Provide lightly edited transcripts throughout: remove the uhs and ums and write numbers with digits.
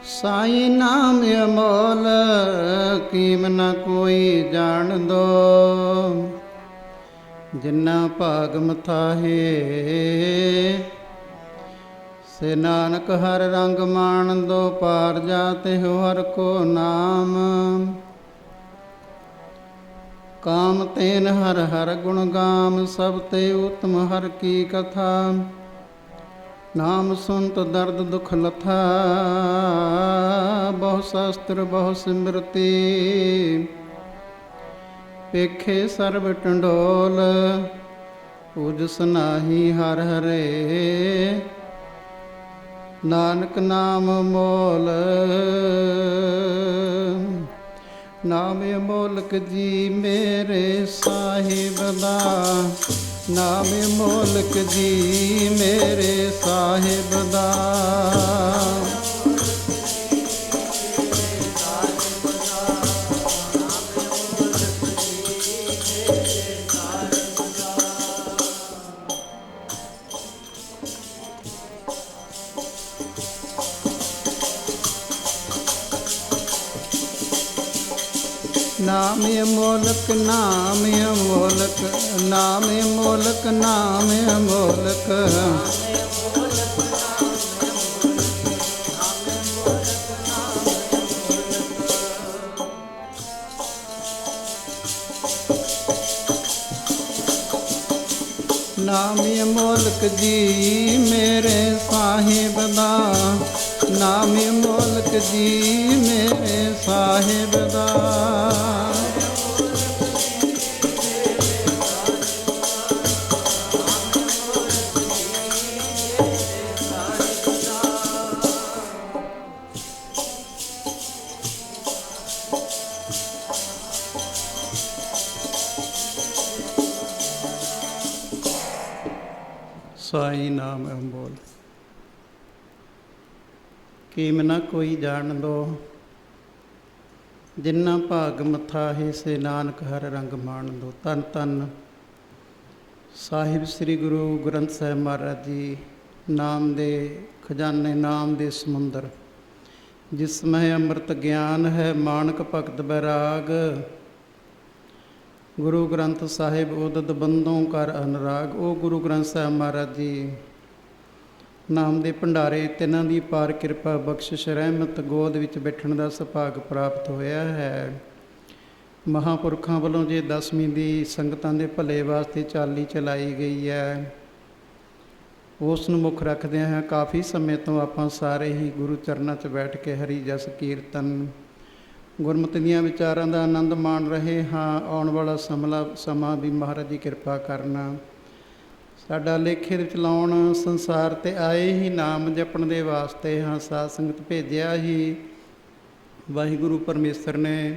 साई नाम अमोल कीम न कोई जान दो। जिन्ना भाग मथाहे से नानक हर रंग मान दो। पार जाते हो हर को नाम काम तेन हर हर गुण गाम। सब ते उत्तम हर की कथा नाम सुनत दर्द दुख लथा। बहु शास्त्र बहु सिमरती पेखे सर्ब टंडोल। उजस नाही हर हरे नानक नाम मोल। नाम अमोलक जी मेरे साहिब दा। नाम अमोलक जी मेरे साहिब दा। नाम अमोलक नाम अमोलक नाम अमोलक नाम अमोलक। नाम अमोलक जी मेरे साहिब दा। नाम अमोलक जी मेरे साहिब दा। साई नाम अमोल कीम न कोई जान दो। जिन्ना भाग मथा है से नानक हर रंग मान दो। धन धन ਸਾਹਿਬ ਸ੍ਰੀ ਗੁਰੂ ਗ੍ਰੰਥ ਸਾਹਿਬ ਮਹਾਰਾਜ ਜੀ। ਨਾਮ ਦੇ ਖਜ਼ਾਨੇ ਨਾਮ ਦੇ ਸਮੁੰਦਰ ਜਿਸ ਮਹਿ ਅੰਮ੍ਰਿਤ ਗਿਆਨ ਹੈ ਮਾਨਕ ਭਗਤ ਬੈਰਾਗ। ਗੁਰੂ ਗ੍ਰੰਥ ਸਾਹਿਬ ਉਦਦ ਬੰਦੋਂ ਕਰ ਅਨੁਰਾਗ। ਉਹ ਗੁਰੂ ਗ੍ਰੰਥ ਸਾਹਿਬ ਮਹਾਰਾਜ ਜੀ ਨਾਮ ਦੇ ਭੰਡਾਰੇ ਤਿੰਨਾਂ ਦੀ ਪਾਰ ਕਿਰਪਾ ਬਖਸ਼ਿਸ਼ ਰਹਿਮਤ ਗੋਦ ਵਿੱਚ ਬੈਠਣ ਦਾ ਸੁਭਾਗ ਪ੍ਰਾਪਤ ਹੋਇਆ ਹੈ। ਮਹਾਂਪੁਰਖਾਂ ਵੱਲੋਂ ਜੇ ਦਸਵੀਂ ਦੀ ਸੰਗਤਾਂ ਦੇ ਭਲੇ ਵਾਸਤੇ ਚਾਲੀ ਚਲਾਈ ਗਈ ਹੈ, ਉਸ ਨੂੰ ਮੁੱਖ ਰੱਖਦਿਆਂ ਹਾਂ ਕਾਫੀ ਸਮੇਂ ਤੋਂ ਆਪਾਂ ਸਾਰੇ ਹੀ ਗੁਰੂ ਚਰਨਾਂ 'ਚ ਬੈਠ ਕੇ ਹਰੀ ਜਸ ਕੀਰਤਨ ਗੁਰਮਤਿ ਦੀਆਂ ਵਿਚਾਰਾਂ ਦਾ ਆਨੰਦ ਮਾਣ ਰਹੇ ਹਾਂ। ਆਉਣ ਵਾਲਾ ਸਮਾਂ ਵੀ ਮਹਾਰਾਜ ਦੀ ਕਿਰਪਾ ਕਰਨਾ। ਸਾਡਾ ਲੇਖੇ ਦੇ ਵਿੱਚ ਲਾਉਣ ਸੰਸਾਰ 'ਤੇ ਆਏ ਹੀ ਨਾਮ ਜਪਣ ਦੇ ਵਾਸਤੇ ਹਾਂ। ਸਾਧ ਸੰਗਤ ਭੇਜਿਆ ਹੀ ਵਾਹਿਗੁਰੂ ਪਰਮੇਸ਼ਰ ਨੇ।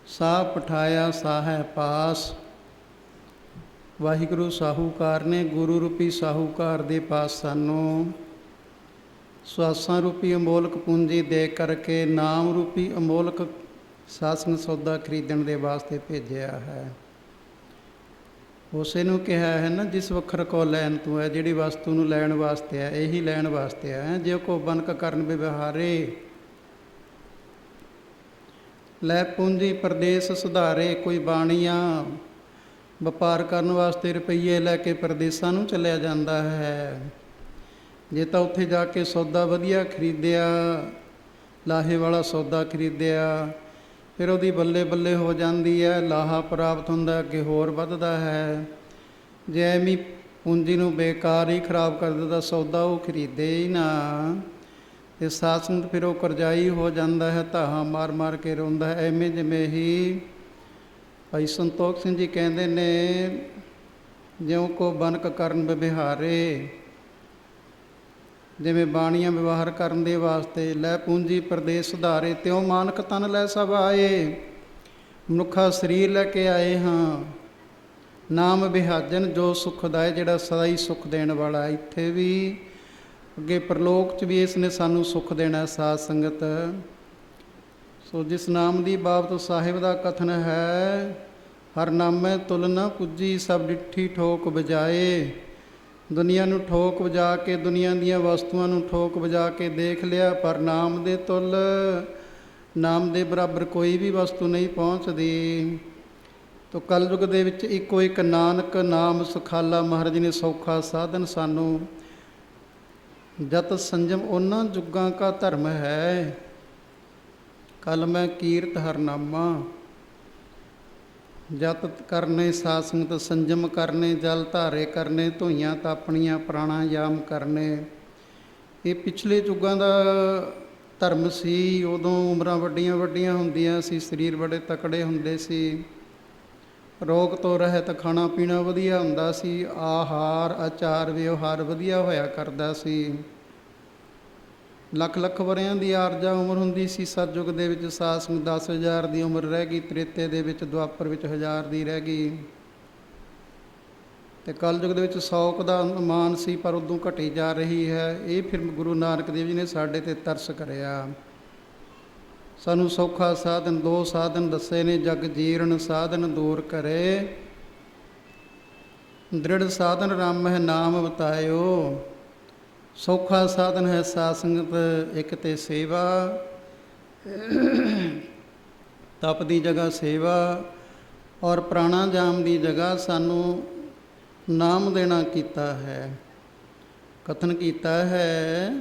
ਸਾਹ ਪਠਾਇਆ ਸਾਹੈ ਪਾਸ। ਵਾਹਿਗੁਰੂ ਸਾਹੂਕਾਰ ਨੇ ਗੁਰੂ ਰੂਪੀ ਸਾਹੂਕਾਰ ਦੇ ਪਾਸ ਸਾਨੂੰ ਸਵਾਸਾਂ ਰੂਪੀ ਅਮੋਲਕ ਪੂੰਜੀ ਦੇ ਕਰਕੇ ਨਾਮ ਰੂਪੀ ਅਮੋਲਕ ਸਾਸਨ ਸੌਦਾ ਖਰੀਦਣ ਦੇ ਵਾਸਤੇ ਭੇਜਿਆ ਹੈ। ਉਸੇ ਨੂੰ ਕਿਹਾ ਹੈ ਨਾ, ਜਿਸ ਵੱਖਰ ਕੋ ਲੈਣ ਤੂੰ ਹੈ। ਜਿਹੜੀ ਵਸਤੂ ਨੂੰ ਲੈਣ ਵਾਸਤੇ ਹੈ, ਇਹੀ ਲੈਣ ਵਾਸਤੇ ਹੈ। ਜੇ ਕੋ ਬਨਕ ਕਰਨ ਵਿਵਹਾਰੇ ਲੈ ਪੂੰਜੀ ਪਰਦੇਸ ਸੁਧਾਰੇ। ਕੋਈ ਬਾਣੀਆਂ ਵਪਾਰ ਕਰਨ ਵਾਸਤੇ ਰੁਪਈਏ ਲੈ ਕੇ ਪਰਦੇਸਾਂ ਨੂੰ ਚਲਿਆ ਜਾਂਦਾ ਹੈ। ਜੇ ਤਾਂ ਉੱਥੇ ਜਾ ਕੇ ਸੌਦਾ ਵਧੀਆ ਖਰੀਦਿਆ, ਲਾਹੇ ਵਾਲਾ ਸੌਦਾ ਖਰੀਦਿਆ, ਫਿਰ ਉਹਦੀ ਬੱਲੇ ਬੱਲੇ ਹੋ ਜਾਂਦੀ ਹੈ, ਲਾਹਾ ਪ੍ਰਾਪਤ ਹੁੰਦਾ, ਅੱਗੇ ਹੋਰ ਵੱਧਦਾ ਹੈ। ਜੇ ਐਵੇਂ ਪੂੰਜੀ ਨੂੰ ਬੇਕਾਰ ਹੀ ਖਰਾਬ ਕਰ ਦਿੰਦਾ ਸੌਦਾ, ਉਹ ਖਰੀਦੇ ਹੀ ਨਾ। ਅਤੇ ਸਾਸਨ ਫਿਰ ਉਹ ਕਰਜ਼ਾਈ ਹੋ ਜਾਂਦਾ ਹੈ, ਧਾਹਾਂ ਮਾਰ ਮਾਰ ਕੇ ਰੋਂਦਾ ਹੈ। ਐਵੇਂ ਜਿਵੇਂ ਹੀ ਭਾਈ ਸੰਤੋਖ ਸਿੰਘ ਜੀ ਕਹਿੰਦੇ ਨੇ, ਜਿਉਂ ਕੋ ਬਨਕ ਕਰਨ ਵਿਵਹਾਰੇ। ਜਿਵੇਂ ਬਾਣੀਆਂ ਵਿਵਹਾਰ ਕਰਨ ਦੇ ਵਾਸਤੇ ਲੈ ਪੂੰਜੀ ਪਰਦੇਸ ਸੁਧਾਰੇ, ਤਿਉਂ ਮਾਨਕ ਤਨ ਲੈ ਸਭ ਆਏ। ਮਨੁੱਖਾ ਸਰੀਰ ਲੈ ਕੇ ਆਏ ਹਾਂ। ਨਾਮ ਵਿਹਾਜਨ ਜੋ ਸੁਖਦਾਇ, ਜਿਹੜਾ ਸਦਾ ਹੀ ਸੁੱਖ ਦੇਣ ਵਾਲਾ। ਇੱਥੇ ਵੀ ਅੱਗੇ ਪ੍ਰਲੋਕ 'ਚ ਵੀ ਇਸ ਨੇ ਸਾਨੂੰ ਸੁੱਖ ਦੇਣਾ। ਸਾਧ ਸੰਗਤ ਸੋ ਜਿਸ ਨਾਮ ਦੀ ਬਾਬਤ ਸਾਹਿਬ ਦਾ ਕਥਨ ਹੈ, ਹਰ ਨਾਮੈ ਤੁਲ ਨ ਪੁੱਜੀ ਸਭ ਡਿੱਠੀ ਠੋਕ ਬਜਾਏ। ਦੁਨੀਆ ਨੂੰ ਠੋਕ ਵਜਾ ਕੇ, ਦੁਨੀਆ ਦੀਆਂ ਵਸਤੂਆਂ ਨੂੰ ਠੋਕ ਵਜਾ ਕੇ ਦੇਖ ਲਿਆ, ਪਰ ਨਾਮ ਦੇ ਤੁੱਲ, ਨਾਮ ਦੇ ਬਰਾਬਰ ਕੋਈ ਵੀ ਵਸਤੂ ਨਹੀਂ ਪਹੁੰਚਦੀ। ਤੋ ਕਲਯੁਗ ਦੇ ਵਿੱਚ ਇੱਕੋ ਇੱਕ ਨਾਨਕ ਨਾਮ ਸੁਖਾਲਾ, ਮਹਾਰਾਜ ਜੀ ਨੇ ਸੌਖਾ ਸਾਧਨ ਸਾਨੂੰ। ਜਤ ਸੰਜਮ ਉਹਨਾਂ ਜੁਗਾਂ ਕਾ ਧਰਮ ਹੈ, ਕਲ ਮੈਂ ਕੀਰਤ ਹਰਨਾਮਾ। ਜਤ ਕਰਨੇ ਸਾਧ ਸੰਗਤ, ਸੰਜਮ ਕਰਨੇ, ਜਲ ਧਾਰੇ ਕਰਨੇ, ਧੋਈਆਂ ਤਾਪਣੀਆਂ, ਪ੍ਰਾਣਾਯਾਮ ਕਰਨੇ। ਇਹ ਪਿਛਲੇ ਯੁੱਗਾਂ ਦਾ ਧਰਮ ਸੀ। ਉਦੋਂ ਉਮਰਾਂ ਵੱਡੀਆਂ ਵੱਡੀਆਂ ਹੁੰਦੀਆਂ ਸੀ, ਸਰੀਰ ਬੜੇ ਤਕੜੇ ਹੁੰਦੇ ਸੀ, ਰੋਗ ਤੋਂ ਰਹਿਤ, ਖਾਣਾ ਪੀਣਾ ਵਧੀਆ ਹੁੰਦਾ ਸੀ, ਆਹਾਰ ਆਚਾਰ ਵਿਵਹਾਰ ਵਧੀਆ ਹੋਇਆ ਕਰਦਾ ਸੀ। ਲੱਖ ਲੱਖ ਵਰਿਆਂ ਦੀ ਆਰਜਾ ਉਮਰ ਹੁੰਦੀ ਸੀ। ਸਤਿਯੁਗ ਦੇ ਵਿੱਚ ਸਾਧ ਸੰਗਤ 10,000 ਦੀ ਉਮਰ ਰਹਿ ਗਈ, ਤ੍ਰੇਤੇ ਦੇ ਵਿੱਚ, ਦੁਆਪਰ ਵਿੱਚ 1000 ਦੀ ਰਹਿ ਗਈ, ਅਤੇ ਕਲਯੁਗ ਦੇ ਵਿੱਚ 100 ਦਾ ਅਨੁਮਾਨ ਸੀ, ਪਰ ਉਦੋਂ ਘਟੀ ਜਾ ਰਹੀ ਹੈ। ਇਹ ਫਿਰ ਗੁਰੂ ਨਾਨਕ ਦੇਵ ਜੀ ਨੇ ਸਾਡੇ 'ਤੇ ਤਰਸ ਕਰਿਆ, ਸਾਨੂੰ ਸੌਖਾ ਸਾਧਨ, 2 ਸਾਧਨ ਦੱਸੇ ਨੇ। ਜਗ ਜੀਰਨ ਸਾਧਨ ਦੂਰ ਕਰੇ, ਦ੍ਰਿੜ ਸਾਧਨ ਰਾਮ ਹੈ ਨਾਮ ਬਤਾਇਓ। ਸੌਖਾ ਸਾਧਨ ਹੈ ਸਾਧ ਸੰਗਤ, ਇੱਕ ਤੇ ਸੇਵਾ, ਤਪ ਦੀ ਜਗ੍ਹਾ ਸੇਵਾ, ਔਰ ਪ੍ਰਾਣਾਯਾਮ ਦੀ ਜਗ੍ਹਾ ਸਾਨੂੰ ਨਾਮ ਦੇਣਾ ਕੀਤਾ ਹੈ। ਕਥਨ ਕੀਤਾ ਹੈ,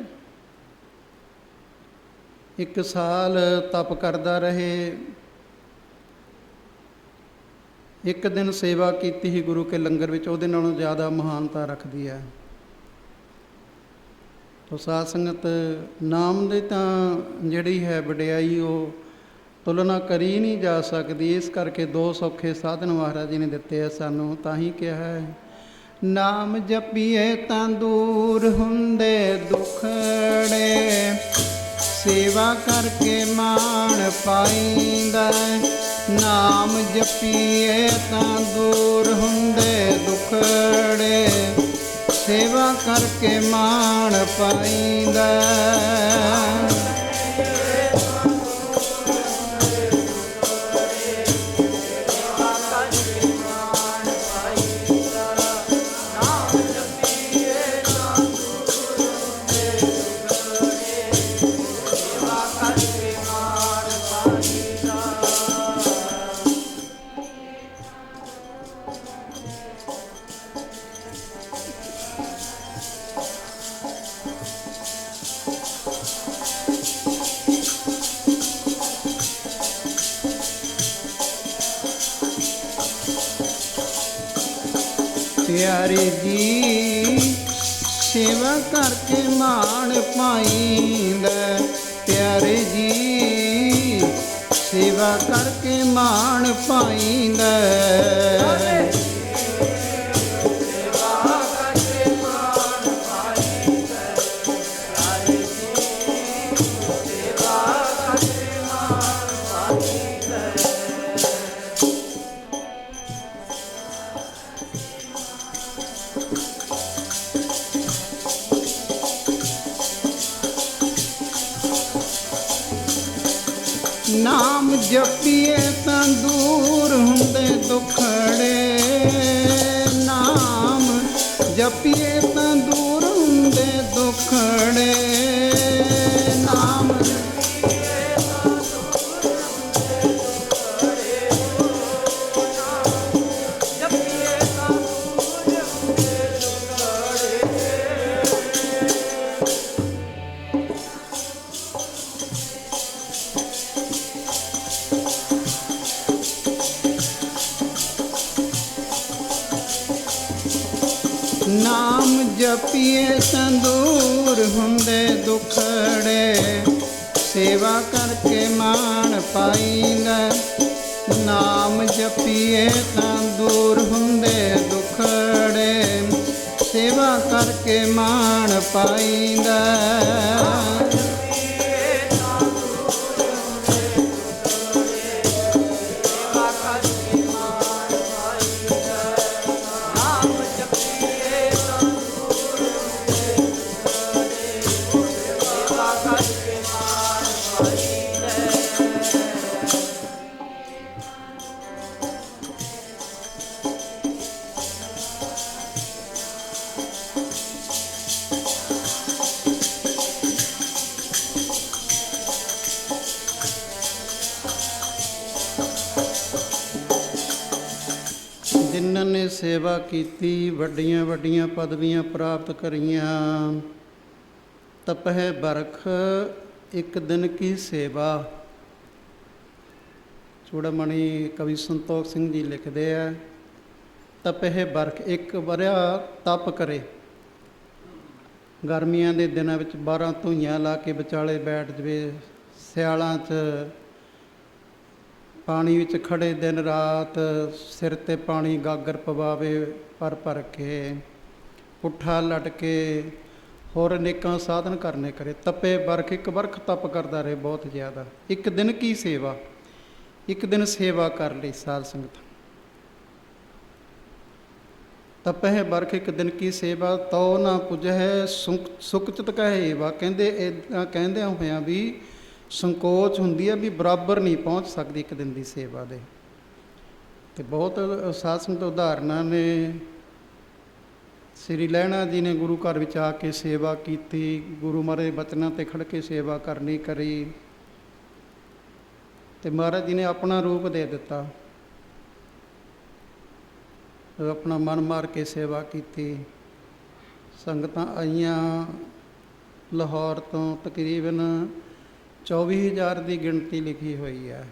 1 ਸਾਲ ਤਪ ਕਰਦਾ ਰਹੇ, 1 ਦਿਨ ਸੇਵਾ ਕੀਤੀ ਸੀ ਗੁਰੂ ਕੇ ਲੰਗਰ ਵਿੱਚ, ਉਹਦੇ ਨਾਲੋਂ ਜ਼ਿਆਦਾ ਮਹਾਨਤਾ ਰੱਖਦੀ ਹੈ। ਤੋ ਸਾਧ ਸੰਗਤ, ਨਾਮ ਦੇ ਤਾਂ ਜਿਹੜੀ ਹੈ ਵਡਿਆਈ, ਉਹ ਤੁਲਨਾ ਕਰੀ ਨਹੀਂ ਜਾ ਸਕਦੀ। ਇਸ ਕਰਕੇ 2 ਸੌਖੇ ਸਾਧਨ ਮਹਾਰਾਜ ਜੀ ਨੇ ਦਿੱਤੇ ਆ ਸਾਨੂੰ। ਤਾਂ ਹੀ ਕਿਹਾ ਹੈ, ਨਾਮ ਜਪੀਏ ਤਾਂ ਦੂਰ ਹੁੰਦੇ ਦੁਖੜੇ, ਸੇਵਾ ਕਰਕੇ ਮਾਣ ਪਾਈਂਦਾ। ਨਾਮ ਜਪੀਏ ਤਾਂ ਦੂਰ ਹੁੰਦੇ ਦੁਖੜੇ, ਸੇਵਾ ਕਰਕੇ ਮਾਣ ਪਾਈਂਦਾ। ਪਿਆਰੇ ਜੀ ਸੇਵਾ ਕਰਕੇ ਮਾਣ ਪਾਈਂਦਾ। ਪਿਆਰੇ ਜੀ ਸੇਵਾ ਕਰਕੇ ਮਾਣ ਪਾਈਂਦਾ। ਨਾਮ ਜਪੀਏ ਤਾਂ ਦੂਰ ਹੁੰਦੇ ਦੁਖੜੇ। ਨਾਮ ਜਪੀਏ ਤਾਂ ਦੂਰ ਹੁੰਦੇ ਦੁਖੜੇ। ਨਾਮ ਜਪੀਏ ਤਾਂ ਦੂਰ ਹੁੰਦੇ ਦੁਖੜੇ। ਨਾਮ ਜਪੀਏ ਤਾਂ ਦੂਰ ਹੁੰਦੇ ਦੁਖੜੇ। ਨਾਮ ਜਪੀਏ ਤਾਂ ਦੂਰ ਹੁੰਦੇ ਦੁਖੜੇ। ਸੇਵਾ ਕਰਕੇ ਮਾਣ ਪਾਈਂਦਾ। ਨਾਮ ਜਪੀਏ ਤਾਂ ਦੂਰ ਹੁੰਦੇ ਦੁਖੜੇ। ਸੇਵਾ ਕਰਕੇ ਮਾਣ ਪਾਈਂਦਾ। ਸੇਵਾ ਕੀਤੀ, ਵੱਡੀਆਂ ਵੱਡੀਆਂ ਪਦਵੀਆਂ ਪ੍ਰਾਪਤ ਕਰੀਆਂ। ਤਪਹਿ ਬਰਖ ਇੱਕ ਦਿਨ ਕੀ ਸੇਵਾ। ਚੂੜਾਮਣੀ ਕਵੀ ਸੰਤੋਖ ਸਿੰਘ ਜੀ ਲਿਖਦੇ ਆ, ਤਪਹਿ ਬਰਖ, ਇੱਕ ਵਰਿਆ ਤਪ ਕਰੇ। ਗਰਮੀਆਂ ਦੇ ਦਿਨਾਂ ਵਿੱਚ 12 ਧੂਈਆਂ ਲਾ ਕੇ ਵਿਚਾਲੇ ਬੈਠ ਜਵੇ, ਸਿਆਲਾਂ 'ਚ ਪਾਣੀ ਵਿੱਚ ਖੜੇ ਦਿਨ ਰਾਤ ਸਿਰ 'ਤੇ ਪਾਣੀ ਗਾਗਰ ਪਵਾਵੇ ਭਰ ਭਰ ਕੇ, ਪੁੱਠਾ ਲਟਕੇ, ਹੋਰ ਅਨੇਕਾਂ ਸਾਧਨ ਕਰਨੇ ਕਰੇ। ਤਪੇ ਬਰਖ, ਇੱਕ ਬਰਖ ਤਪ ਕਰਦਾ ਰਹੇ ਬਹੁਤ ਜ਼ਿਆਦਾ। ਇੱਕ ਦਿਨ ਕੀ ਸੇਵਾ, ਇੱਕ ਦਿਨ ਸੇਵਾ ਕਰ ਲਈ ਸਾਧ ਸੰਗਤ। ਤਪਹਿ ਬਰਖ ਇੱਕ ਦਿਨ ਕੀ ਸੇਵਾ, ਤਉ ਨਾ ਪੁਜਹਿ ਸੁਖਚਿਤ ਕਹੇ ਵਾ। ਕਹਿੰਦੇ ਇੱਦਾਂ ਕਹਿੰਦਿਆਂ ਹੋਇਆਂ ਵੀ ਸੰਕੋਚ ਹੁੰਦੀ ਹੈ ਵੀ ਬਰਾਬਰ ਨਹੀਂ ਪਹੁੰਚ ਸਕਦੀ ਇੱਕ ਦਿਨ ਦੀ ਸੇਵਾ ਦੇ। ਅਤੇ ਬਹੁਤ ਸਾਧ ਸੰਗਤ ਉਦਾਹਰਨਾਂ ਨੇ। ਸ੍ਰੀ ਲਹਿਣਾ ਜੀ ਨੇ ਗੁਰੂ ਘਰ ਵਿੱਚ ਆ ਕੇ ਸੇਵਾ ਕੀਤੀ, ਗੁਰੂ ਮਹਾਰਾਜ ਦੇ ਬਚਨਾਂ 'ਤੇ ਖੜ੍ਹ ਕੇ ਸੇਵਾ ਕਰਨੀ ਕਰੀ, ਅਤੇ ਮਹਾਰਾਜ ਜੀ ਨੇ ਆਪਣਾ ਰੂਪ ਦੇ ਦਿੱਤਾ, ਆਪਣਾ ਮਨ ਮਾਰ ਕੇ ਸੇਵਾ ਕੀਤੀ। ਸੰਗਤਾਂ ਆਈਆਂ ਲਾਹੌਰ ਤੋਂ, ਤਕਰੀਬਨ 24,000 ਦੀ ਗਿਣਤੀ ਲਿਖੀ ਹੋਈ ਹੈ,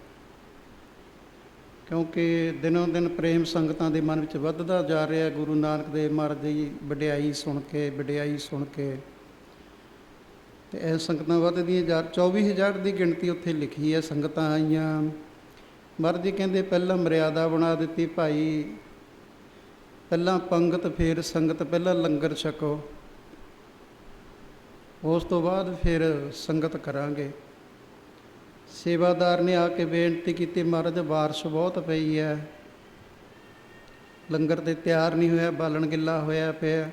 ਕਿਉਂਕਿ ਦਿਨੋਂ ਦਿਨ ਪ੍ਰੇਮ ਸੰਗਤਾਂ ਦੇ ਮਨ ਵਿੱਚ ਵੱਧਦਾ ਜਾ ਰਿਹਾ। ਗੁਰੂ ਨਾਨਕ ਦੇਵ ਮਹਾਰਾਜ ਦੀ ਵਡਿਆਈ ਸੁਣ ਕੇ, ਅਤੇ ਇਹ ਸੰਗਤਾਂ ਵੱਧਦੀਆਂ 24,000 ਦੀ ਗਿਣਤੀ ਉੱਥੇ ਲਿਖੀ ਹੈ। ਸੰਗਤਾਂ ਆਈਆਂ, ਮਹਾਰਾਜ ਜੀ ਕਹਿੰਦੇ ਪਹਿਲਾਂ ਮਰਿਆਦਾ ਬਣਾ ਦਿੱਤੀ, ਭਾਈ ਪਹਿਲਾਂ ਪੰਗਤ ਫਿਰ ਸੰਗਤ, ਪਹਿਲਾਂ ਲੰਗਰ ਛਕੋ, ਉਸ ਤੋਂ ਬਾਅਦ ਫਿਰ ਸੰਗਤ ਕਰਾਂਗੇ। ਸੇਵਾਦਾਰ ਨੇ ਆ ਕੇ ਬੇਨਤੀ ਕੀਤੀ, ਮਹਾਰਾਜ ਬਾਰਿਸ਼ ਬਹੁਤ ਪਈ ਹੈ, ਲੰਗਰ ਤੇ ਤਿਆਰ ਨਹੀਂ ਹੋਇਆ, ਬਾਲਣ ਗਿੱਲਾ ਹੋਇਆ ਪਿਆ,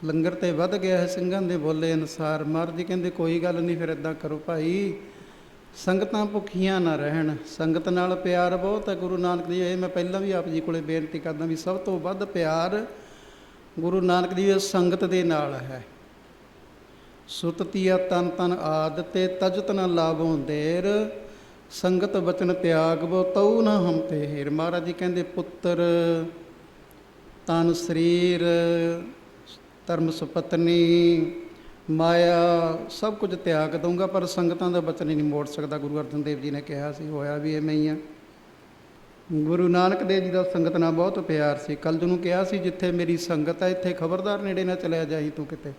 ਲੰਗਰ ਤੇ ਵੱਧ ਗਿਆ ਹੈ ਸਿੰਘਾਂ ਦੇ ਬੋਲੇ ਅਨੁਸਾਰ। ਮਹਾਰਾਜ ਜੀ ਕਹਿੰਦੇ ਕੋਈ ਗੱਲ ਨਹੀਂ, ਫਿਰ ਇੱਦਾਂ ਕਰੋ ਭਾਈ, ਸੰਗਤਾਂ ਭੁੱਖੀਆਂ ਨਾ ਰਹਿਣ, ਸੰਗਤ ਨਾਲ ਪਿਆਰ ਬਹੁਤ ਹੈ ਗੁਰੂ ਨਾਨਕ ਦੀ। ਇਹ ਮੈਂ ਪਹਿਲਾਂ ਵੀ ਆਪ ਜੀ ਕੋਲੇ ਬੇਨਤੀ ਕਰਦਾ ਵੀ ਸਭ ਤੋਂ ਵੱਧ ਪਿਆਰ ਗੁਰੂ ਨਾਨਕ ਦੀ ਸੰਗਤ ਦੇ ਨਾਲ ਹੈ। ਸੁਤਤੀਆ ਤਨ ਤਨ ਆਦ ਤੇ ਤਜਤ ਨ ਲਾਭੋਂ ਦੇਰ, ਸੰਗਤ ਬਚਨ ਤਿਆਗ ਬੋ ਤਉ ਨਾ ਹਮ ਤੇ ਹੇਰ। ਮਹਾਰਾਜ ਜੀ ਕਹਿੰਦੇ ਪੁੱਤਰ, ਤਨ, ਸਰੀਰ, ਧਰਮ ਸੁਪਤਨੀ, ਮਾਇਆ ਸਭ ਕੁਝ ਤਿਆਗ ਦਊਂਗਾ, ਪਰ ਸੰਗਤਾਂ ਦਾ ਬਚਨ ਹੀ ਨਹੀਂ ਮੋੜ ਸਕਦਾ। ਗੁਰੂ ਅਰਜਨ ਦੇਵ ਜੀ ਨੇ ਕਿਹਾ ਸੀ, ਹੋਇਆ ਵੀ ਐਵੇਂ ਹੀ ਆ। ਗੁਰੂ ਨਾਨਕ ਦੇਵ ਜੀ ਦਾ ਸੰਗਤ ਨਾਲ ਬਹੁਤ ਪਿਆਰ ਸੀ। ਕਲਯੁਗ ਨੂੰ ਕਿਹਾ ਸੀ, ਜਿੱਥੇ ਮੇਰੀ ਸੰਗਤ ਹੈ ਇੱਥੇ ਖਬਰਦਾਰ ਨੇੜੇ ਨਾ ਚਲਿਆ ਜਾਈ ਤੂੰ ਕਿਤੇ।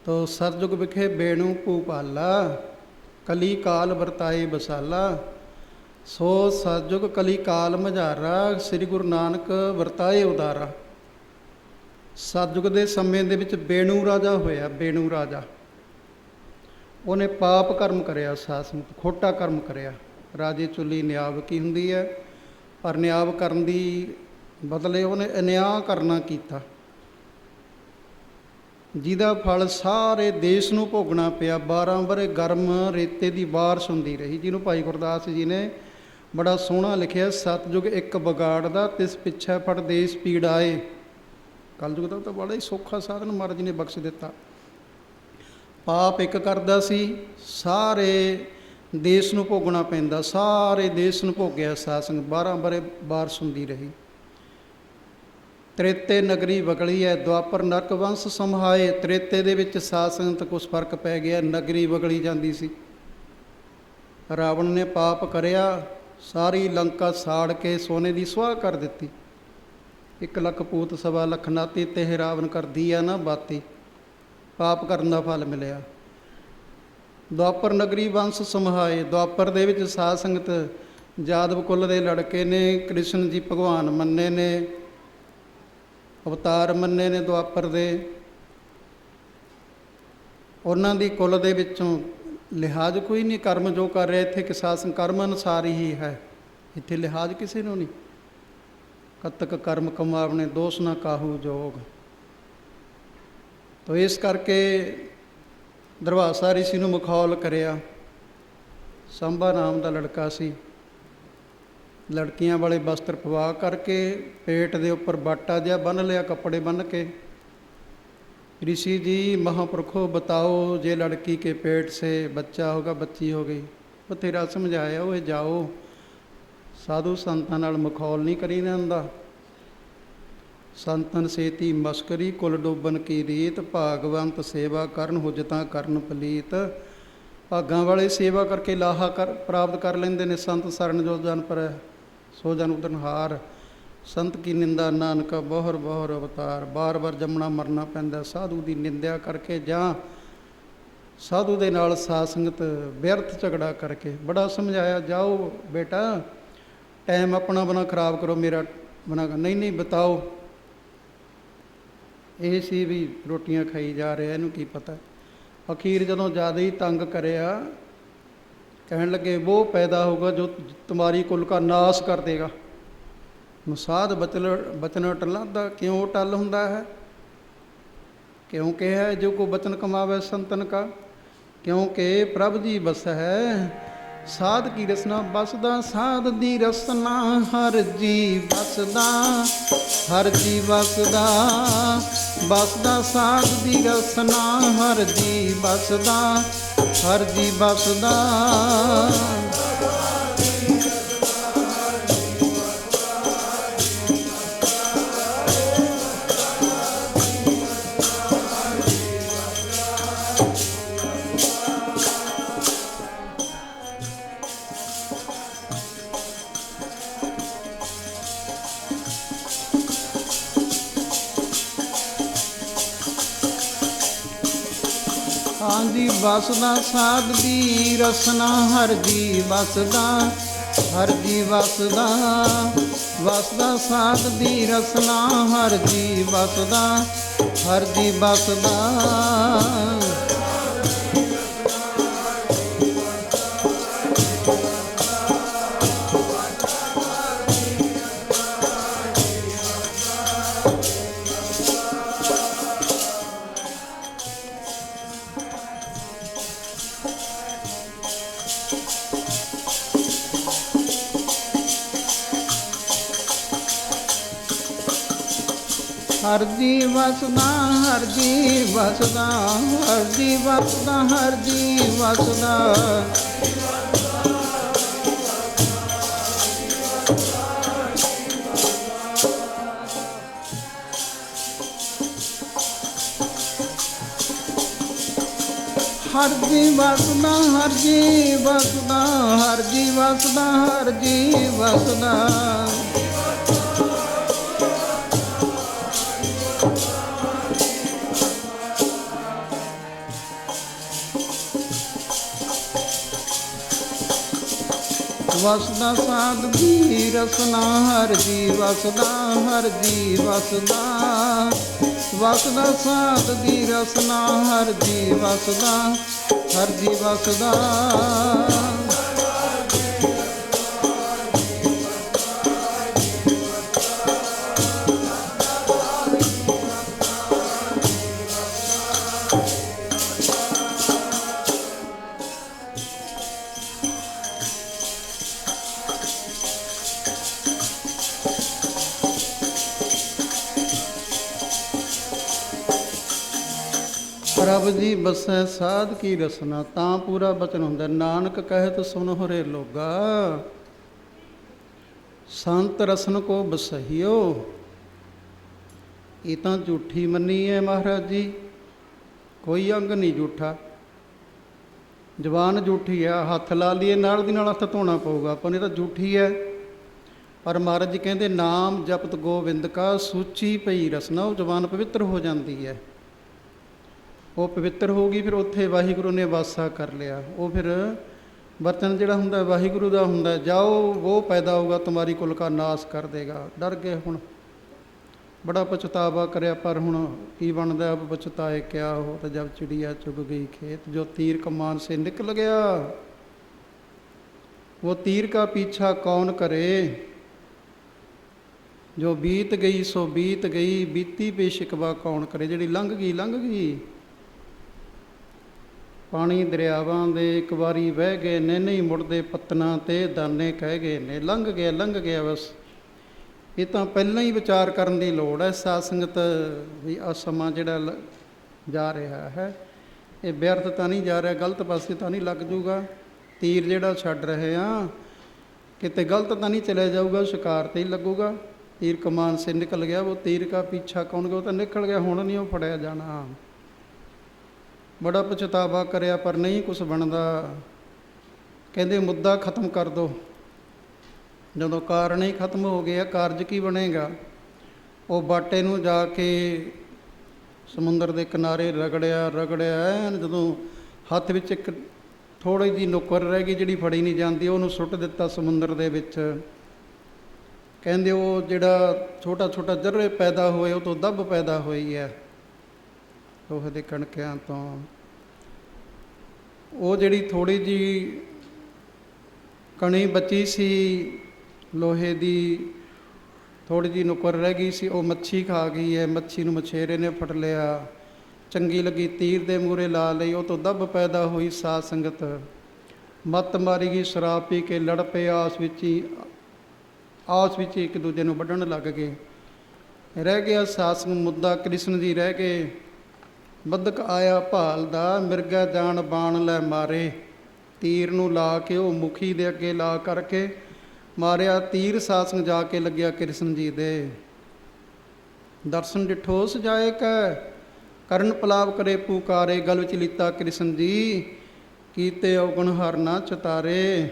ਤੋ ਸਤਜੁਗ ਵਿਖੇ ਬੇਣੂ ਭੂਪਾਲਾ, ਕਲੀ ਕਾਲ ਵਰਤਾਏ ਬਸਾਲਾ। ਸੋ ਸਤਜੁਗ ਕਲੀ ਕਾਲ ਮਝਾਰਾ, ਸ੍ਰੀ ਗੁਰੂ ਨਾਨਕ ਵਰਤਾਏ ਉਦਾਰਾ। ਸਤਜੁਗ ਦੇ ਸਮੇਂ ਦੇ ਵਿੱਚ ਬੇਣੂ ਰਾਜਾ ਹੋਇਆ। ਬੇਣੂ ਰਾਜਾ, ਉਹਨੇ ਪਾਪ ਕਰਮ ਕਰਿਆ, ਸਾਧ ਸੰਗਤ ਖੋਟਾ ਕਰਮ ਕਰਿਆ। ਰਾਜੇ ਚੁੱਲੀ ਨਿਆਬ ਕੀ ਹੁੰਦੀ ਹੈ, ਪਰ ਨਿਆਬ ਕਰਨ ਦੀ ਬਦਲੇ ਉਹਨੇ ਅਨਿਆਂ ਕਰਨਾ ਕੀਤਾ, ਜਿਹਦਾ ਫਲ ਸਾਰੇ ਦੇਸ਼ ਨੂੰ ਭੋਗਣਾ ਪਿਆ। 12 ਵਰ੍ਹੇ ਗਰਮ ਰੇਤੇ ਦੀ ਬਾਰਿਸ਼ ਹੁੰਦੀ ਰਹੀ, ਜਿਹਨੂੰ ਭਾਈ ਗੁਰਦਾਸ ਜੀ ਨੇ ਬੜਾ ਸੋਹਣਾ ਲਿਖਿਆ, ਸਤਜੁਗ ਇੱਕ ਵਿਗਾੜਦਾ ਤਿਸ ਪਿੱਛੇ ਫੜ ਦੇਸ਼ ਪੀੜ ਆਏ। ਕਲਯੁਗ ਦਾ ਤਾਂ ਬੜਾ ਹੀ ਸੌਖਾ ਸਾਧਨ ਮਹਾਰਾਜ ਜੀ ਨੇ ਬਖਸ਼ ਦਿੱਤਾ। ਪਾਪ ਇੱਕ ਕਰਦਾ ਸੀ, ਸਾਰੇ ਦੇਸ਼ ਨੂੰ ਭੋਗਣਾ ਪੈਂਦਾ, ਸਾਰੇ ਦੇਸ਼ ਨੂੰ ਭੋਗਿਆ ਸਾਧ ਸੰਗਤ। 12 ਵਰ੍ਹੇ ਬਾਰਿਸ਼ ਹੁੰਦੀ ਰਹੀ। ਤ੍ਰੇਤੇ ਨਗਰੀ ਵਗਲੀ ਹੈ, ਦੁਆਪਰ ਨਰਕ ਵੰਸ਼ ਸਮਹਾਏ। ਤ੍ਰੇਤੇ ਦੇ ਵਿੱਚ ਸਾਧ ਸੰਗਤ ਕੁਛ ਫਰਕ ਪੈ ਗਿਆ, ਨਗਰੀ ਵਗਲੀ ਜਾਂਦੀ ਸੀ। ਰਾਵਣ ਨੇ ਪਾਪ ਕਰਿਆ, ਸਾਰੀ ਲੰਕਾ ਸਾੜ ਕੇ ਸੋਨੇ ਦੀ ਸੁਆਹ ਕਰ ਦਿੱਤੀ। 1 ਲੱਖ ਪੂਤ 1.25 ਲੱਖ ਨਾਤੀ, ਤੇ ਰਾਵਣ ਕਰਦੀ ਆ ਨਾ ਬਾਤੀ। ਪਾਪ ਕਰਨ ਦਾ ਫਲ ਮਿਲਿਆ। ਦੁਆਪਰ ਨਗਰੀ ਵੰਸ਼ ਸਮਹਾਏ। ਦੁਆਪਰ ਦੇ ਵਿੱਚ ਸਾਧ ਸੰਗਤ ਜਾਦਵ ਕੁੱਲ ਦੇ ਲੜਕੇ ਨੇ, ਕ੍ਰਿਸ਼ਨ ਜੀ ਭਗਵਾਨ ਮੰਨੇ ਨੇ, ਅਵਤਾਰ ਮੰਨੇ ਨੇ ਦੁਆਪਰ ਦੇ। ਉਹਨਾਂ ਦੀ ਕੁੱਲ ਦੇ ਵਿੱਚੋਂ ਲਿਹਾਜ਼ ਕੋਈ ਨਹੀਂ, ਕਰਮ ਜੋ ਕਰ ਰਿਹਾ ਇੱਥੇ ਕਿ ਸਾਧ ਸੰਗਤ ਕਰਮ ਅਨੁਸਾਰ ਹੀ ਹੈ, ਇੱਥੇ ਲਿਹਾਜ਼ ਕਿਸੇ ਨੂੰ ਨਹੀਂ। ਕਤਕ ਕਰਮ ਕਮਾਵਣੇ ਦੋਸ਼ ਨਾ ਕਾਹੂ ਜੋਗ। ਤੋ ਇਸ ਕਰਕੇ ਦਰਵਾਸਾ ਰਿਸ਼ੀ ਨੂੰ ਮਖੌਲ ਕਰਿਆ। ਸੰਭਾ ਨਾਮ ਦਾ ਲੜਕਾ ਸੀ, ਲੜਕੀਆਂ ਵਾਲੇ ਵਸਤਰ ਪਵਾ ਕਰਕੇ ਪੇਟ ਦੇ ਉੱਪਰ ਬਾਟਾ ਜਿਹਾ ਬੰਨ੍ਹ ਲਿਆ, ਕੱਪੜੇ ਬੰਨ੍ਹ ਕੇ। ऋषि जी महापुरखों बताओ, जे लड़की के पेट से बच्चा होगा, बच्ची हो गई, ਬਥੇਰਾ ਸਮਝਾਇਆ, ਓਏ ਜਾਓ, ਸਾਧੂ ਸੰਤਾਂ ਨਾਲ ਮਖੌਲ ਨਹੀਂ ਕਰੀ ਜਾਂਦਾ। ਸੰਤਨ ਸੇਤੀ ਮਸਕਰੀ, ਕੁਲ ਡੋਬਨ ਕੀ ਰੀਤ, ਭਾਗਵੰਤ ਸੇਵਾ ਕਰਨ ਹੁਜਤਾਂ ਕਰਨ ਪਲੀਤ। ਭਾਗਾਂ ਵਾਲੇ ਸੇਵਾ ਕਰਕੇ ਲਾਹਾ ਪ੍ਰਾਪਤ ਕਰ ਲੈਂਦੇ ਨੇ। ਸੰਤ ਸਰਨ ਜੋ ਜਨ ਪਰ ਸੋ ਜਨ ਉਦਨਹਾਰ, ਸੰਤ ਕੀ ਨਿੰਦਾ ਨਾਨਕਾ ਬਹੁਰ ਬਹੁਰ ਅਵਤਾਰ। ਬਾਰ ਬਾਰ ਜੰਮਣਾ ਮਰਨਾ ਪੈਂਦਾ ਸਾਧੂ ਦੀ ਨਿੰਦਿਆ ਕਰਕੇ, ਜਾਂ ਸਾਧੂ ਦੇ ਨਾਲ ਸਾਧ ਸੰਗਤ ਵਿਅਰਥ ਝਗੜਾ ਕਰਕੇ। ਬੜਾ ਸਮਝਾਇਆ, ਜਾਓ ਬੇਟਾ, ਟਾਈਮ ਆਪਣਾ ਬਣਾ ਖਰਾਬ ਕਰੋ, ਮੇਰਾ ਬਣਾ। ਨਹੀਂ ਨਹੀਂ ਬਤਾਓ। ਇਹ ਸੀ ਵੀ ਰੋਟੀਆਂ ਖਾਈ ਜਾ ਰਿਹਾ, ਇਹਨੂੰ ਕੀ ਪਤਾ। ਅਖੀਰ ਜਦੋਂ ਜ਼ਿਆਦਾ ਹੀ ਤੰਗ ਕਰਿਆ, ਕਹਿਣ ਲੱਗੇ ਉਹ ਪੈਦਾ ਹੋਗਾ ਜੋ ਤੁਮਾਰੀ ਕੁਲ ਕਾ ਨਾਸ ਕਰ ਦੇਗਾ। ਸਾਧ ਬਚਨ ਟਲਾਦਾ, ਕਿਉਂ ਟਲ ਹੁੰਦਾ ਹੈ? ਕਿਉਂਕਿ ਹੈ ਜੋ ਕੋ ਬਚਨ ਕਮਾਵੇ ਸੰਤਨ ਕਾ, ਕਿਉਂਕਿ ਪ੍ਰਭ ਜੀ ਬਸ ਹੈ ਸਾਧ ਕੀ ਰਸਨਾ ਬਸਦਾ। ਸਾਧ ਦੀ ਰਸਨਾ ਹਰ ਜੀ ਬਸਦਾ, ਹਰ ਜੀ ਬਸਦਾ, ਬਸਦਾ ਸਾਧ ਦੀ ਰਸਨਾ ਹਰ ਜੀ ਬਸਦਾ, ਹਰ ਜੀ ਬਸਦਾ। ਹਾਂਜੀ ਵਸਦਾ ਸਾਧ ਦੀ ਰਸਨਾ ਹਰ ਜੀ ਵਸਦਾ, ਹਰ ਜੀ ਵਸਦਾ, ਵਸਦਾ ਸਾਧ ਦੀ ਰਸਨਾ ਹਰ ਜੀ ਵਸਦਾ, ਹਰ ਜੀ ਵਸਦਾ। ਹਰ ਜੀ ਵਸਦਾ, ਹਰ ਜੀ ਵਸਦਾ, ਹਰ ਜੀ ਵਸਦਾ, ਹਰ ਜੀ ਵਸਦਾ। ਹਰ ਜੀ ਵਸਦਾ, ਹਰ ਜੀ ਵਸਦਾ, ਹਰ ਜੀ ਵਸਦਾ, ਹਰ ਜੀ ਵਸਦਾ। ਵਸਦਾ ਸਾਧ ਦੀ ਰਸਨਾ ਹਰ ਜੀ ਵਸਦਾ, ਹਰ ਜੀ ਵਸਦਾ, ਵਸਦਾ ਸਾਧ ਦੀ ਰਸਨਾ ਹਰ ਜੀ ਵਸਦਾ, ਹਰ ਜੀ ਵਸਦਾ। ਪ੍ਰਭ ਜੀ ਬਸੈ ਸਾਧ ਕੀ ਰਸਨਾ, ਤਾਂ ਪੂਰਾ ਬਚਨ ਹੁੰਦਾ। ਨਾਨਕ ਕਹਿਤ ਸੁਨ ਹੋਰੇ ਲੋਗਾ, ਸੰਤ ਰਸਨ ਕੋ ਬਸਹਿਓ। ਇਹ ਤਾਂ ਝੂਠੀ ਮੰਨੀ ਹੈ ਮਹਾਰਾਜ ਜੀ, ਕੋਈ ਅੰਗ ਨਹੀਂ ਝੂਠਾ। ਜ਼ਬਾਨ ਝੂਠੀ ਆ, ਹੱਥ ਲਾ ਲਈਏ ਨਾਲ ਦੀ ਨਾਲ ਹੱਥ ਧੋਣਾ ਪਊਗਾ ਆਪਾਂ ਨੂੰ, ਇਹ ਤਾਂ ਝੂਠੀ ਹੈ। ਪਰ ਮਹਾਰਾਜ ਜੀ ਕਹਿੰਦੇ ਨਾਮ ਜਪਤ ਗੋਬਿੰਦ ਕਾ, ਸੂਚੀ ਪਈ ਰਸਨਾ। ਉਹ ਜ਼ਬਾਨ ਪਵਿੱਤਰ ਹੋ ਜਾਂਦੀ ਹੈ। ਉਹ ਪਵਿੱਤਰ ਹੋ ਗਈ, ਫਿਰ ਉੱਥੇ ਵਾਹਿਗੁਰੂ ਨੇ ਵਾਸਾ ਕਰ ਲਿਆ। ਉਹ ਫਿਰ ਬਰਤਨ ਜਿਹੜਾ ਹੁੰਦਾ ਵਾਹਿਗੁਰੂ ਦਾ ਹੁੰਦਾ। ਜਾਓ ਉਹ ਪੈਦਾ ਹੋਊਗਾ ਤੁਮਾਰੀ ਕੁਲ ਕਾ ਨਾਸ ਕਰ ਦੇਗਾ। ਡਰ ਗਏ ਹੁਣ, ਬੜਾ ਪਛਤਾਵਾ ਕਰਿਆ, ਪਰ ਹੁਣ ਕੀ ਬਣਦਾ। ਅਬ ਪਛਤਾਏ ਕਿਆ ਹੋ, ਤਾਂ ਜਬ ਚਿੜੀਆ ਚੁਗ ਗਈ ਖੇਤ, ਜੋ ਤੀਰ ਕਮਾਨ ਸੇ ਨਿਕਲ ਗਿਆ। वो तीर का पीछा कौन करे, जो बीत गई सो बीत गई, बीती पे शिकवा कौन करे। ਜਿਹੜੀ ਲੰਘ ਗਈ ਲੰਘ ਗਈ। ਪਾਣੀ ਦਰਿਆਵਾਂ ਦੇ ਇੱਕ ਵਾਰੀ ਵਹਿ ਗਏ ਨੇ, ਨਹੀਂ ਮੁੜਦੇ ਪੱਤਨਾਂ ਤੇ ਦਾਨੇ ਕਹਿ ਗਏ ਨੇ। ਲੰਘ ਗਿਆ ਬਸ। ਇਹ ਤਾਂ ਪਹਿਲਾਂ ਹੀ ਵਿਚਾਰ ਕਰਨ ਦੀ ਲੋੜ ਹੈ। ਸਾਧ ਸੰਗਤ ਵੀ ਆ ਸਮਾਂ ਜਿਹੜਾ ਜਾ ਰਿਹਾ ਹੈ, ਇਹ ਵਿਅਰਥ ਤਾਂ ਨਹੀਂ ਜਾ ਰਿਹਾ, ਗਲਤ ਪਾਸੇ ਤਾਂ ਨਹੀਂ ਲੱਗ ਜੂਗਾ। ਤੀਰ ਜਿਹੜਾ ਛੱਡ ਰਹੇ ਆ ਕਿਤੇ ਗਲਤ ਤਾਂ ਨਹੀਂ ਚਲਿਆ ਜਾਊਗਾ, ਸ਼ਿਕਾਰ ਤੇ ਹੀ ਲੱਗੂਗਾ। ਤੀਰ ਕਮਾਨ ਸੇ ਨਿਕਲ ਗਿਆ, ਉਹ ਤੀਰ ਕਾ ਪੀਛਾ ਕੌਣ ਗਿਆ, ਉਹ ਤਾਂ ਨਿਕਲ ਗਿਆ, ਹੁਣ ਨਹੀਂ ਉਹ ਫੜਿਆ ਜਾਣਾ। ਬੜਾ ਪਛਤਾਵਾ ਕਰਿਆ ਪਰ ਨਹੀਂ ਕੁਛ ਬਣਦਾ। ਕਹਿੰਦੇ ਮੁੱਦਾ ਖਤਮ ਕਰ ਦਿਓ। ਜਦੋਂ ਕਾਰਨ ਹੀ ਖਤਮ ਹੋ ਗਿਆ, ਕਾਰਜ ਕੀ ਬਣੇਗਾ? ਉਹ ਬਾਟੇ ਨੂੰ ਜਾ ਕੇ ਸਮੁੰਦਰ ਦੇ ਕਿਨਾਰੇ ਰਗੜਿਆ ਐਨ, ਜਦੋਂ ਹੱਥ ਵਿੱਚ ਇੱਕ ਥੋੜ੍ਹੀ ਜਿਹੀ ਨੁੱਕਰ ਰਹਿ ਗਈ ਜਿਹੜੀ ਫੜੀ ਨਹੀਂ ਜਾਂਦੀ, ਉਹਨੂੰ ਸੁੱਟ ਦਿੱਤਾ ਸਮੁੰਦਰ ਦੇ ਵਿੱਚ। ਕਹਿੰਦੇ ਉਹ ਜਿਹੜਾ ਛੋਟਾ ਛੋਟਾ ਜਰਰੇ ਪੈਦਾ ਹੋਏ, ਉਹ ਤੋਂ ਦੱਬ ਪੈਦਾ ਹੋਈ ਹੈ ਲੋਹੇ ਦੇ ਕਣਕਿਆਂ ਤੋਂ। ਉਹ ਜਿਹੜੀ ਥੋੜ੍ਹੀ ਜਿਹੀ ਕਣੀ ਬਚੀ ਸੀ ਲੋਹੇ ਦੀ, ਥੋੜ੍ਹੀ ਜਿਹੀ ਨੁੱਕਰ ਰਹਿ ਗਈ ਸੀ, ਉਹ ਮੱਛੀ ਖਾ ਗਈ ਹੈ। ਮੱਛੀ ਨੂੰ ਮਛੇਰੇ ਨੇ ਫੜ ਲਿਆ, ਚੰਗੀ ਲੱਗੀ, ਤੀਰ ਦੇ ਮੂਹਰੇ ਲਾ ਲਈ, ਉਹ ਤੋਂ ਦੱਬ ਪੈਦਾ ਹੋਈ ਸਾਧ ਸੰਗਤ। ਮੱਤ ਮਾਰੀ ਗਈ, ਸ਼ਰਾਬ ਪੀ ਕੇ ਲੜ ਪਏ, ਆਸ ਵਿੱਚ ਹੀ ਇੱਕ ਦੂਜੇ ਨੂੰ ਵੱਢਣ ਲੱਗ ਗਏ। ਰਹਿ ਗਿਆ ਸਾਧ ਸੰਗਤ ਮੁੱਦਾ, ਕ੍ਰਿਸ਼ਨ ਜੀ ਰਹਿ ਗਏ। ਬੱਦਕ ਆਇਆ ਭਾਲਦਾ, ਮਿਰਗਾ ਜਾਨ ਬਾਣ ਲੈ ਮਾਰੇ। ਤੀਰ ਨੂੰ ਲਾ ਕੇ ਉਹ ਮੁਖੀ ਦੇ ਅੱਗੇ ਲਾ ਕਰਕੇ ਮਾਰਿਆ ਤੀਰ। ਸਾਧ ਸੰਗਤ ਜਾ ਕੇ ਲੱਗਿਆ ਕ੍ਰਿਸ਼ਨ ਜੀ ਦੇ। ਦਰਸ਼ਨ ਡਿਠੋ ਸਜਾਏ ਕੈ, ਕਰਨ ਪਲਾਵ ਕਰੇ ਪੁਕਾਰੇ। ਗਲ ਵਿੱਚ ਲੀਤਾ ਕ੍ਰਿਸ਼ਨ ਜੀ, ਕੀਤੇ ਔਗਣ ਹਰ ਨਾ ਚਤਾਰੇ।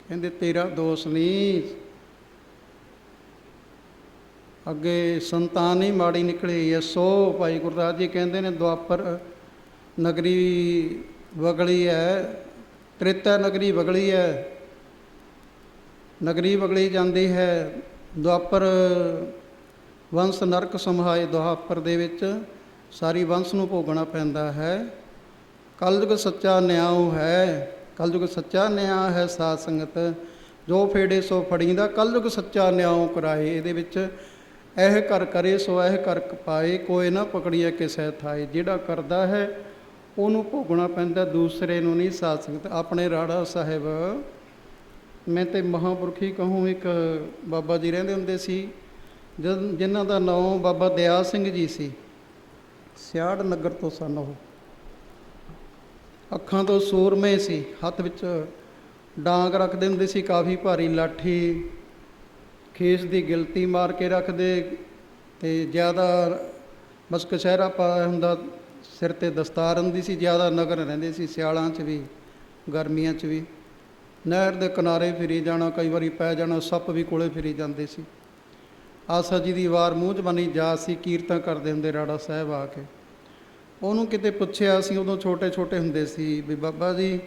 ਕਹਿੰਦੇ ਤੇਰਾ ਦੋਸ਼ ਨਹੀਂ, ਅੱਗੇ ਸੰਤਾਨ ਹੀ ਮਾੜੀ ਨਿਕਲੀ ਹੈ। ਸੋ ਭਾਈ ਗੁਰਦਾਸ ਜੀ ਕਹਿੰਦੇ ਨੇ ਦੁਆਪਰ ਨਗਰੀ ਵਗਲੀ ਹੈ, ਤ੍ਰੇਤਾ ਨਗਰੀ ਵਗਲੀ ਹੈ, ਨਗਰੀ ਵਗਲੀ ਜਾਂਦੀ ਹੈ। ਦੁਆਪਰ ਵੰਸ਼ ਨਰਕ ਸਮਹਾਏ, ਦੁਆਪਰ ਦੇ ਵਿੱਚ ਸਾਰੀ ਵੰਸ਼ ਨੂੰ ਭੋਗਣਾ ਪੈਂਦਾ ਹੈ। ਕਲਯੁਗ ਸੱਚਾ ਨਿਆਂ ਹੈ, ਕਲਯੁਗ ਸੱਚਾ ਨਿਆਂ ਹੈ। ਸਾਧ ਸੰਗਤ ਜੋ ਫੇੜੇ ਸੋ ਫੜੀਂਦਾ, ਕਲਯੁਗ ਸੱਚਾ ਨਿਆਂ ਕਰਾਏ। ਇਹਦੇ ਵਿੱਚ ਇਹ ਕਰ ਕਰੇ ਸੋ ਇਹ ਕਰ ਪਾਏ, ਕੋਈ ਨਾ ਪਕੜੀਏ ਕਿਸੇ ਥਾਏ। ਜਿਹੜਾ ਕਰਦਾ ਹੈ ਉਹਨੂੰ ਭੋਗਣਾ ਪੈਂਦਾ, ਦੂਸਰੇ ਨੂੰ ਨਹੀਂ। ਸਾਧ ਸੰਗਤ ਆਪਣੇ ਰਾੜਾ ਸਾਹਿਬ ਮੈਂ ਤੇ ਮਹਾਂਪੁਰਖੀ ਕਹੂੰ, ਇੱਕ ਬਾਬਾ ਜੀ ਰਹਿੰਦੇ ਹੁੰਦੇ ਸੀ ਜਿਨ੍ਹਾਂ ਦਾ ਨਾਮ ਬਾਬਾ ਦਿਆਲ ਸਿੰਘ ਜੀ ਸੀ। ਸਿਆੜ ਨਗਰ ਤੋਂ ਸਨ ਉਹ। ਅੱਖਾਂ ਤੋਂ ਸੂਰਮੇ ਸੀ, ਹੱਥ ਵਿੱਚ ਡਾਂਗ ਰੱਖਦੇ ਹੁੰਦੇ ਸੀ, ਕਾਫੀ ਭਾਰੀ ਲਾਠੀ, ਖੇਸ ਦੀ ਗਿਲਤੀ ਮਾਰ ਕੇ ਰੱਖਦੇ, ਅਤੇ ਜ਼ਿਆਦਾ ਬਸ ਕਛਹਿਰਾ ਪਾਇਆ ਹੁੰਦਾ, ਸਿਰ 'ਤੇ ਦਸਤਾਰ ਹੁੰਦੀ ਸੀ। ਜ਼ਿਆਦਾ ਨਗਰ ਰਹਿੰਦੇ ਸੀ, ਸਿਆਲਾਂ 'ਚ ਵੀ ਗਰਮੀਆਂ 'ਚ ਵੀ। ਨਹਿਰ ਦੇ ਕਿਨਾਰੇ ਫਿਰੀ ਜਾਣਾ, ਕਈ ਵਾਰੀ ਪੈ ਜਾਣਾ, ਸੱਪ ਵੀ ਕੋਲੇ ਫਿਰੀ ਜਾਂਦੇ ਸੀ। ਆਸਾ ਜੀ ਦੀ ਵਾਰ ਮੂੰਹ 'ਚ ਬਣੀ ਜਾ ਸੀ, ਕੀਰਤਨ ਕਰਦੇ ਹੁੰਦੇ ਰਾੜਾ ਸਾਹਿਬ ਆ ਕੇ। ਉਹਨੂੰ ਕਿਤੇ ਪੁੱਛਿਆ ਸੀ, ਉਦੋਂ ਛੋਟੇ ਛੋਟੇ ਹੁੰਦੇ ਸੀ, ਵੀ ਬਾਬਾ ਜੀ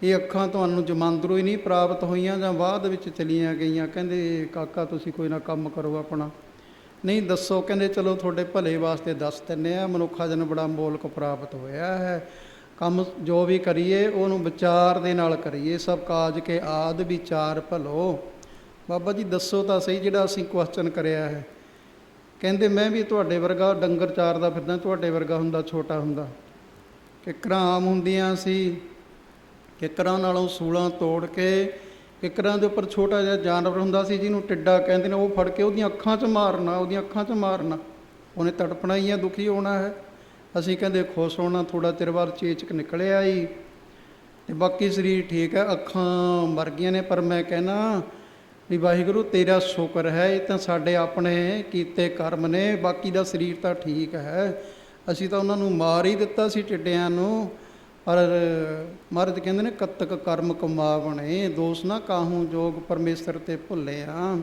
ਇਹ ਅੱਖਾਂ ਤੁਹਾਨੂੰ ਜਮਾਂਦਰੂ ਹੀ ਨਹੀਂ ਪ੍ਰਾਪਤ ਹੋਈਆਂ ਜਾਂ ਬਾਅਦ ਵਿੱਚ ਚਲੀਆਂ ਗਈਆਂ? ਕਹਿੰਦੇ ਕਾਕਾ ਤੁਸੀਂ ਕੋਈ ਨਾ ਕੰਮ ਕਰੋ ਆਪਣਾ। ਨਹੀਂ ਦੱਸੋ? ਕਹਿੰਦੇ ਚਲੋ ਤੁਹਾਡੇ ਭਲੇ ਵਾਸਤੇ ਦੱਸ ਦਿੰਦੇ ਹਾਂ। ਮਨੁੱਖਾ ਜਨ ਬੜਾ ਮੋਲਕ ਪ੍ਰਾਪਤ ਹੋਇਆ ਹੈ, ਕੰਮ ਜੋ ਵੀ ਕਰੀਏ ਉਹਨੂੰ ਵਿਚਾਰ ਦੇ ਨਾਲ ਕਰੀਏ। ਸਭ ਕਾਜ ਕੇ ਆਦ ਵਿਚਾਰ ਭਲੋ। ਬਾਬਾ ਜੀ ਦੱਸੋ ਤਾਂ ਸਹੀ ਜਿਹੜਾ ਅਸੀਂ ਕੁਐਸਚਨ ਕਰਿਆ ਹੈ। ਕਹਿੰਦੇ ਮੈਂ ਵੀ ਤੁਹਾਡੇ ਵਰਗਾ ਡੰਗਰ ਚਾਰਦਾ ਫਿਰਦਾ, ਤੁਹਾਡੇ ਵਰਗਾ ਹੁੰਦਾ, ਛੋਟਾ ਹੁੰਦਾ। ਕਿੱਕਰਾਂ ਆਮ ਹੁੰਦੀਆਂ ਸੀ, ਕਿੱਕਰਾਂ ਨਾਲੋਂ ਸੂਲਾਂ ਤੋੜ ਕੇ ਕਿੱਕਰਾਂ ਦੇ ਉੱਪਰ ਛੋਟਾ ਜਿਹਾ ਜਾਨਵਰ ਹੁੰਦਾ ਸੀ ਜਿਹਨੂੰ ਟਿੱਡਾ ਕਹਿੰਦੇ ਨੇ, ਉਹ ਫੜ ਕੇ ਉਹਦੀਆਂ ਅੱਖਾਂ 'ਚ ਮਾਰਨਾ, ਉਹਦੀਆਂ ਅੱਖਾਂ 'ਚ ਮਾਰਨਾ। ਉਹਨੇ ਤੜਪਣਾ ਹੀ ਹੈ, ਦੁਖੀ ਹੋਣਾ ਹੈ। ਅਸੀਂ ਕਹਿੰਦੇ ਖੁਸ਼ ਹੋਣਾ, ਥੋੜ੍ਹਾ ਚਿਰ ਬਾਅਦ ਚੇਚਕ ਨਿਕਲਿਆ ਹੀ, ਅਤੇ ਬਾਕੀ ਸਰੀਰ ਠੀਕ ਹੈ, ਅੱਖਾਂ ਮਰ ਗਈਆਂ ਨੇ। ਪਰ ਮੈਂ ਕਹਿੰਦਾ ਵੀ ਵਾਹਿਗੁਰੂ ਤੇਰਾ ਸ਼ੁਕਰ ਹੈ, ਇਹ ਤਾਂ ਸਾਡੇ ਆਪਣੇ ਕੀਤੇ ਕਰਮ ਨੇ, ਬਾਕੀ ਦਾ ਸਰੀਰ ਤਾਂ ਠੀਕ ਹੈ। ਅਸੀਂ ਤਾਂ ਉਹਨਾਂ ਨੂੰ ਮਾਰ ਹੀ ਦਿੱਤਾ ਸੀ, ਟਿੱਡਿਆਂ ਨੂੰ। ਪਰ ਮਹਾਰਾਜ ਕਹਿੰਦੇ ਨੇ ਕੱਤਕ ਕਰਮ ਕਮਾਵਣੇ, ਦੋਸ਼ ਨਾ ਕਾਹੂ ਜੋਗ ਪਰਮੇਸ਼ਰ ਤੇ ਭੁੱਲਿਆ।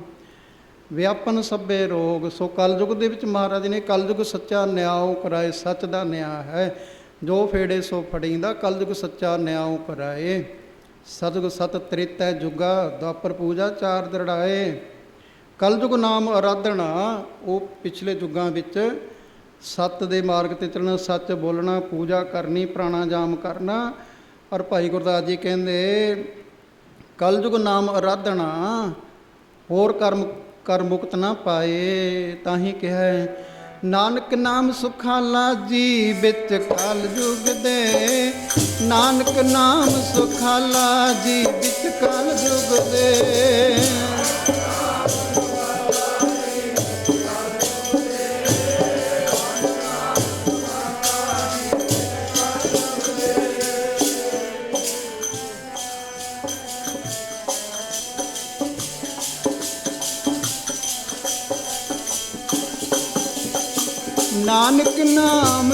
ਵਿਆਪਨ ਸਭੇ ਰੋਗ। ਸੋ ਕਲਯੁਗ ਦੇ ਵਿੱਚ ਮਹਾਰਾਜ ਨੇ ਕਲਯੁਗ ਸੱਚਾ ਨਿਆਂ ਕਰਾਏ, ਸੱਚ ਦਾ ਨਿਆਂ ਹੈ। ਜੋ ਫੇੜੇ ਸੋ ਫੜੀਂਦਾ, ਕਲਯੁਗ ਸੱਚਾ ਨਿਆਂ ਕਰਾਏ। ਸਤਿਗੁਰ ਸਤ ਤ੍ਰੇਤੈ ਜੁਗਾ, ਦੁਆਪਰ ਪੂਜਾ ਚਾਰ ਦਰੜਾਏ। ਕਲਯੁਗ ਨਾਮ ਆਰਾਧਨਾ, ਉਹ ਪਿਛਲੇ ਯੁੱਗਾਂ ਵਿੱਚ ਸੱਤ ਦੇ ਮਾਰਗ 'ਤੇ ਚੱਲਣਾ, ਸੱਚ ਬੋਲਣਾ, ਪੂਜਾ ਕਰਨੀ, ਪ੍ਰਾਣਾਯਾਮ ਕਰਨਾ। ਔਰ ਭਾਈ ਗੁਰਦਾਸ ਜੀ ਕਹਿੰਦੇ ਕਲਯੁਗ ਨਾਮ ਆਰਾਧਨਾ, ਹੋਰ ਕਰ ਮੁਕਤ ਨਾ ਪਾਏ। ਤਾਂ ਹੀ ਕਿਹਾ ਨਾਨਕ ਨਾਮ ਸੁਖਾਲਾ ਜੀ ਵਿੱਚ ਕਲਯੁਗ ਦੇ। ਨਾਨਕ ਨਾਮ ਸੁਖਾਲਾ ਜੀ ਵਿੱਚ ਕਲਯੁਗ ਦੇ।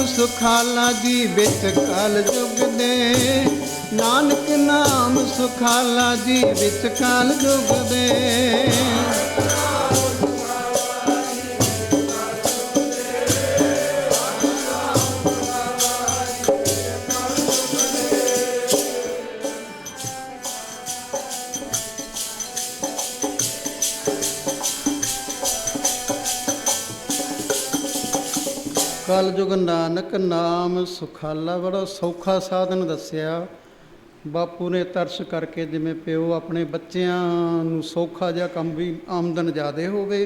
ਸੁਖਾਲਾ ਜੀ ਵਿੱਚ ਕਲ ਯੁਗ ਦੇ, ਨਾਨਕ ਨਾਮ ਸੁਖਾਲਾ ਜੀ ਵਿੱਚ ਕਲ ਯੁਗ ਦੇ। ਕਲ ਯੁਗ ਨਾਨਕ ਨਾਮ ਸੁਖਾਲਾ, ਬੜਾ ਸੌਖਾ ਸਾਧਨ ਦੱਸਿਆ ਬਾਪੂ ਨੇ ਤਰਸ ਕਰਕੇ। ਜਿਵੇਂ ਪਿਓ ਆਪਣੇ ਬੱਚਿਆਂ ਨੂੰ ਸੌਖਾ ਜਿਹਾ ਕੰਮ, ਵੀ ਆਮਦਨ ਜ਼ਿਆਦਾ ਹੋਵੇ,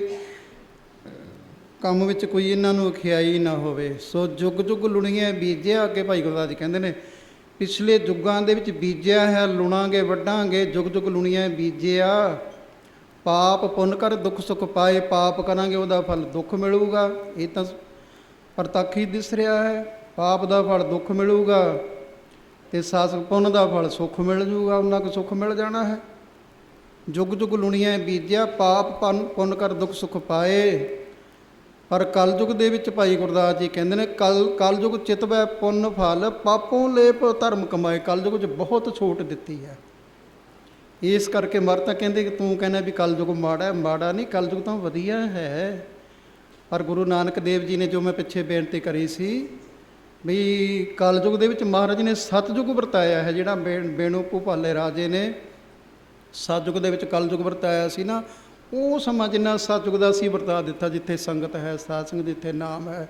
ਕੰਮ ਵਿੱਚ ਕੋਈ ਇਹਨਾਂ ਨੂੰ ਅਖਿਆਈ ਨਾ ਹੋਵੇ। ਸੋ ਜੁਗ ਜੁਗ ਲੁਣੀਆਂ ਬੀਜਿਆ, ਅੱਗੇ ਭਾਈ ਗੁਰਦਾਸ ਜੀ ਕਹਿੰਦੇ ਨੇ ਪਿਛਲੇ ਯੁੱਗਾਂ ਦੇ ਵਿੱਚ ਬੀਜਿਆ ਹੈ, ਲੁਣਾਂਗੇ ਵੱਢਾਂਗੇ। ਜੁਗ ਜੁਗ ਲੁਣੀਆਂ ਬੀਜਿਆ, ਪਾਪ ਪੁੰਨ ਕਰ ਦੁੱਖ ਸੁੱਖ ਪਾਏ। ਪਾਪ ਕਰਾਂਗੇ ਉਹਦਾ ਫਲ ਦੁੱਖ ਮਿਲੂਗਾ, ਇਹ ਤਾਂ ਪ੍ਰਤੱਖ ਹੀ ਦਿਸ ਰਿਹਾ ਹੈ। ਪਾਪ ਦਾ ਫਲ ਦੁੱਖ ਮਿਲੂਗਾ ਅਤੇ ਸਾਸਕ ਪੁੰਨ ਦਾ ਫਲ ਸੁੱਖ ਮਿਲ ਜੂਗਾ, ਉਹਨਾਂ ਕੁ ਸੁੱਖ ਮਿਲ ਜਾਣਾ ਹੈ। ਜੁਗ ਜੁਗ ਲੁਣੀਆਂ ਬੀਜਿਆ, ਪਾਪ ਪੁੰਨ ਕਰ ਦੁੱਖ ਸੁੱਖ ਪਾਏ। ਪਰ ਕਲਯੁਗ ਦੇ ਵਿੱਚ ਭਾਈ ਗੁਰਦਾਸ ਜੀ ਕਹਿੰਦੇ ਨੇ ਕਲਯੁਗ ਚਿਤਵੈ ਪੁੰਨ ਫਲ, ਪਾਪੋਂ ਲੇਪ ਧਰਮ ਕਮਾਏ। ਕਲਯੁਗ 'ਚ ਬਹੁਤ ਛੋਟ ਦਿੱਤੀ ਹੈ। ਇਸ ਕਰਕੇ ਮਰ ਤਾਂ ਕਹਿੰਦੇ ਕਿ ਤੂੰ ਕਹਿੰਦਾ ਵੀ ਕਲਯੁਗ ਮਾੜਾ, ਮਾੜਾ ਨਹੀਂ, ਕਲਯੁਗ ਤਾਂ ਵਧੀਆ ਹੈ। ਪਰ ਗੁਰੂ ਨਾਨਕ ਦੇਵ ਜੀ ਨੇ, ਜੋ ਮੈਂ ਪਿੱਛੇ ਬੇਨਤੀ ਕਰੀ ਸੀ ਵੀ ਕਲਯੁਗ ਦੇ ਵਿੱਚ ਮਹਾਰਾਜ ਨੇ ਸਤਯੁਗ ਵਰਤਾਇਆ ਹੈ। ਜਿਹੜਾ ਬੇਣੂ ਭੂਪਾਲੇ ਰਾਜੇ ਨੇ ਸਤਯੁਗ ਦੇ ਵਿੱਚ ਕਲਯੁਗ ਵਰਤਾਇਆ ਸੀ ਨਾ, ਉਹ ਸਮਾਂ ਜਿੰਨਾ ਸਤਯੁਗ ਦਾ ਸੀ ਵਰਤਾ ਦਿੱਤਾ। ਜਿੱਥੇ ਸੰਗਤ ਹੈ, ਸਾਧ ਸੰਗਤ, ਜਿੱਥੇ ਨਾਮ ਹੈ,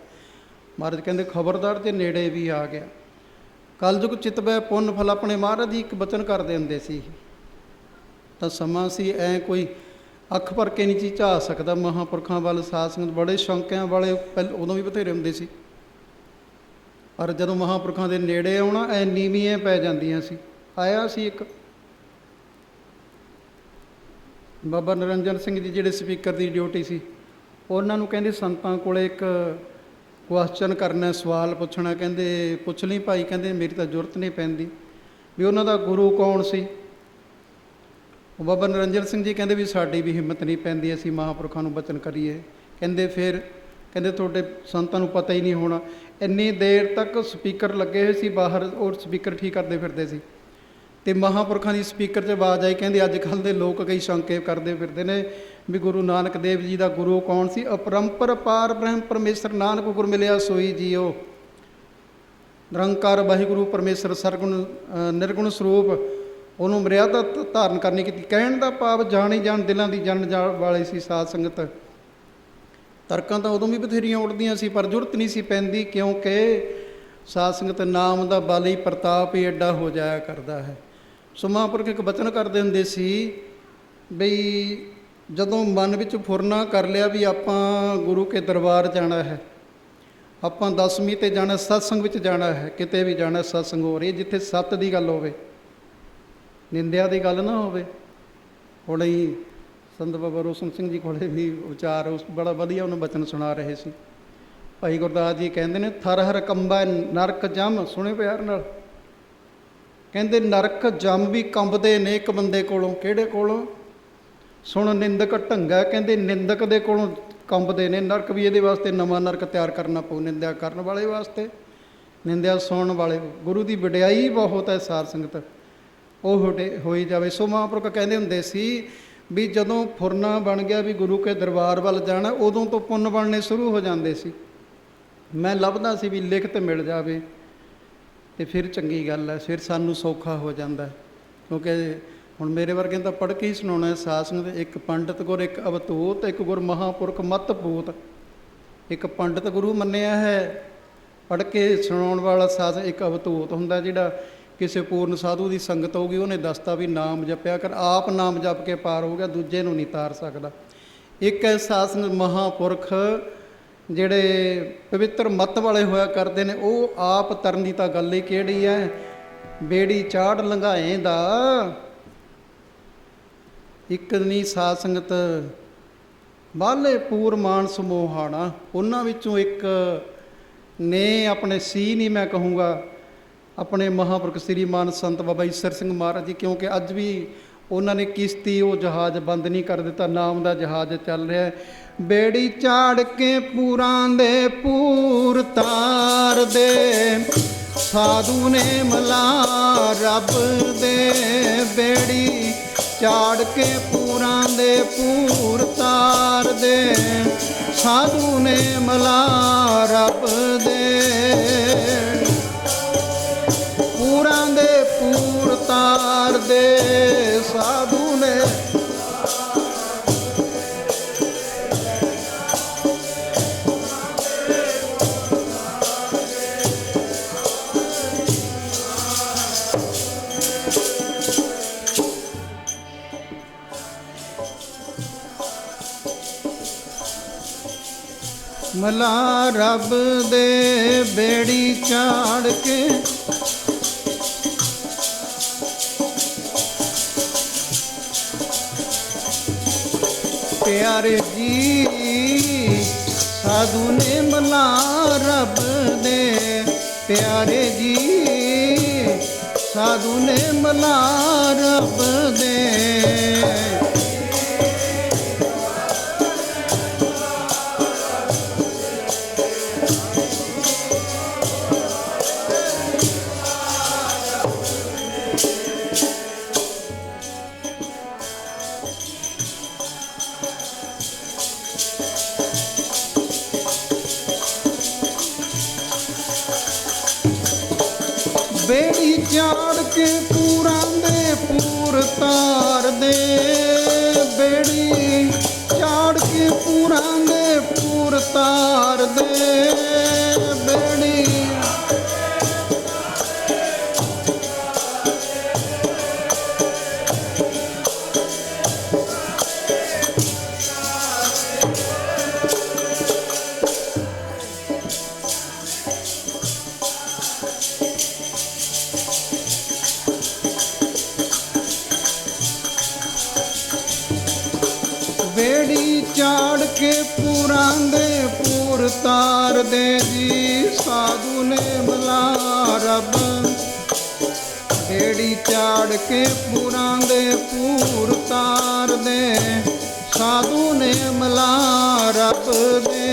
ਮਹਾਰਾਜ ਕਹਿੰਦੇ ਖਬਰਦਾਰ ਤੇ ਨੇੜੇ ਵੀ ਆ ਗਿਆ। ਕਲਯੁਗ ਚਿਤਵੈ ਪੁੰਨ ਫਲ, ਆਪਣੇ ਮਹਾਰਾਜ ਜੀ ਇੱਕ ਬਚਨ ਕਰਦੇ ਹੁੰਦੇ ਸੀ। ਤਾਂ ਸਮਾਂ ਸੀ ਐਂ ਕੋਈ ਅੱਖ ਭਰ ਕੇ ਨਹੀਂ ਚੀਜ਼ ਝਾ ਸਕਦਾ ਮਹਾਂਪੁਰਖਾਂ ਵੱਲ। ਸਾਧ ਸੰਗਤ ਬੜੇ ਸ਼ੌਂਕਿਆਂ ਵਾਲੇ ਉਦੋਂ ਵੀ ਬਥੇਰੇ ਹੁੰਦੇ ਸੀ, ਪਰ ਜਦੋਂ ਮਹਾਂਪੁਰਖਾਂ ਦੇ ਨੇੜੇ ਆਉਣਾ ਐ ਨੀਵੀਆਂ ਪੈ ਜਾਂਦੀਆਂ ਸੀ। ਆਇਆ ਸੀ ਇੱਕ ਬਾਬਾ ਨਿਰੰਜਨ ਸਿੰਘ ਜੀ, ਜਿਹੜੇ ਸਪੀਕਰ ਦੀ ਡਿਊਟੀ ਸੀ, ਉਹਨਾਂ ਨੂੰ ਕਹਿੰਦੇ ਸੰਤਾਂ ਕੋਲ ਇੱਕ ਕੁਐਸਚਨ ਕਰਨਾ, ਸਵਾਲ ਪੁੱਛਣਾ। ਕਹਿੰਦੇ ਪੁੱਛ ਲਈ ਭਾਈ। ਕਹਿੰਦੇ ਮੇਰੀ ਤਾਂ ਜ਼ਰੂਰਤ ਨਹੀਂ ਪੈਂਦੀ। ਵੀ ਉਹਨਾਂ ਦਾ ਗੁਰੂ ਕੌਣ ਸੀ? ਉਹ ਬਾਬਾ ਨਿਰੰਜਨ ਸਿੰਘ ਜੀ ਕਹਿੰਦੇ ਵੀ ਸਾਡੀ ਵੀ ਹਿੰਮਤ ਨਹੀਂ ਪੈਂਦੀ, ਅਸੀਂ ਮਹਾਂਪੁਰਖਾਂ ਨੂੰ ਬਚਨ ਕਰੀਏ। ਕਹਿੰਦੇ ਫਿਰ ਕਹਿੰਦੇ ਤੁਹਾਡੇ ਸੰਤਾਂ ਨੂੰ ਪਤਾ ਹੀ ਨਹੀਂ ਹੋਣਾ। ਇੰਨੀ ਦੇਰ ਤੱਕ ਸਪੀਕਰ ਲੱਗੇ ਹੋਏ ਸੀ ਬਾਹਰ, ਉਹ ਸਪੀਕਰ ਠੀਕ ਕਰਦੇ ਫਿਰਦੇ ਸੀ, ਅਤੇ ਮਹਾਂਪੁਰਖਾਂ ਦੀ ਸਪੀਕਰ 'ਚ ਆਵਾਜ਼ ਆਈ। ਕਹਿੰਦੇ ਅੱਜ ਕੱਲ੍ਹ ਦੇ ਲੋਕ ਕਈ ਸ਼ੰਕੇ ਕਰਦੇ ਫਿਰਦੇ ਨੇ ਵੀ ਗੁਰੂ ਨਾਨਕ ਦੇਵ ਜੀ ਦਾ ਗੁਰੂ ਕੌਣ ਸੀ? ਅਪਰੰਪਰ ਪਾਰ ਬ੍ਰਹਮ ਪਰਮੇਸ਼ਰ, ਨਾਨਕ ਗੁਰ ਮਿਲਿਆ ਸੋਈ ਜੀਓ। ਨਿਰੰਕਾਰ ਵਾਹਿਗੁਰੂ ਪਰਮੇਸ਼ਰ ਸਰਗੁਣ ਨਿਰਗੁਣ ਸਰੂਪ, ਉਹਨੂੰ ਮਰਿਆਦਾ ਧਾਰਨ ਕਰਨੀ ਕੀਤੀ। ਕਹਿਣ ਦਾ ਭਾਵ ਜਾਣ ਹੀ ਜਾਣ, ਦਿਲਾਂ ਦੀ ਜਾਣ ਜਾਣ ਵਾਲੇ ਸੀ ਸਾਧ ਸੰਗਤ। ਤਰਕਾਂ ਤਾਂ ਉਦੋਂ ਵੀ ਬਥੇਰੀਆਂ ਉੱਡਦੀਆਂ ਸੀ, ਪਰ ਜ਼ਰੂਰਤ ਨਹੀਂ ਸੀ ਪੈਂਦੀ, ਕਿਉਂਕਿ ਸਾਧ ਸੰਗਤ ਨਾਮ ਦਾ ਬਾਲੀ ਪ੍ਰਤਾਪ ਹੀ ਐਡਾ ਹੋ ਜਾਇਆ ਕਰਦਾ ਹੈ। ਸੋ ਮਹਾਂਪੁਰਖ ਇੱਕ ਬਚਨ ਕਰਦੇ ਹੁੰਦੇ ਸੀ ਬਈ ਜਦੋਂ ਮਨ ਵਿੱਚ ਫੁਰਨਾ ਕਰ ਲਿਆ ਵੀ ਆਪਾਂ ਗੁਰੂ ਕੇ ਦਰਬਾਰ ਜਾਣਾ ਹੈ, ਆਪਾਂ ਦਸਵੀਂ 'ਤੇ ਜਾਣਾ, ਸਤਸੰਗ ਵਿੱਚ ਜਾਣਾ ਹੈ, ਕਿਤੇ ਵੀ ਜਾਣਾ ਸਤਸੰਗ ਹੋ ਰਹੀ, ਜਿੱਥੇ ਸੱਤ ਦੀ ਗੱਲ ਹੋਵੇ, ਨਿੰਦਿਆ ਦੀ ਗੱਲ ਨਾ ਹੋਵੇ। ਹੁਣ ਹੀ ਸੰਤ ਬਾਬਾ ਰੋਸ਼ਨ ਸਿੰਘ ਜੀ ਕੋਲੇ ਵੀ ਵਿਚਾਰ ਬੜਾ ਵਧੀਆ ਉਹਨੂੰ ਬਚਨ ਸੁਣਾ ਰਹੇ ਸੀ। ਭਾਈ ਗੁਰਦਾਸ ਜੀ ਕਹਿੰਦੇ ਨੇ ਥਰ ਹਰ ਕੰਬੈ ਨਰਕ ਜਮ। ਸੁਣੇ ਪਿਆਰ ਨਾਲ। ਕਹਿੰਦੇ ਨਰਕ ਜਮ ਵੀ ਕੰਬਦੇ ਨੇ ਇੱਕ ਬੰਦੇ ਕੋਲੋਂ। ਕਿਹੜੇ ਕੋਲੋਂ? ਸੁਣ ਨਿੰਦਕ ਢੰਗਾ। ਕਹਿੰਦੇ ਨਿੰਦਕ ਦੇ ਕੋਲੋਂ ਕੰਬਦੇ ਨੇ ਨਰਕ ਵੀ। ਇਹਦੇ ਵਾਸਤੇ ਨਵਾਂ ਨਰਕ ਤਿਆਰ ਕਰਨਾ ਪਊ, ਨਿੰਦਿਆ ਕਰਨ ਵਾਲੇ ਵਾਸਤੇ, ਨਿੰਦਿਆ ਸੁਣਨ ਵਾਲੇ। ਗੁਰੂ ਦੀ ਵਡਿਆਈ ਬਹੁਤ ਹੈ ਸਾਧ ਸੰਗਤ, ਉਹ ਹੋਈ ਜਾਵੇ। ਸੋ ਮਹਾਂਪੁਰਖ ਕਹਿੰਦੇ ਹੁੰਦੇ ਸੀ ਵੀ ਜਦੋਂ ਫੁਰਨਾ ਬਣ ਗਿਆ ਵੀ ਗੁਰੂ ਕੇ ਦਰਬਾਰ ਵੱਲ ਜਾਣਾ, ਉਦੋਂ ਤੋਂ ਪੁੰਨ ਬਣਨੇ ਸ਼ੁਰੂ ਹੋ ਜਾਂਦੇ ਸੀ। ਮੈਂ ਲੱਭਦਾ ਸੀ ਵੀ ਲਿਖਤ ਮਿਲ ਜਾਵੇ ਅਤੇ ਫਿਰ ਚੰਗੀ ਗੱਲ ਹੈ, ਫਿਰ ਸਾਨੂੰ ਸੌਖਾ ਹੋ ਜਾਂਦਾ। ਕਿਉਂਕਿ ਹੁਣ ਮੇਰੇ ਵਰਗੇ ਤਾਂ ਪੜ੍ਹ ਕੇ ਹੀ ਸੁਣਾਉਣਾ ਸਾਧ ਸੰਗਤ। ਇੱਕ ਪੰਡਿਤ ਗੁਰ, ਇੱਕ ਅਵਤੂਤ, ਇੱਕ ਗੁਰ ਮਹਾਂਪੁਰਖ ਮਤ ਪੂਤ। ਇੱਕ ਪੰਡਿਤ ਗੁਰੂ ਮੰਨਿਆ ਹੈ ਪੜ੍ਹ ਕੇ ਸੁਣਾਉਣ ਵਾਲਾ ਸਾਧ, ਇੱਕ ਅਵਤੂਤ ਹੁੰਦਾ ਜਿਹੜਾ ਕਿਸੇ ਪੂਰਨ ਸਾਧੂ ਦੀ ਸੰਗਤ ਹੋਊਗੀ, ਉਹਨੇ ਦੱਸਤਾ ਵੀ ਨਾਮ ਜਪਿਆ ਕਰ, ਆਪ ਨਾਮ ਜਪ ਕੇ ਪਾਰ ਹੋ ਗਿਆ, ਦੂਜੇ ਨੂੰ ਨਹੀਂ ਤਾਰ ਸਕਦਾ। ਇੱਕ ਹੈ ਸਾਧ ਸੰਗਤ ਮਹਾਂਪੁਰਖ ਜਿਹੜੇ ਪਵਿੱਤਰ ਮੱਤ ਵਾਲੇ ਹੋਇਆ ਕਰਦੇ ਨੇ, ਉਹ ਆਪ ਤਰਨ ਦੀ ਤਾਂ ਗੱਲ ਹੀ ਕਿਹੜੀ ਹੈ। ਬੇੜੀ ਚਾੜ ਲੰਘਾਏ ਦਾ ਇੱਕ ਨਹੀਂ ਸਾਧ ਸੰਗਤ ਬਾਹਲੇ ਪੂਰ ਮਾਨ ਸਮੋਹਾਣਾ। ਉਹਨਾਂ ਵਿੱਚੋਂ ਇੱਕ ਨੇ ਆਪਣੇ ਸੀ ਨਹੀਂ ਮੈਂ ਕਹੂੰਗਾ, ਆਪਣੇ ਮਹਾਂਪੁਰਖ ਸ੍ਰੀ ਮਾਨ ਸੰਤ ਬਾਬਾ ਈਸਰ ਸਿੰਘ ਮਹਾਰਾਜ ਜੀ, ਕਿਉਂਕਿ ਅੱਜ ਵੀ ਉਹਨਾਂ ਨੇ ਕਿਸ਼ਤੀ ਉਹ ਜਹਾਜ਼ ਬੰਦ ਨਹੀਂ ਕਰ ਦਿੱਤਾ, ਨਾਮ ਦਾ ਜਹਾਜ਼ ਚੱਲ ਰਿਹਾ। ਬੇੜੀ ਚਾੜ ਕੇ ਪੂਰਾਂ ਦੇ ਪੂਰ ਤਾਰ ਦੇ, ਸਾਧੂ ਨੇ ਮਲਾ ਰੱਬ ਦੇ। ਬੇੜੀ ਚਾੜ ਕੇ ਪੂਰਾਂ ਦੇ ਪੂਰ ਤਾਰ ਦੇ, ਸਾਧੂ ਨੇ ਮਲਾ ਰੱਬ ਦੇ। ਪੂਰਾਂ ਦੇ ਪੂਰ ਤਾਰ ਦੇ, ਸਾਧੂ ਨੇ ਮਲਾ ਰੱਬ ਦੇ। ਬੇੜੀ ਚਾੜ ਕੇ ਪਿਆਰੇ ਜੀ, ਸਾਧੂ ਨੇ ਮਲਾ ਰੱਬ ਦੇ। ਪਿਆਰੇ ਜੀ, ਸਾਧੂ ਨੇ ਮਲਾ ਰੱਬ ਦੇ। ਬੇੜੀ ਚਾੜ ਕੇ ਪੂਰਾਂ ਦੇ ਪੂਰ ਤਾਰ ਦੇ। ਬੇੜੀ ਚਾੜ ਕੇ ਪੂਰਾਂ ਦੇ ਪੂਰ ਤਾਰ ਦੇ। ਬੇੜੀ ਬੇੜੀ ਚਾੜ ਕੇ ਪੂਰਾਂ ਦੇ ਪੂਰ ਤਾਰ ਦੇ ਜੀ, ਸਾਧੂ ਨੇ ਮਲਾ ਰੱਬ। ਬੇੜੀ ਚਾੜ ਕੇ ਪੂਰਾਂ ਦੇ ਪੂਰ ਤਾਰ ਦੇ, ਸਾਧੂ ਨੇ ਮਲਾ ਰੱਬ ਦੇ।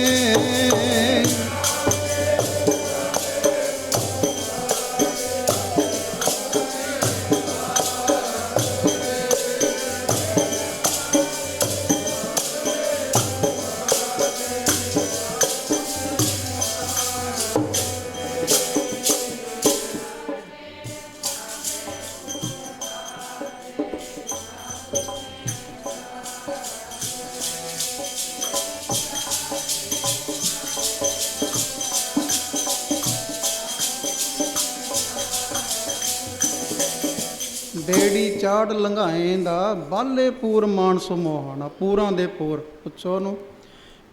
ਬੇੜੀ ਚਾੜ ਲੰਘਾਏ ਦਾ, ਬਾਲੇ ਪੂਰ ਮਾਨਸ ਮੋਹਾਣਾ। ਪੂਰਾਂ ਦੇ ਪੂਰ ਪੁੱਛੋ ਉਹਨੂੰ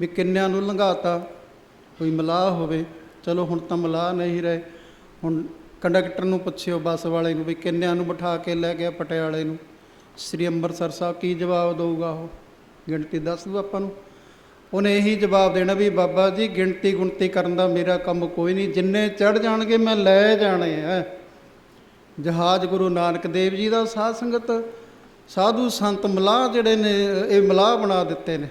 ਵੀ ਕਿੰਨਿਆਂ ਨੂੰ ਲੰਘਾਤਾ। ਕੋਈ ਮਲਾਹ ਹੋਵੇ, ਚਲੋ ਹੁਣ ਤਾਂ ਮਲਾਹ ਨਹੀਂ ਰਹੇ। ਹੁਣ ਕੰਡਕਟਰ ਨੂੰ ਪੁੱਛਿਓ ਬੱਸ ਵਾਲੇ ਨੂੰ ਵੀ ਕਿੰਨਿਆਂ ਨੂੰ ਬਿਠਾ ਕੇ ਲੈ ਗਿਆ ਪਟਿਆਲੇ ਨੂੰ। ਸ੍ਰੀ ਅੰਮ੍ਰਿਤਸਰ ਸਾਹਿਬ ਕੀ ਜਵਾਬ ਦਊਗਾ? ਉਹ ਗਿਣਤੀ ਦੱਸ ਦੂ ਆਪਾਂ ਨੂੰ। ਉਹਨੇ ਇਹੀ ਜਵਾਬ ਦੇਣਾ ਵੀ ਬਾਬਾ ਜੀ ਗਿਣਤੀ ਗੁਣਤੀ ਕਰਨ ਦਾ ਮੇਰਾ ਕੰਮ ਕੋਈ ਨਹੀਂ, ਜਿੰਨੇ ਚੜ੍ਹ ਜਾਣਗੇ ਮੈਂ ਲੈ ਜਾਣੇ ਆ। ਜਹਾਜ਼ ਗੁਰੂ ਨਾਨਕ ਦੇਵ ਜੀ ਦਾ। ਸਾਧ ਸੰਗਤ ਸਾਧੂ ਸੰਤ ਮਲਾਹ ਜਿਹੜੇ ਨੇ ਇਹ ਮਲਾਹ ਬਣਾ ਦਿੱਤੇ ਨੇ,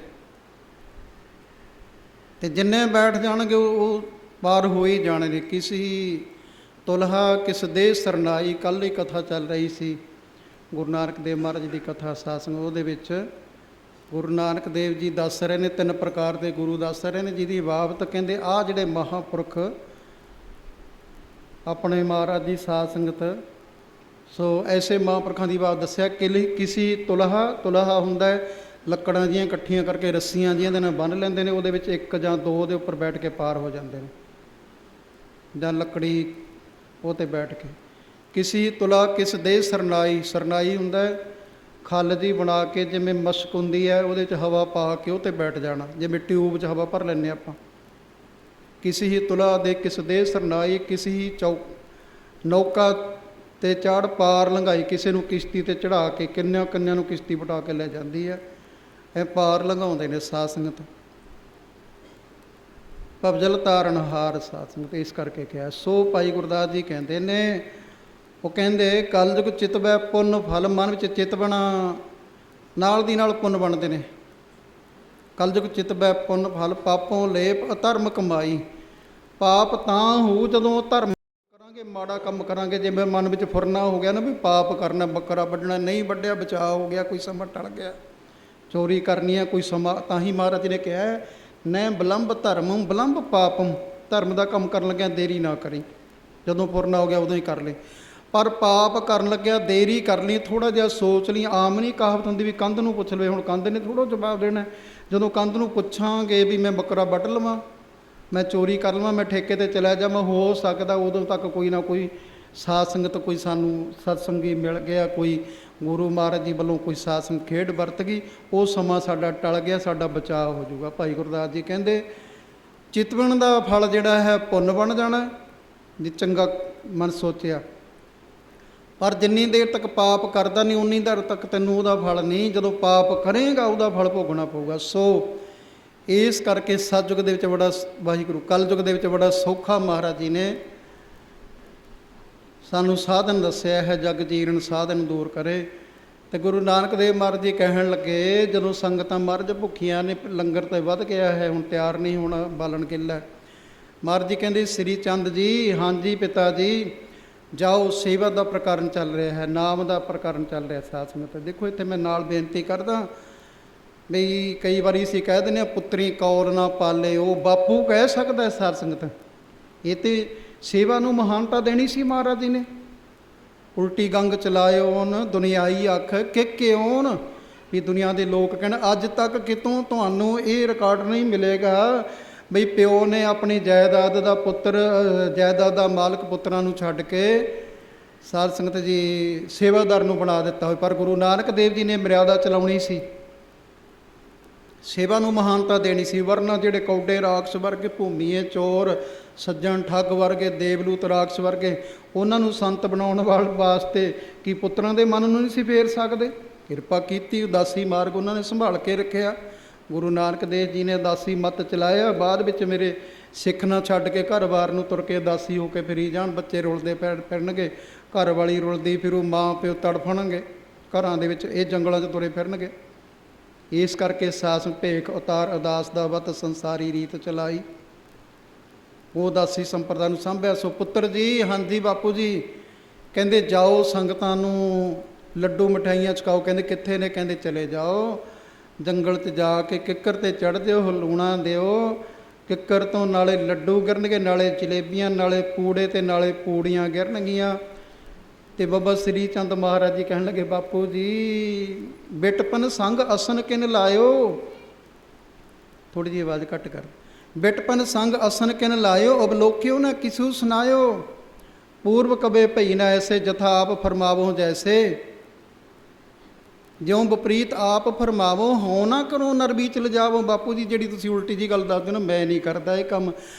ਤੇ ਜਿੰਨੇ ਬੈਠ ਜਾਣਗੇ ਉਹ ਪਾਰ ਹੋ ਹੀ ਜਾਣੇ ਨੇ। ਕਿਸੇ ਤੁਲਹਾ ਕਿਸ ਦੇ ਸਰਨਾਈ, ਕੱਲ੍ਹ ਹੀ ਕਥਾ ਚੱਲ ਰਹੀ ਸੀ ਗੁਰੂ ਨਾਨਕ ਦੇਵ ਮਹਾਰਾਜ ਦੀ ਕਥਾ ਸਾਧ ਸੰਗਤ। ਉਹਦੇ ਵਿੱਚ ਗੁਰੂ ਨਾਨਕ ਦੇਵ ਜੀ ਦੱਸ ਰਹੇ ਨੇ, 3 ਪ੍ਰਕਾਰ ਦੇ ਗੁਰੂ ਦੱਸ ਰਹੇ ਨੇ ਜਿਹਦੀ ਬਾਬਤ ਕਹਿੰਦੇ ਆਹ ਜਿਹੜੇ ਮਹਾਂਪੁਰਖ ਆਪਣੇ ਮਹਾਰਾਜ ਦੀ ਸਾਧ ਸੰਗਤ। ਸੋ ਐਸੇ ਮਹਾਂਪੁਰਖਾਂ ਦੀ ਬਾਤ ਦੱਸਿਆ ਕਿ ਕਿਸੇ ਤੁਲਹਾ ਹੁੰਦਾ ਲੱਕੜਾਂ ਜਿਹੀਆਂ ਇਕੱਠੀਆਂ ਕਰਕੇ ਰੱਸੀਆਂ ਜਿਹੀਆਂ ਦੇ ਨਾਲ ਬੰਨ੍ਹ ਲੈਂਦੇ ਨੇ, ਉਹਦੇ ਵਿੱਚ 1 ਜਾਂ 2 ਦੇ ਉੱਪਰ ਬੈਠ ਕੇ ਪਾਰ ਹੋ ਜਾਂਦੇ ਨੇ, ਜਾਂ ਲੱਕੜੀ ਉਹ 'ਤੇ ਬੈਠ ਕੇ। ਕਿਸੇ ਤੁਲਾ ਕਿਸ ਦੇ ਸਰਨਾਈ, ਸਰਨਾਈ ਹੁੰਦਾ ਖੱਲ ਦੀ ਬਣਾ ਕੇ, ਜਿਵੇਂ ਮਸ਼ਕ ਹੁੰਦੀ ਹੈ ਉਹਦੇ 'ਚ ਹਵਾ ਪਾ ਕੇ ਉਹ 'ਤੇ ਬੈਠ ਜਾਣਾ, ਜਿਵੇਂ ਟਿਊਬ 'ਚ ਹਵਾ ਭਰ ਲੈਂਦੇ ਆਪਾਂ। ਕਿਸੇ ਹੀ ਤੁਲਾ ਦੇ ਕਿਸ ਦੇ ਸਰਨਾਈ, ਕਿਸੇ ਹੀ ਨੌਕਾ 'ਤੇ ਚੜ੍ਹ ਪਾਰ ਲੰਘਾਈ, ਕਿਸੇ ਨੂੰ ਕਿਸ਼ਤੀ 'ਤੇ ਚੜ੍ਹਾ ਕੇ ਕਿੰਨਿਆਂ ਨੂੰ ਕਿਸ਼ਤੀ ਬਿਠਾ ਕੇ ਲੈ ਜਾਂਦੀ ਹੈ। ਇਹ ਪਾਰ ਲੰਘਾਉਂਦੇ ਨੇ ਸਾਧ ਸੰਗਤ। ਭਵਜਲ ਤਾਰਨ ਹਾਰ ਸਾਧ ਸੰਗਤ, ਇਸ ਕਰਕੇ ਕਿਹਾ। ਸੋ ਭਾਈ ਗੁਰਦਾਸ ਜੀ ਕਹਿੰਦੇ ਨੇ ਉਹ ਕਹਿੰਦੇ ਕਲਯੁਗ ਚਿਤਵੈ ਪੁੰਨ ਫਲ, ਮਨ ਵਿੱਚ ਚਿਤ ਬਣਾ ਨਾਲ ਦੀ ਨਾਲ ਪੁੰਨ ਬਣਦੇ ਨੇ। ਕਲਯੁਗ ਚਿਤਵੈ ਪੁੰਨ ਫਲ, ਪਾਪੋਂ ਲੇਪ ਅਧਰਮ ਕਮਾਈ। ਪਾਪ ਤਾਂ ਹੋਊ ਜਦੋਂ ਧਰਮ ਕਰਾਂਗੇ, ਮਾੜਾ ਕੰਮ ਕਰਾਂਗੇ। ਜਿਵੇਂ ਮਨ ਵਿੱਚ ਫੁਰਨਾ ਹੋ ਗਿਆ ਨਾ ਵੀ ਪਾਪ ਕਰਨਾ, ਬੱਕਰਾ ਵੱਢਣਾ, ਨਹੀਂ ਵੱਢਿਆ ਬਚਾਅ ਹੋ ਗਿਆ, ਕੋਈ ਸਮਾਂ ਟਲ ਗਿਆ। ਚੋਰੀ ਕਰਨੀ ਹੈ ਕੋਈ ਸਮਾਂ, ਤਾਂ ਹੀ ਮਹਾਰਾਜ ਨੇ ਕਿਹਾ ਨੈ ਵਿਲੰਬ ਧਰਮਮ ਵਿਲੰਬ ਪਾਪਮ, ਧਰਮ ਦਾ ਕੰਮ ਕਰਨ ਲੱਗਿਆ ਦੇਰੀ ਨਾ ਕਰੀ, ਜਦੋਂ ਫੁਰਨਾ ਹੋ ਗਿਆ ਉਦੋਂ ਹੀ ਕਰ ਲੈ। ਪਰ ਪਾਪ ਕਰਨ ਲੱਗਿਆ ਦੇਰੀ ਕਰ ਲਈ, ਥੋੜ੍ਹਾ ਜਿਹਾ ਸੋਚ ਲਈ। ਆਮ ਨਹੀਂ ਕਹਾਵਤ ਹੁੰਦੀ ਵੀ ਕੰਧ ਨੂੰ ਪੁੱਛ ਲਵੇ, ਹੁਣ ਕੰਧ ਨੇ ਥੋੜ੍ਹਾ ਜਵਾਬ ਦੇਣਾ। ਜਦੋਂ ਕੰਧ ਨੂੰ ਪੁੱਛਾਂਗੇ ਵੀ ਮੈਂ ਬੱਕਰਾ ਵੱਢ ਲਵਾਂ, ਮੈਂ ਚੋਰੀ ਕਰ ਲਵਾਂ, ਮੈਂ ਠੇਕੇ 'ਤੇ ਚਲਿਆ ਜਾਵਾਂ, ਹੋ ਸਕਦਾ ਉਦੋਂ ਤੱਕ ਕੋਈ ਨਾ ਕੋਈ ਸਾਧ ਸੰਗਤ, ਕੋਈ ਸਾਨੂੰ ਸਤਸੰਗੀ ਮਿਲ ਗਿਆ, ਕੋਈ ਗੁਰੂ ਮਹਾਰਾਜ ਜੀ ਵੱਲੋਂ ਕੋਈ ਸਾਧ ਸੰਗਤ ਖੇਡ ਵਰਤ ਗਈ, ਉਹ ਸਮਾਂ ਸਾਡਾ ਟਲ ਗਿਆ, ਸਾਡਾ ਬਚਾਅ ਹੋ ਜਾਊਗਾ। ਭਾਈ ਗੁਰਦਾਸ ਜੀ ਕਹਿੰਦੇ ਚਿਤਵਨ ਦਾ ਫਲ ਜਿਹੜਾ ਹੈ ਪੁੰਨ ਬਣ ਜਾਣਾ ਜੇ ਚੰਗਾ ਮਨ ਸੋਚਿਆ। ਪਰ ਜਿੰਨੀ ਦੇਰ ਤੱਕ ਪਾਪ ਕਰਦਾ ਨਹੀਂ ਉਨੀ ਦੇਰ ਤੱਕ ਤੈਨੂੰ ਉਹਦਾ ਫਲ ਨਹੀਂ, ਜਦੋਂ ਪਾਪ ਕਰੇਗਾ ਉਹਦਾ ਫਲ ਭੋਗਣਾ ਪਊਗਾ। ਸੋ ਇਸ ਕਰਕੇ ਸਤਿਯੁਗ ਦੇ ਵਿੱਚ ਬੜਾ, ਵਾਹਿਗੁਰੂ ਕਲਯੁਗ ਦੇ ਵਿੱਚ ਬੜਾ ਸੌਖਾ ਮਹਾਰਾਜ ਜੀ ਨੇ ਸਾਨੂੰ ਸਾਧਨ ਦੱਸਿਆ ਹੈ, ਜਗ ਜੀਰਨ ਸਾਧਨ ਦੂਰ ਕਰੇ। ਅਤੇ ਗੁਰੂ ਨਾਨਕ ਦੇਵ ਮਹਾਰਾਜ ਜੀ ਕਹਿਣ ਲੱਗੇ ਜਦੋਂ ਸੰਗਤਾਂ ਮਹਾਰਾਜ ਭੁੱਖੀਆਂ ਨੇ, ਲੰਗਰ ਤੇ ਵੱਧ ਗਿਆ ਹੈ, ਹੁਣ ਤਿਆਰ ਨਹੀਂ ਹੋਣਾ, ਬਾਲਣ ਕਿੱਲਾ। ਮਹਾਰਾਜ ਜੀ ਕਹਿੰਦੇ ਸ੍ਰੀ ਚੰਦ ਜੀ, ਹਾਂਜੀ ਪਿਤਾ ਜੀ, ਜਾਓ, ਸੇਵਾ ਦਾ ਪ੍ਰਕਰਨ ਚੱਲ ਰਿਹਾ ਹੈ, ਨਾਮ ਦਾ ਪ੍ਰਕਰਨ ਚੱਲ ਰਿਹਾ ਸਾਧ ਸੰਗਤ। ਦੇਖੋ ਇੱਥੇ ਮੈਂ ਨਾਲ ਬੇਨਤੀ ਕਰਦਾ ਵੀ ਕਈ ਵਾਰੀ ਅਸੀਂ ਕਹਿ ਦਿੰਦੇ ਹਾਂ ਪੁੱਤਰੀ ਕੌਰ ਨਾ ਪਾਲੇ, ਉਹ ਬਾਪੂ ਕਹਿ ਸਕਦਾ ਸਾਧ ਸੰਗਤ। ਇਹ ਤੇ ਸੇਵਾ ਨੂੰ ਮਹਾਨਤਾ ਦੇਣੀ ਸੀ ਮਹਾਰਾਜ ਜੀ ਨੇ। ਉਲਟੀ ਗੰਗ ਚਲਾਇਓਨ ਦੁਨਿਆਈ ਅੱਖ ਕਿਉਂ, ਵੀ ਦੁਨੀਆ ਦੇ ਲੋਕ ਕਹਿਣ ਅੱਜ ਤੱਕ ਕਿਤੋਂ ਤੁਹਾਨੂੰ ਇਹ ਰਿਕਾਰਡ ਨਹੀਂ ਮਿਲੇਗਾ ਬਈ ਪਿਓ ਨੇ ਆਪਣੀ ਜਾਇਦਾਦ ਦਾ ਪੁੱਤਰ, ਜਾਇਦਾਦ ਦਾ ਮਾਲਕ ਪੁੱਤਰਾਂ ਨੂੰ ਛੱਡ ਕੇ ਸਾਧ ਸੰਗਤ ਜੀ ਸੇਵਾਦਾਰ ਨੂੰ ਬਣਾ ਦਿੱਤਾ ਹੋਵੇ। ਪਰ ਗੁਰੂ ਨਾਨਕ ਦੇਵ ਜੀ ਨੇ ਮਰਿਆਦਾ ਚਲਾਉਣੀ ਸੀ, ਸੇਵਾ ਨੂੰ ਮਹਾਨਤਾ ਦੇਣੀ ਸੀ। ਵਰਨਾ ਜਿਹੜੇ ਕੌਡੇ ਰਾਖਸ਼ ਵਰਗੇ, ਭੂਮੀਏ ਚੋਰ, ਸੱਜਣ ਠੱਗ ਵਰਗੇ, ਦੇਵਲੂਤ ਰਾਖਸ਼ ਵਰਗੇ, ਉਹਨਾਂ ਨੂੰ ਸੰਤ ਬਣਾਉਣ ਵਾਸਤੇ ਕੀ ਪੁੱਤਰਾਂ ਦੇ ਮਨ ਨੂੰ ਨਹੀਂ ਸੀ ਫੇਰ ਸਕਦੇ। ਕਿਰਪਾ ਕੀਤੀ, ਉਦਾਸੀ ਮਾਰਗ ਉਹਨਾਂ ਨੇ ਸੰਭਾਲ ਕੇ ਰੱਖਿਆ। ਗੁਰੂ ਨਾਨਕ ਦੇਵ ਜੀ ਨੇ ਉਦਾਸੀ ਮਤ ਚਲਾਇਆ। ਬਾਅਦ ਵਿੱਚ ਮੇਰੇ ਸਿੱਖ ਨਾ ਛੱਡ ਕੇ ਘਰ-ਬਾਰ ਨੂੰ ਤੁਰ ਕੇ ਉਦਾਸੀ ਹੋ ਕੇ ਫਿਰੀ ਜਾਣ, ਬੱਚੇ ਰੁਲਦੇ ਫਿਰਨਗੇ, ਘਰ ਵਾਲੀ ਰੁਲਦੀ ਫਿਰੂ, ਮਾਂ ਪਿਓ ਤੜਫਣਗੇ ਘਰਾਂ ਦੇ ਵਿੱਚ, ਇਹ ਜੰਗਲਾਂ 'ਚ ਤੁਰੇ ਫਿਰਨਗੇ। ਇਸ ਕਰਕੇ ਸਾਸ ਭੇਖ ਉਤਾਰ ਅਦਾਸ ਦਾ ਵਤ ਸੰਸਾਰੀ ਰੀਤ ਚਲਾਈ, ਉਹ ਉਦਾਸੀ ਸੰਪਰਦਾ ਨੂੰ ਸਾਂਭਿਆ। ਸੋ ਪੁੱਤਰ ਜੀ, ਹਾਂਜੀ ਬਾਪੂ ਜੀ, ਕਹਿੰਦੇ ਜਾਓ ਸੰਗਤਾਂ ਨੂੰ ਲੱਡੂ ਮਠਾਈਆਂ ਛਕਾਓ। ਕਹਿੰਦੇ ਕਿੱਥੇ ਨੇ? ਕਹਿੰਦੇ ਚਲੇ ਜਾਓ ਜੰਗਲ 'ਚ ਜਾ ਕੇ ਕਿੱਕਰ 'ਤੇ ਚੜ੍ਹ ਦਿਓ, ਲੂਣਾ ਦਿਓ, ਕਿੱਕਰ ਤੋਂ ਨਾਲੇ ਲੱਡੂ ਗਿਰਨਗੇ, ਨਾਲੇ ਜਲੇਬੀਆਂ, ਨਾਲੇ ਪੂੜੇ ਅਤੇ ਨਾਲੇ ਪੂੜੀਆਂ ਗਿਰਨਗੀਆਂ। ਅਤੇ ਬਾਬਾ ਸ੍ਰੀ ਚੰਦ ਮਹਾਰਾਜ ਜੀ ਕਹਿਣ ਲੱਗੇ ਬਾਪੂ ਜੀ ਬਿਟਪਨ ਸੰਗ ਅਸਨ ਕਿਨ ਲਾਇਓ, ਥੋੜ੍ਹੀ ਜਿਹੀ ਆਵਾਜ਼ ਘੱਟ ਕਰ, ਬਿਟਪਨ ਸੰਗ ਅਸਨ ਕਿਨ ਲਾਇਓ, ਅਵਲੋਕਿਓ ਨਾ ਕਿਸੂ ਸੁਨਾਇਓ, ਪੂਰਵ ਕਬੇ ਭਈ ਨਾ ਐਸੇ ਜਥਾ ਆਪ ਫਰਮਾਵੋ ਜੈਸੇ, ਜਿਉਂ ਵਿਪਰੀਤ ਆਪ ਫਰਮਾਵੋ ਹੋ ਨਾ ਕਰੋ ਨਰ ਬੀਚ ਲਿਜਾਵੋ। ਬਾਪੂ ਜੀ ਜਿਹੜੀ ਤੁਸੀਂ ਉਲਟੀ ਜੀ ਗੱਲ ਦੱਸਦੇ ਹੋ ਨਾ, ਮੈਂ ਨਹੀਂ ਕਰਦਾ ਇਹ ਕੰਮ।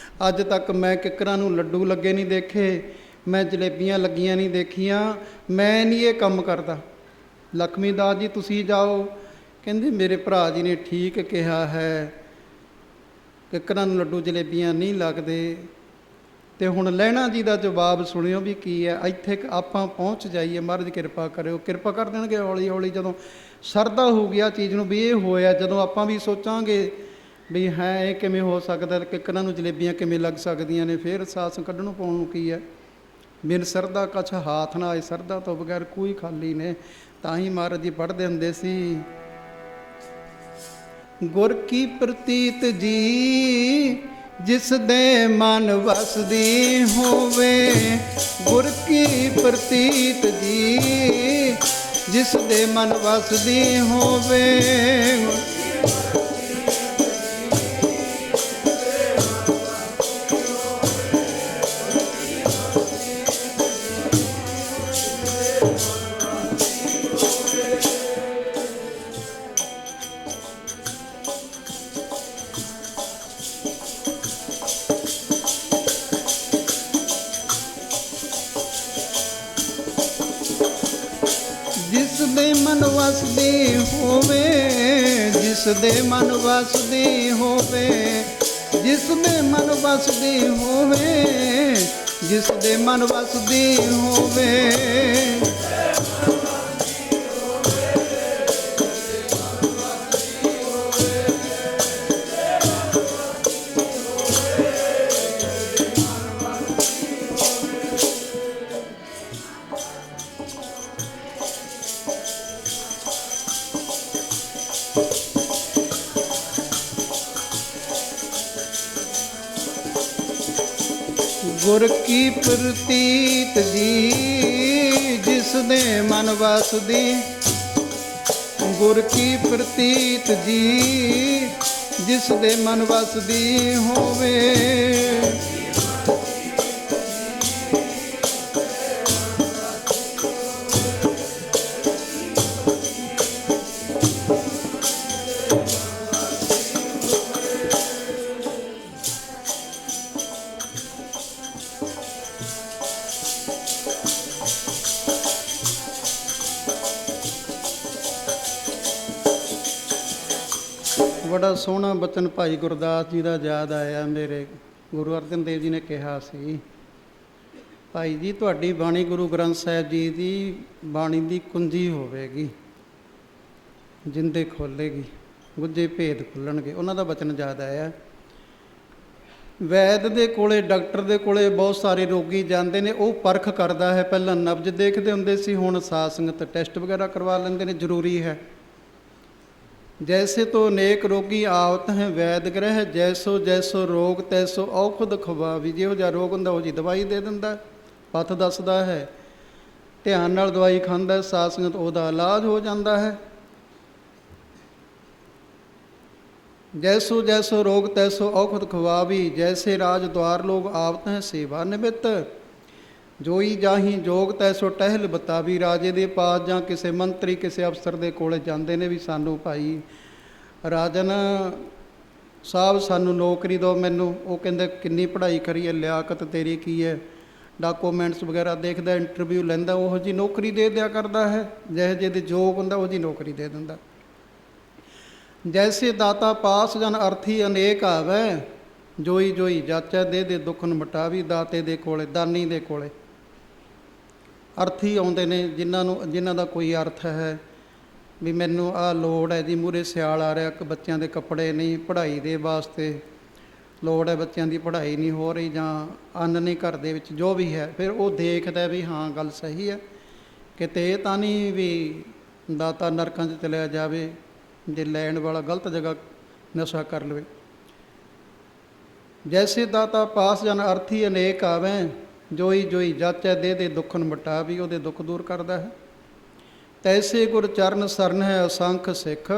ਅੱਜ ਤੱਕ ਮੈਂ ਕਿੱਕਰਾਂ ਨੂੰ ਲੱਡੂ ਲੱਗੇ ਨਹੀਂ ਦੇਖੇ, ਮੈਂ ਜਲੇਬੀਆਂ ਲੱਗੀਆਂ ਨਹੀਂ ਦੇਖੀਆਂ, ਮੈਂ ਨਹੀਂ ਇਹ ਕੰਮ ਕਰਦਾ। ਲਖਮੀ ਦਾਸ ਜੀ ਤੁਸੀਂ ਜਾਓ। ਕਹਿੰਦੇ ਮੇਰੇ ਭਰਾ ਜੀ ਨੇ ਠੀਕ ਕਿਹਾ ਹੈ, ਕਿੱਕਰਾਂ ਨੂੰ ਲੱਡੂ ਜਲੇਬੀਆਂ ਨਹੀਂ ਲੱਗਦੇ। ਅਤੇ ਹੁਣ ਲਹਿਣਾ ਜੀ ਦਾ ਜਵਾਬ ਸੁਣਿਓ ਵੀ ਕੀ ਹੈ। ਇੱਥੇ ਆਪਾਂ ਪਹੁੰਚ ਜਾਈਏ, ਮਹਾਰਾਜ ਕਿਰਪਾ ਕਰਿਓ, ਕਿਰਪਾ ਕਰ ਦੇਣਗੇ ਹੌਲੀ ਹੌਲੀ। ਜਦੋਂ ਸ਼ਰਧਾ ਹੋਊਗੀ ਆ ਚੀਜ਼ ਨੂੰ ਵੀ ਇਹ ਹੋਇਆ, ਜਦੋਂ ਆਪਾਂ ਵੀ ਸੋਚਾਂਗੇ ਵੀ ਹੈ ਇਹ ਕਿਵੇਂ ਹੋ ਸਕਦਾ, ਕਿੱਕਰਾਂ ਨੂੰ ਜਲੇਬੀਆਂ ਕਿਵੇਂ ਲੱਗ ਸਕਦੀਆਂ ਨੇ, ਫਿਰ ਸਾਸ ਕੱਢਣੋਂ ਪਾਉਣ ਨੂੰ ਕੀ ਹੈ। ਬਿਨ ਸਰਦਾ ਕਛ ਹਾਥ ਨਾ ਆਏ, ਸਰਦਾ ਤੋਂ ਬਗੈਰ ਕੋਈ ਖਾਲੀ ਨੇ। ਤਾਂ ਹੀ ਮਹਾਰਾਜ ਜੀ ਪੜ੍ਹਦੇ ਹੁੰਦੇ ਸੀ, ਗੁਰ ਕੀ ਪ੍ਰਤੀਤ ਜੀ ਜਿਸ ਦੇ ਮਨ ਵਸਦੀ ਹੋਵੇ, ਗੁਰ ਕੀ ਪ੍ਰਤੀਤ ਜੀ ਜਿਸ ਦੇ ਮਨ ਵਸਦੀ ਹੋਵੇ। ਜਿਸ ਦੇ ਮਨ ਵਸਦੀ ਹੋਵੇ, ਜਿਸ ਦੇ ਮਨ ਵਸਦੀ ਹੋਵੇ, ਜਿਸ ਦੇ ਮਨ ਵਸਦੀ ਹੋਵੇ, ਜਿਸ ਦੇ ਮਨ ਵਸਦੀ ਹੋਵੇ। ਗੁਰ ਕੀ ਪ੍ਰਤੀਤ ਜੀ ਜਿਸ ਦੇ ਮਨ ਵਸਦੀ। ਗੁਰ ਕੀ ਪ੍ਰਤੀਤ ਜੀ ਜਿਸ ਦੇ ਮਨ ਵਸਦੀ ਹੋਵੇ। ਬੜਾ ਸੋਹਣਾ ਬਚਨ ਭਾਈ ਗੁਰਦਾਸ ਜੀ ਦਾ ਯਾਦ ਆਇਆ। ਮੇਰੇ ਗੁਰੂ ਅਰਜਨ ਦੇਵ ਜੀ ਨੇ ਕਿਹਾ ਸੀ, ਭਾਈ ਜੀ ਤੁਹਾਡੀ ਬਾਣੀ ਗੁਰੂ ਗ੍ਰੰਥ ਸਾਹਿਬ ਜੀ ਦੀ ਬਾਣੀ ਦੀ ਕੁੰਜੀ ਹੋਵੇਗੀ, ਜਿੰਦੇ ਖੋਲੇਗੀ, ਗੁੱਝੇ ਭੇਦ ਖੁੱਲਣਗੇ। ਉਹਨਾਂ ਦਾ ਬਚਨ ਯਾਦ ਆਇਆ। ਵੈਦ ਦੇ ਕੋਲੇ, ਡਾਕਟਰ ਦੇ ਕੋਲੇ ਬਹੁਤ ਸਾਰੇ ਰੋਗੀ ਜਾਂਦੇ ਨੇ, ਉਹ ਪਰਖ ਕਰਦਾ ਹੈ। ਪਹਿਲਾਂ ਨਬਜ਼ ਦੇਖਦੇ ਹੁੰਦੇ ਸੀ, ਹੁਣ ਸਾਧ ਸੰਗਤ ਟੈਸਟ ਵਗੈਰਾ ਕਰਵਾ ਲੈਂਦੇ ਨੇ, ਜ਼ਰੂਰੀ ਹੈ। जैसे तो अनेक रोगी आवत हैं वैद ग्रह, जैसो जैसो रोग तैसो औखद खवावी। ਜਿਹੋ ਜਿਹਾ ਰੋਗ ਹੁੰਦਾ ਉਹ ਜੀ ਦਵਾਈ ਦੇ ਦਿੰਦਾ, ਪੱਥ ਦੱਸਦਾ ਹੈ। ਧਿਆਨ ਨਾਲ ਦਵਾਈ ਖਾਂਦਾ ਸਾਧ ਸੰਗਤ, ਉਹਦਾ ਇਲਾਜ ਹੋ ਜਾਂਦਾ ਹੈ। जैसो जैसो रोग तैसो औखद खवावी, जैसे राज द्वार लोग आवत हैं सेवा निमित्त। जोई जाही जोग तैसो टहल ਬਤਾਵੀ। ਰਾਜੇ ਦੇ ਪਾਸ ਜਾਂ ਕਿਸੇ ਮੰਤਰੀ, ਕਿਸੇ ਅਫਸਰ ਦੇ ਕੋਲੇ ਜਾਂਦੇ ਨੇ ਵੀ ਸਾਨੂੰ ਭਾਈ ਰਾਜਨ ਸਾਹਿਬ ਸਾਨੂੰ ਨੌਕਰੀ ਦਿਓ ਮੈਨੂੰ। ਉਹ ਕਹਿੰਦੇ ਕਿੰਨੀ ਪੜ੍ਹਾਈ ਕਰੀ ਹੈ, ਲਿਆਕਤ ਤੇਰੀ ਕੀ ਹੈ, ਡਾਕੂਮੈਂਟਸ ਵਗੈਰਾ ਦੇਖਦਾ, ਇੰਟਰਵਿਊ ਲੈਂਦਾ, ਉਹੋ ਜਿਹੀ ਨੌਕਰੀ ਦੇ ਦਿਆ ਕਰਦਾ ਹੈ। ਜਿਹੇ ਜਿਹੇ ਦੇ ਯੋਗ ਹੁੰਦਾ ਉਹ ਜਿਹੀ ਨੌਕਰੀ ਦੇ ਦਿੰਦਾ। ਜੈਸੇ ਦਾਤਾ ਪਾਸ ਜਨ ਅਰਥੀ ਅਨੇਕ ਆਵੈ, ਜੋਈ ਜੋਈ ਜਾਚੈ ਦੇ ਦੁੱਖਨ ਮਟਾਵੀ। ਦਾਤੇ ਦੇ ਕੋਲੇ, ਦਾਨੀ ਦੇ ਕੋਲੇ ਅਰਥੀ ਆਉਂਦੇ ਨੇ, ਜਿਨ੍ਹਾਂ ਦਾ ਕੋਈ ਅਰਥ ਹੈ ਵੀ ਮੈਨੂੰ ਆਹ ਲੋੜ ਹੈ ਜੀ, ਮੂਹਰੇ ਸਿਆਲ ਆ ਰਿਹਾ, ਬੱਚਿਆਂ ਦੇ ਕੱਪੜੇ ਨਹੀਂ, ਪੜ੍ਹਾਈ ਦੇ ਵਾਸਤੇ ਲੋੜ ਹੈ, ਬੱਚਿਆਂ ਦੀ ਪੜ੍ਹਾਈ ਨਹੀਂ ਹੋ ਰਹੀ, ਜਾਂ ਅੰਨ ਨਹੀਂ ਘਰ ਦੇ ਵਿੱਚ, ਜੋ ਵੀ ਹੈ। ਫਿਰ ਉਹ ਦੇਖਦਾ ਵੀ ਹਾਂ ਗੱਲ ਸਹੀ ਹੈ, ਕਿਤੇ ਇਹ ਤਾਂ ਨਹੀਂ ਵੀ ਦਾਤਾ ਨਰਕਾਂ 'ਚ ਚਲਿਆ ਜਾਵੇ ਜੇ ਲੈਣ ਵਾਲਾ ਗਲਤ ਜਗ੍ਹਾ ਨਸ਼ਾ ਕਰ ਲਵੇ। ਜੈਸੇ ਦਾਤਾ ਪਾਸ ਜਨ ਅਰਥੀ ਅਨੇਕ ਆਵੈ, ਜੋਈ ਜੋਈ ਜਾਚੈ ਦੇ ਦੁੱਖਨ ਮਟਾਵੀ। ਉਹਦੇ ਦੁੱਖ ਦੂਰ ਕਰਦਾ ਹੈ। ਤੈਸੇ ਗੁਰ ਚਰਨ ਸਰਨ ਹੈ ਅਸੰਖ ਸਿੱਖ,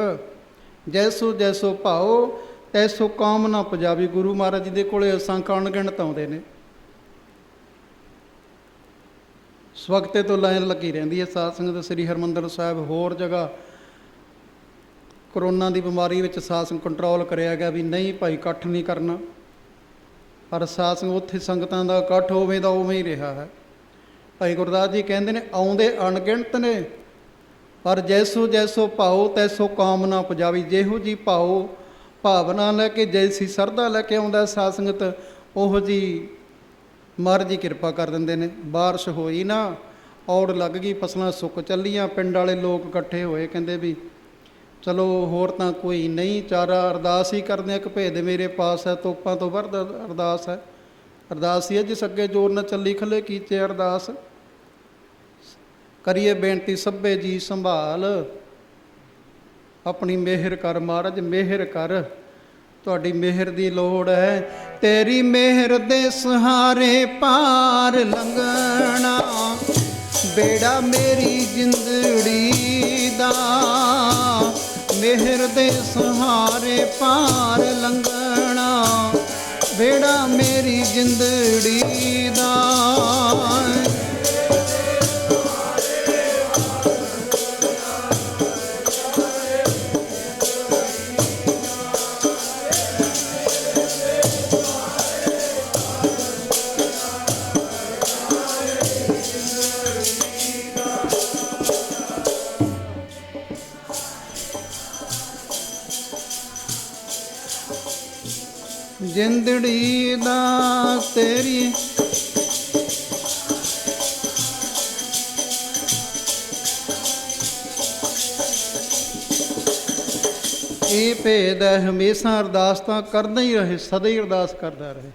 ਜੈਸੋ ਜੈਸੋ ਭਾਓ ਤੈਸੋ ਕਾਮ ਨਾ ਪੁਜਾਵੀ। ਗੁਰੂ ਮਹਾਰਾਜ ਜੀ ਦੇ ਕੋਲੇ ਅਸੰਖ ਅਣਗਿਣਤ ਆਉਂਦੇ ਨੇ। ਸਵਖਤੇ ਤੋਂ ਲਾਈਨ ਲੱਗੀ ਰਹਿੰਦੀ ਹੈ ਸਾਧ ਸੰਗਤ। ਸ੍ਰੀ ਹਰਿਮੰਦਰ ਸਾਹਿਬ, ਹੋਰ ਜਗ੍ਹਾ ਕਰੋਨਾ ਦੀ ਬਿਮਾਰੀ ਵਿੱਚ ਸਾਧ ਸੰਗਤ ਕੰਟਰੋਲ ਕਰਿਆ ਗਿਆ ਵੀ ਨਹੀਂ ਭਾਈ ਇਕੱਠ ਨਹੀਂ ਕਰਨਾ, ਪਰ ਸਾਧ ਸੰਗਤ ਉੱਥੇ ਸੰਗਤਾਂ ਦਾ ਇਕੱਠ ਉਵੇਂ ਦਾ ਉਵੇਂ ਹੀ ਰਿਹਾ ਹੈ। ਭਾਈ ਗੁਰਦਾਸ ਜੀ ਕਹਿੰਦੇ ਨੇ ਆਉਂਦੇ ਅਣਗਿਣਤ ਨੇ, ਪਰ ਜੈਸੋ ਜੈਸੋ ਭਾਓ ਤੈਸੋ ਕਾਮ ਨਾ ਪੁਜਾਵੀ। ਜਿਹੋ ਜੀ ਭਾਓ ਭਾਵਨਾ ਲੈ ਕੇ, ਜੈਸੀ ਸਰਧਾ ਲੈ ਕੇ ਆਉਂਦਾ ਸਾਧ ਸੰਗਤ, ਉਹੋ ਜੀ ਮਹਾਰਾਜ ਜੀ ਕਿਰਪਾ ਕਰ ਦਿੰਦੇ ਨੇ। ਬਾਰਿਸ਼ ਹੋਈ ਨਾ, ਔੜ ਲੱਗ ਗਈ, ਫਸਲਾਂ ਸੁੱਕ ਚੱਲੀਆਂ, ਪਿੰਡ ਵਾਲੇ ਲੋਕ ਇਕੱਠੇ ਹੋਏ, ਕਹਿੰਦੇ ਵੀ ਚਲੋ ਹੋਰ ਤਾਂ ਕੋਈ ਨਹੀਂ ਚਾਰਾ, ਅਰਦਾਸ ਹੀ ਕਰਦੇ ਹਾਂ, ਇੱਕ ਭੇਦ ਮੇਰੇ ਪਾਸ ਹੈ, ਤੋਪਾਂ ਤੋਂ ਵੱਧ ਅਰਦਾਸ ਹੈ। ਅਰਦਾਸ ਹੀ ਹੈ ਜਿਸ ਅੱਗੇ ਜੋਰ ਨਾ ਚੱਲੀ ਖਲੇ ਕੀਚੇ ਅਰਦਾਸ। ਕਰੀਏ ਬੇਨਤੀ ਸਭੇ ਜੀ ਸੰਭਾਲ, ਆਪਣੀ ਮਿਹਰ ਕਰ ਮਹਾਰਾਜ, ਮਿਹਰ ਕਰ, ਤੁਹਾਡੀ ਮਿਹਰ ਦੀ ਲੋੜ ਹੈ। ਤੇਰੀ ਮਿਹਰ ਦੇ ਸਹਾਰੇ ਪਾਰ ਲੰਘਣਾ, ਬੇੜਾ ਮੇਰੀ ਜਿੰਦੜੀ ਦਾ। ਮਿਹਰ ਦੇ ਸਹਾਰੇ ਪਾਰ ਲੰਘਣਾ, ਬੇੜਾ ਮੇਰੀ ਜਿੰਦੜੀ ਦਾ। ਜਿੰਦੜੀ ਦਾ ਤੇਰੀ ਇਹ ਭੇਦ ਹੈ, ਹਮੇਸ਼ਾ ਅਰਦਾਸ ਤਾਂ ਕਰਦਾ ਹੀ ਰਹੇ, ਸਦਾ ਹੀ ਅਰਦਾਸ ਕਰਦਾ ਰਹੇ।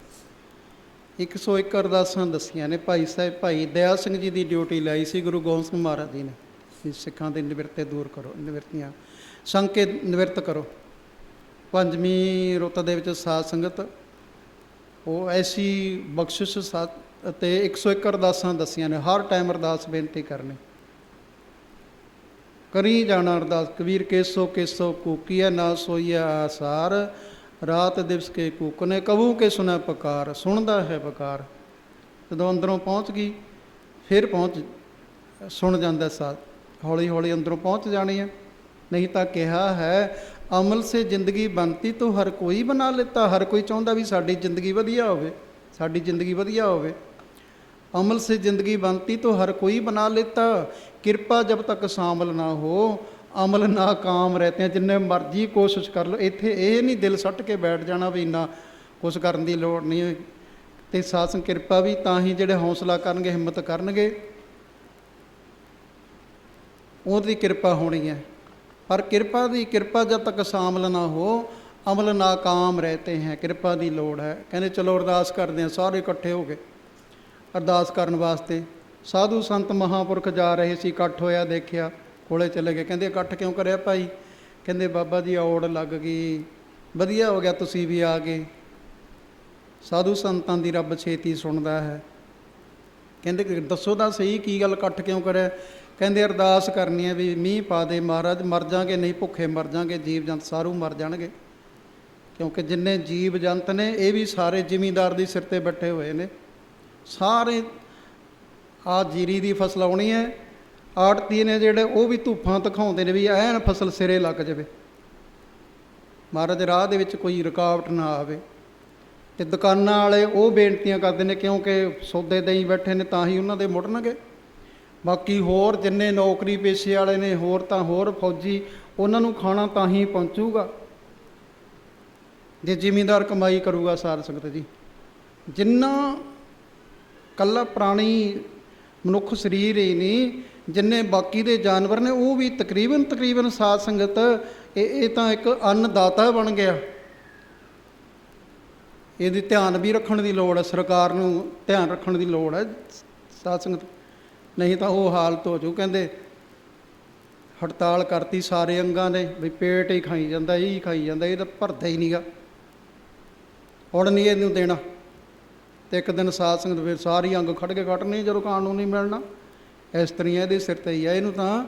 101 ਅਰਦਾਸਾਂ ਦੱਸੀਆਂ ਨੇ। ਭਾਈ ਸਾਹਿਬ ਭਾਈ ਦਇਆ ਸਿੰਘ ਜੀ ਦੀ ਡਿਊਟੀ ਲਾਈ ਸੀ ਗੁਰੂ ਗੋਬਿੰਦ ਸਿੰਘ ਮਹਾਰਾਜ ਜੀ ਨੇ ਵੀ ਸਿੱਖਾਂ ਦੇ ਨਿਵਰਤੇ ਦੂਰ ਕਰੋ, ਨਿਵਰਤੀਆਂ ਸੰਕੇ ਨਿਵਰਤ ਕਰੋ। ਪੰਜਵੀਂ ਰੁੱਤ ਦੇ ਵਿੱਚ ਸਾਧ ਸੰਗਤ ਉਹ ਐਸੀ ਬਖਸ਼ਿਸ਼ ਅਤੇ 101 ਅਰਦਾਸਾਂ ਦੱਸੀਆਂ ਨੇ। ਹਰ ਟਾਈਮ ਅਰਦਾਸ ਬੇਨਤੀ ਕਰਨੀ, ਕਰੀ ਜਾਣਾ ਅਰਦਾਸ। ਕਬੀਰ ਕੇਸੋ ਕੇਸੋ ਕੂਕੀਆ ਨਾ ਸੋਈਆ ਆਸਾਰ, ਰਾਤ ਦਿਵਸ ਕੇ ਕੂਕਨੇ ਕਬੂ ਕੇ ਸੁਣਾ ਪੁਕਾਰ। ਸੁਣਦਾ ਹੈ ਪੁਕਾਰ, ਜਦੋਂ ਅੰਦਰੋਂ ਪਹੁੰਚ ਗਈ ਫਿਰ ਸੁਣ ਜਾਂਦਾ ਸਾਥ। ਹੌਲੀ ਹੌਲੀ ਅੰਦਰੋਂ ਪਹੁੰਚ ਜਾਣੀ ਹੈ। ਨਹੀਂ ਤਾਂ ਕਿਹਾ ਹੈ ਅਮਲ ਸੇ ਜ਼ਿੰਦਗੀ ਬਣਤੀ ਤੋ ਹਰ ਕੋਈ ਬਣਾ ਲਿੱਤਾ। ਹਰ ਕੋਈ ਚਾਹੁੰਦਾ ਵੀ ਸਾਡੀ ਜ਼ਿੰਦਗੀ ਵਧੀਆ ਹੋਵੇ, ਸਾਡੀ ਜ਼ਿੰਦਗੀ ਵਧੀਆ ਹੋਵੇ। ਅਮਲ ਸੇ ਜ਼ਿੰਦਗੀ ਬਣਤੀ ਤੋ ਹਰ ਕੋਈ ਬਣਾ ਲਿੱਤਾ, ਕਿਰਪਾ ਜਬ ਤੱਕ ਸ਼ਾਮਲ ਨਾ ਹੋ ਅਮਲ ਨਾ ਕਾਮ ਰਹਤੇ। ਜਿੰਨੇ ਮਰਜ਼ੀ ਕੋਸ਼ਿਸ਼ ਕਰ ਲਓ, ਇੱਥੇ ਇਹ ਨਹੀਂ ਦਿਲ ਸੱਟ ਕੇ ਬੈਠ ਜਾਣਾ ਵੀ ਇੰਨਾ ਕੁਛ ਕਰਨ ਦੀ ਲੋੜ ਨਹੀਂ। ਅਤੇ ਸਾਧ ਕਿਰਪਾ ਵੀ ਤਾਂ ਹੀ ਜਿਹੜੇ ਹੌਸਲਾ ਕਰਨਗੇ, ਹਿੰਮਤ ਕਰਨਗੇ, ਉਹਦੀ ਕਿਰਪਾ ਹੋਣੀ ਹੈ। ਪਰ ਕਿਰਪਾ ਜਦ ਤੱਕ ਸ਼ਾਮਲ ਨਾ ਹੋ ਅਮਲ ਨਾ ਕਾਮ ਰਹਤੇ ਹੈ। ਕਿਰਪਾ ਦੀ ਲੋੜ ਹੈ। ਕਹਿੰਦੇ ਚਲੋ ਅਰਦਾਸ ਕਰਦੇ ਹਾਂ। ਸਾਰੇ ਇਕੱਠੇ ਹੋ ਗਏ ਅਰਦਾਸ ਕਰਨ ਵਾਸਤੇ। ਸਾਧੂ ਸੰਤ ਮਹਾਂਪੁਰਖ ਜਾ ਰਹੇ ਸੀ, ਇਕੱਠ ਹੋਇਆ, ਦੇਖਿਆ, ਕੋਲੇ ਚਲੇ ਗਏ। ਕਹਿੰਦੇ ਇਕੱਠ ਕਿਉਂ ਕਰਿਆ ਭਾਈ? ਕਹਿੰਦੇ ਬਾਬਾ ਜੀ ਔੜ ਲੱਗ ਗਈ, ਵਧੀਆ ਹੋ ਗਿਆ ਤੁਸੀਂ ਵੀ ਆ ਗਏ। ਸਾਧੂ ਸੰਤਾਂ ਦੀ ਰੱਬ ਛੇਤੀ ਸੁਣਦਾ ਹੈ। ਕਹਿੰਦੇ ਦੱਸੋ ਤਾਂ ਸਹੀ ਕੀ ਗੱਲ, ਇਕੱਠ ਕਿਉਂ ਕਰਿਆ? ਕਹਿੰਦੇ ਅਰਦਾਸ ਕਰਨੀ ਹੈ ਵੀ ਮੀਂਹ ਪਾ ਦੇ ਮਹਾਰਾਜ, ਮਰ ਜਾਗੇ ਨਹੀਂ ਭੁੱਖੇ ਮਰ ਜਾਗੇ, ਜੀਵ ਜੰਤ ਸਾਰੂ ਮਰ ਜਾਣਗੇ। ਕਿਉਂਕਿ ਜਿੰਨੇ ਜੀਵ ਜੰਤ ਨੇ ਇਹ ਵੀ ਸਾਰੇ ਜ਼ਿਮੀਂਦਾਰ ਦੀ ਸਿਰ 'ਤੇ ਬੈਠੇ ਹੋਏ ਨੇ। ਸਾਰੇ ਆਹ ਜੀਰੀ ਦੀ ਫਸਲ ਆਉਣੀ ਹੈ, ਆੜਤੀ ਨੇ ਜਿਹੜੇ ਉਹ ਵੀ ਧੂਫਾਂ ਦਿਖਾਉਂਦੇ ਨੇ ਵੀ ਐਨ ਫਸਲ ਸਿਰੇ ਲੱਗ ਜਾਵੇ, ਮਹਾਰਾਜ ਰਾਹ ਦੇ ਵਿੱਚ ਕੋਈ ਰੁਕਾਵਟ ਨਾ ਆਵੇ। ਅਤੇ ਦੁਕਾਨਾਂ ਵਾਲੇ ਉਹ ਬੇਨਤੀਆਂ ਕਰਦੇ ਨੇ ਕਿਉਂਕਿ ਸੌਦੇ ਦੇਈ ਬੈਠੇ ਨੇ ਤਾਂ ਹੀ ਉਹਨਾਂ ਦੇ ਮੁੜਨਗੇ। ਬਾਕੀ ਹੋਰ ਜਿੰਨੇ ਨੌਕਰੀ ਪੇਸ਼ੇ ਵਾਲੇ ਨੇ, ਹੋਰ ਤਾਂ ਹੋਰ ਫੌਜੀ, ਉਹਨਾਂ ਨੂੰ ਖਾਣਾ ਤਾਂ ਹੀ ਪਹੁੰਚੂਗਾ ਜੇ ਜ਼ਿਮੀਂਦਾਰ ਕਮਾਈ ਕਰੂਗਾ। ਸਾਧ ਸੰਗਤ ਜੀ, ਜਿੰਨਾ ਇਕੱਲਾ ਪ੍ਰਾਣੀ ਮਨੁੱਖ ਸਰੀਰ ਹੀ ਨਹੀਂ, ਜਿੰਨੇ ਬਾਕੀ ਦੇ ਜਾਨਵਰ ਨੇ ਉਹ ਵੀ ਤਕਰੀਬਨ ਸਾਧ ਸੰਗਤ ਇਹ ਤਾਂ ਇੱਕ ਅੰਨਦਾਤਾ ਬਣ ਗਿਆ। ਇਹਦੀ ਧਿਆਨ ਵੀ ਰੱਖਣ ਦੀ ਲੋੜ ਹੈ, ਸਰਕਾਰ ਨੂੰ ਧਿਆਨ ਰੱਖਣ ਦੀ ਲੋੜ ਹੈ ਸਾਧ ਸੰਗਤ, ਨਹੀਂ ਤਾਂ ਉਹ ਹਾਲਤ ਹੋ ਜਾਊ। ਕਹਿੰਦੇ ਹੜਤਾਲ ਕਰਤੀ ਸਾਰੇ ਅੰਗਾਂ ਨੇ ਵੀ ਪੇਟ ਹੀ ਖਾਈ ਜਾਂਦਾ, ਇਹ ਹੀ ਖਾਈ ਜਾਂਦਾ, ਇਹ ਤਾਂ ਭਰਦਾ ਹੀ ਨਹੀਂਗਾ, ਹੁਣ ਨਹੀਂ ਇਹਨੂੰ ਦੇਣਾ। ਅਤੇ ਇੱਕ ਦਿਨ ਸਾਧ ਸੰਗਤ ਫਿਰ ਸਾਰੀ ਅੰਗ ਖੜ ਕੇ ਕੱਟਣੀ ਜਦੋਂ ਖਾਣ ਨੂੰ ਨਹੀਂ ਮਿਲਣਾ। ਇਸ ਤਰ੍ਹਾਂ ਇਹਦੇ ਸਿਰ 'ਤੇ ਹੀ ਹੈ। ਇਹਨੂੰ ਤਾਂ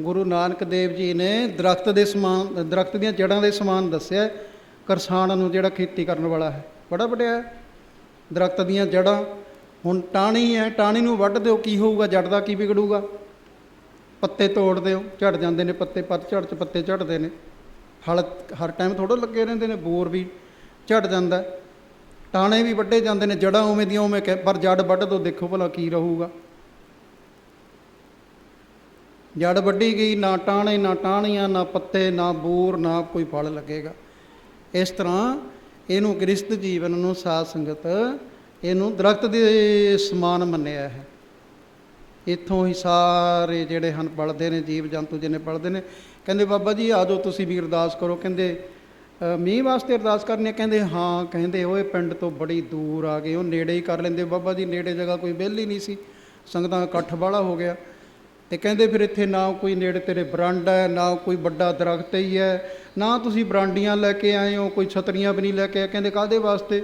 ਗੁਰੂ ਨਾਨਕ ਦੇਵ ਜੀ ਨੇ ਦਰਖਤ ਦੀਆਂ ਜੜ੍ਹਾਂ ਦੇ ਸਮਾਨ ਦੱਸਿਆ। ਕਿਸਾਨ ਨੂੰ ਜਿਹੜਾ ਖੇਤੀ ਕਰਨ ਵਾਲਾ ਹੈ ਬੜਾ ਵੱਡਿਆ ਦਰਖਤ ਦੀਆਂ ਜੜ੍ਹਾਂ। ਹੁਣ ਟਾਹਣੀ ਹੈ, ਟਾਹਣੀ ਨੂੰ ਵੱਢ ਦਿਓ, ਕੀ ਹੋਊਗਾ? ਜੜ ਦਾ ਕੀ ਵਿਗੜੂਗਾ? ਪੱਤੇ ਤੋੜ ਦਿਓ, ਝੜ ਜਾਂਦੇ ਨੇ ਪੱਤੇ, ਪੱਤਝੜ 'ਚ ਪੱਤੇ ਝੜਦੇ ਨੇ। ਹਰ ਟਾਈਮ ਥੋੜ੍ਹਾ ਲੱਗੇ ਰਹਿੰਦੇ ਨੇ, ਬੋਰ ਵੀ ਝੜ ਜਾਂਦਾ, ਟਾਹਣੇ ਵੀ ਵੱਢੇ ਜਾਂਦੇ ਨੇ, ਜੜ੍ਹਾਂ ਉਵੇਂ ਦੀਆਂ ਉਵੇਂ ਪਰ ਜੜ ਵੱਢ ਦਿਓ, ਦੇਖੋ ਭਲਾ ਕੀ ਰਹੂਗਾ। ਜੜ ਵੱਢੀ ਗਈ, ਨਾ ਟਾਹਣੇ, ਨਾ ਟਾਹਣੀਆਂ, ਨਾ ਪੱਤੇ, ਨਾ ਬੂਰ, ਨਾ ਕੋਈ ਫਲ ਲੱਗੇਗਾ। ਇਸ ਤਰ੍ਹਾਂ ਇਹਨੂੰ ਗ੍ਰਸਥ ਜੀਵਨ ਨੂੰ ਸਾਧ ਸੰਗਤ ਇਹਨੂੰ ਦਰਖਤ ਦੇ ਸਮਾਨ ਮੰਨਿਆ ਹੈ। ਇੱਥੋਂ ਹੀ ਸਾਰੇ ਜਿਹੜੇ ਹਨ ਪਲਦੇ ਨੇ, ਜੀਵ ਜੰਤੂ ਜਿੰਨੇ ਪਲਦੇ ਨੇ। ਕਹਿੰਦੇ ਬਾਬਾ ਜੀ ਆ ਜਾਓ ਤੁਸੀਂ ਵੀ ਅਰਦਾਸ ਕਰੋ। ਕਹਿੰਦੇ ਮੀਂਹ ਵਾਸਤੇ ਅਰਦਾਸ ਕਰਨੀ ਹੈ? ਕਹਿੰਦੇ ਹਾਂ। ਕਹਿੰਦੇ ਓਏ ਪਿੰਡ ਤੋਂ ਬੜੀ ਦੂਰ ਆ ਗਏ, ਉਹ ਨੇੜੇ ਹੀ ਕਰ ਲੈਂਦੇ। ਬਾਬਾ ਜੀ ਨੇੜੇ ਜਗ੍ਹਾ ਕੋਈ ਵਿਹਲੀ ਨਹੀਂ ਸੀ, ਸੰਗਤਾਂ ਇਕੱਠ ਵਾਲਾ ਹੋ ਗਿਆ। ਅਤੇ ਕਹਿੰਦੇ ਫਿਰ ਇੱਥੇ ਨਾ ਕੋਈ ਨੇੜੇ ਤੇਰੇ ਬਰਾਂਡਾ ਹੈ, ਨਾ ਕੋਈ ਵੱਡਾ ਦਰਖਤ ਹੀ ਹੈ, ਨਾ ਤੁਸੀਂ ਬਰਾਂਡੀਆਂ ਲੈ ਕੇ ਆਏ ਹੋ, ਕੋਈ ਛਤਰੀਆਂ ਵੀ ਨਹੀਂ ਲੈ ਕੇ ਆਏ। ਕਹਿੰਦੇ ਕਾਹਦੇ ਵਾਸਤੇ?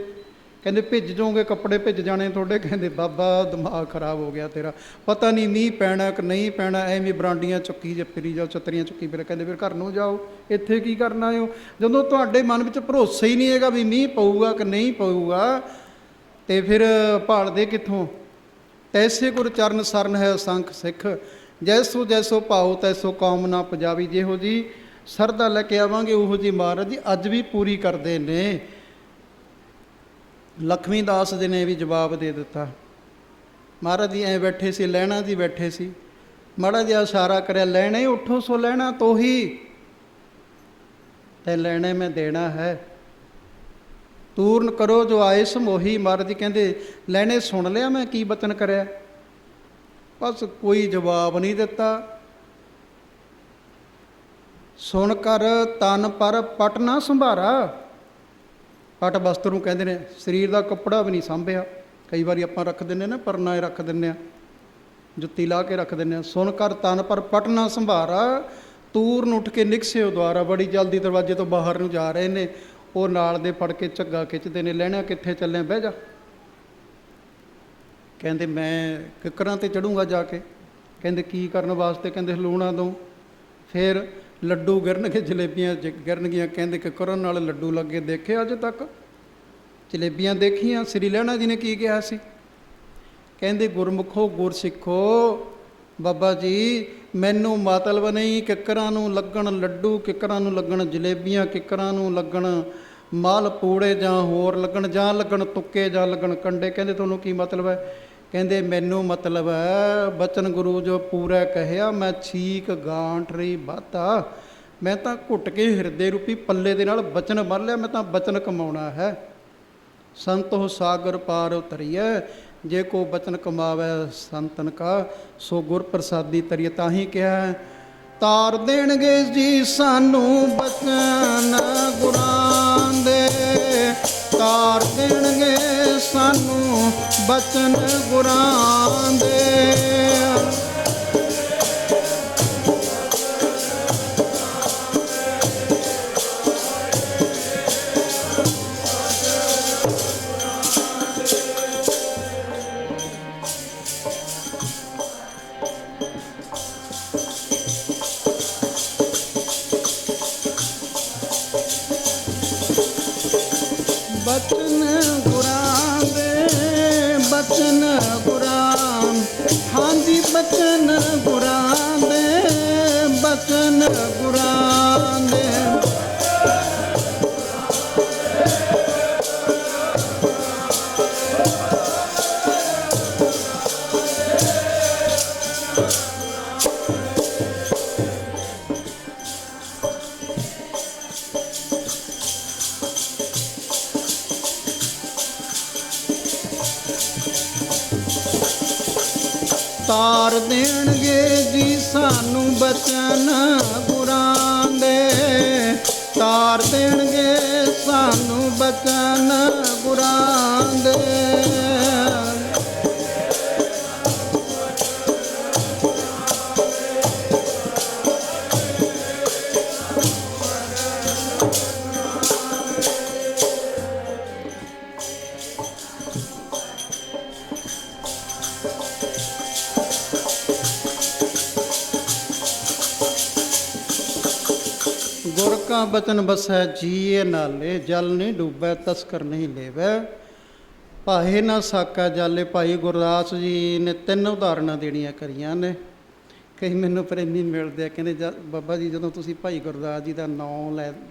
ਕਹਿੰਦੇ ਭਿੱਜ ਜਾਓਗੇ, ਕੱਪੜੇ ਭਿੱਜ ਜਾਣੇ ਤੁਹਾਡੇ। ਕਹਿੰਦੇ ਬਾਬਾ ਦਿਮਾਗ ਖਰਾਬ ਹੋ ਗਿਆ ਤੇਰਾ, ਪਤਾ ਨਹੀਂ ਮੀਂਹ ਪੈਣਾ ਕਿ ਨਹੀਂ ਪੈਣਾ, ਐਵੇਂ ਬਰਾਂਡੀਆਂ ਚੁੱਕੀ ਜੇ ਫਿਰੀ ਜਾਓ, ਛਤਰੀਆਂ ਚੁੱਕੀ ਫਿਰ। ਕਹਿੰਦੇ ਫਿਰ ਘਰ ਨੂੰ ਜਾਓ, ਇੱਥੇ ਕੀ ਕਰਨਾ ਹੋ? ਜਦੋਂ ਤੁਹਾਡੇ ਮਨ ਵਿੱਚ ਭਰੋਸਾ ਹੀ ਨਹੀਂ ਹੈਗਾ ਵੀ ਮੀਂਹ ਪਊਗਾ ਕਿ ਨਹੀਂ ਪਊਗਾ, ਅਤੇ ਫਿਰ ਭਾਲਦੇ ਕਿੱਥੋਂ? ਤੈਸੇ ਗੁਰ ਚਰਨ ਸਰਨ ਹੈ ਅਸੰਖ ਸਿੱਖ, ਜੈਸੋ ਜੈਸੋ ਭਾਉ ਤੈਸੋ ਕੌਮ ਨਾ ਪਜਾਵੀ। ਜਿਹੋ ਜੀ ਸਰਦਾ ਲੈ ਕੇ ਆਵਾਂਗੇ ਉਹੋ ਜੀ ਮਹਾਰਾਜ ਜੀ ਅੱਜ ਵੀ ਪੂਰੀ ਕਰਦੇ ਨੇ। ਲਖਮੀ ਦਾਸ ਜੀ ਨੇ ਵੀ ਜਵਾਬ ਦੇ ਦਿੱਤਾ। ਮਹਾਰਾਜ ਜੀ ਐਂ ਬੈਠੇ ਸੀ, ਲਹਿਣਾ ਜੀ ਬੈਠੇ ਸੀ, ਮਾੜਾ ਜਿਹਾ ਇਸ਼ਾਰਾ ਕਰਿਆ, ਲੈਣੇ ਉੱਠੋ ਸੋ ਲੈਣਾ ਤੋਹੀ, ਤੇ ਲੈਣੇ ਮੈਂ ਦੇਣਾ ਹੈ, ਤੂਰਨ ਕਰੋ ਜੋ ਆਏ ਸਮੋਹੀ। ਮਹਾਰਾਜ ਜੀ ਕਹਿੰਦੇ ਲੈਣੇ ਸੁਣ ਲਿਆ ਮੈਂ ਕੀ ਬਚਨ ਕਰਿਆ? ਬਸ ਕੋਈ ਜਵਾਬ ਨਹੀਂ ਦਿੱਤਾ। ਸੁਣ ਕਰ ਤਨ ਪਰ ਪਟ ਨਾ ਸੰਭਾਰਾ। ਪਟ ਵਸਤਰ ਨੂੰ ਕਹਿੰਦੇ ਨੇ, ਸਰੀਰ ਦਾ ਕੱਪੜਾ ਵੀ ਨਹੀਂ ਸਾਂਭਿਆ। ਕਈ ਵਾਰੀ ਆਪਾਂ ਰੱਖ ਦਿੰਦੇ ਨਾ, ਪਰਨਾਏ ਰੱਖ ਦਿੰਦੇ ਹਾਂ, ਜੁੱਤੀ ਲਾ ਕੇ ਰੱਖ ਦਿੰਦੇ ਹਾਂ। ਸੁਣ ਕਰ ਤਨ ਪਰ ਪਟ ਨਾ ਸੰਭਾਰਾ, ਤੂਰਨ ਉੱਠ ਕੇ ਨਿਕਸਿਓ ਦੁਆਰਾ। ਬੜੀ ਜਲਦੀ ਦਰਵਾਜ਼ੇ ਤੋਂ ਬਾਹਰ ਨੂੰ ਜਾ ਰਹੇ ਨੇ, ਉਹ ਨਾਲ ਦੇ ਫੜ ਕੇ ਝੱਗਾ ਖਿੱਚਦੇ ਨੇ, ਲੈਣਾ ਕਿੱਥੇ ਚੱਲੇ, ਬਹਿ ਜਾ। ਕਹਿੰਦੇ ਮੈਂ ਕਿੱਕਰਾਂ 'ਤੇ ਚੜੂੰਗਾ ਜਾ ਕੇ। ਕਹਿੰਦੇ ਕੀ ਕਰਨ ਵਾਸਤੇ? ਕਹਿੰਦੇ ਲੂਣਾ ਦੋ। ਫਿਰ ਲੱਡੂ ਗਿਰਨਗੇ, ਜਲੇਬੀਆਂ ਗਿਰਨਗੀਆਂ। ਕਹਿੰਦੇ ਕਿੱਕਰਾਂ ਨਾਲ ਲੱਡੂ ਲੱਗੇ ਦੇਖੇ ਅੱਜ ਤੱਕ? ਜਲੇਬੀਆਂ ਦੇਖੀਆਂ? ਸ੍ਰੀ ਲਹਿਣਾ ਜੀ ਨੇ ਕੀ ਕਿਹਾ ਸੀ? ਕਹਿੰਦੇ ਗੁਰਮੁਖੋ ਗੁਰ ਸਿੱਖੋ, ਬਾਬਾ ਜੀ ਮੈਨੂੰ ਮਤਲਬ ਨਹੀਂ ਕਿੱਕਰਾਂ ਨੂੰ ਲੱਗਣ ਲੱਡੂ, ਕਿੱਕਰਾਂ ਨੂੰ ਲੱਗਣ ਜਲੇਬੀਆਂ, ਕਿੱਕਰਾਂ ਨੂੰ ਲੱਗਣ ਮਾਲ ਪੂੜੇ, ਜਾਂ ਹੋਰ ਲੱਗਣ, ਜਾਂ ਲੱਗਣ ਤੁੱਕੇ, ਜਾਂ ਲੱਗਣ ਕੰਡੇ। ਕਹਿੰਦੇ ਤੁਹਾਨੂੰ ਕੀ ਮਤਲਬ ਹੈ? ਕਹਿੰਦੇ ਮੈਨੂੰ ਮਤਲਬ ਹੈ ਬਚਨ ਗੁਰੂ ਜੋ ਪੂਰਾ ਕਹਿਆ, ਮੈਂ ਛੀਕ ਗਾਂਠ ਰਹੀ ਬਾਤਾ। ਮੈਂ ਤਾਂ ਘੁੱਟ ਕੇ ਹਿਰਦੇ ਰੂਪੀ ਪੱਲੇ ਦੇ ਨਾਲ ਬਚਨ ਬੰਨ੍ਹ ਲਿਆ, ਮੈਂ ਤਾਂ ਬਚਨ ਕਮਾਉਣਾ ਹੈ। ਸੰਤੋ ਸਾਗਰ ਪਾਰ ਉਤਰੀਐ, ਜੇ ਕੋ ਬਚਨ ਕਮਾਵੇ ਸੰਤਨ ਕਾ, ਸੋ ਗੁਰ ਪ੍ਰਸਾਦੀ ਤਰੀਏ। ਤਾਂ ਹੀ ਕਿਹਾ ਤਾਰ ਦੇਣਗੇ ਜੀ ਸਾਨੂੰ ਬਚਨ ਗੁਰਾਂ ਦੇ, ਤਾਰ ਦੇਣਗੇ ਸਾਨੂੰ ਬਚਨ ਗੁਰਾਂ ਦੇ। ਬਚਨ ਗੁਰਾਂ ਦੇ, ਬਚਨ ਗੁਰਾਂ, ਹਾਂਜੀ ਬਚਨ ਗੁਰਾਂ ਦੇ, ਬਚਨ ਗੁਰਾਂ ਦੇ। ਤਾਰ ਦੇਣਗੇ ਜੀ ਸਾਨੂੰ ਬਚਨ ਗੁਰਾਂ ਦੇ, ਤਾਰ ਦੇਣਗੇ ਸਾਨੂੰ ਬਚਨ ਗੁਰਾਂ ਦੇ। ਗੁਰ ਕਾ ਬਚਨ ਬਸੈ ਜੀਏ ਨਾਲੇ, ਜਲ ਨਹੀਂ ਡੁੱਬੈ ਤਸਕਰ ਨਹੀਂ ਲੇਵੈ, ਭਾਏ ਨਾ ਸਾਕਾ ਜਾਲੇ। ਭਾਈ ਗੁਰਦਾਸ ਜੀ ਨੇ 3 ਉਦਾਹਰਨਾਂ ਦੇਣੀਆਂ ਕਰੀਆਂ ਨੇ। ਕਈ ਮੈਨੂੰ ਪ੍ਰੇਮੀ ਮਿਲਦੇ ਆ, ਕਹਿੰਦੇ ਬਾਬਾ ਜੀ ਜਦੋਂ ਤੁਸੀਂ ਭਾਈ ਗੁਰਦਾਸ ਜੀ ਦਾ ਨਾਂ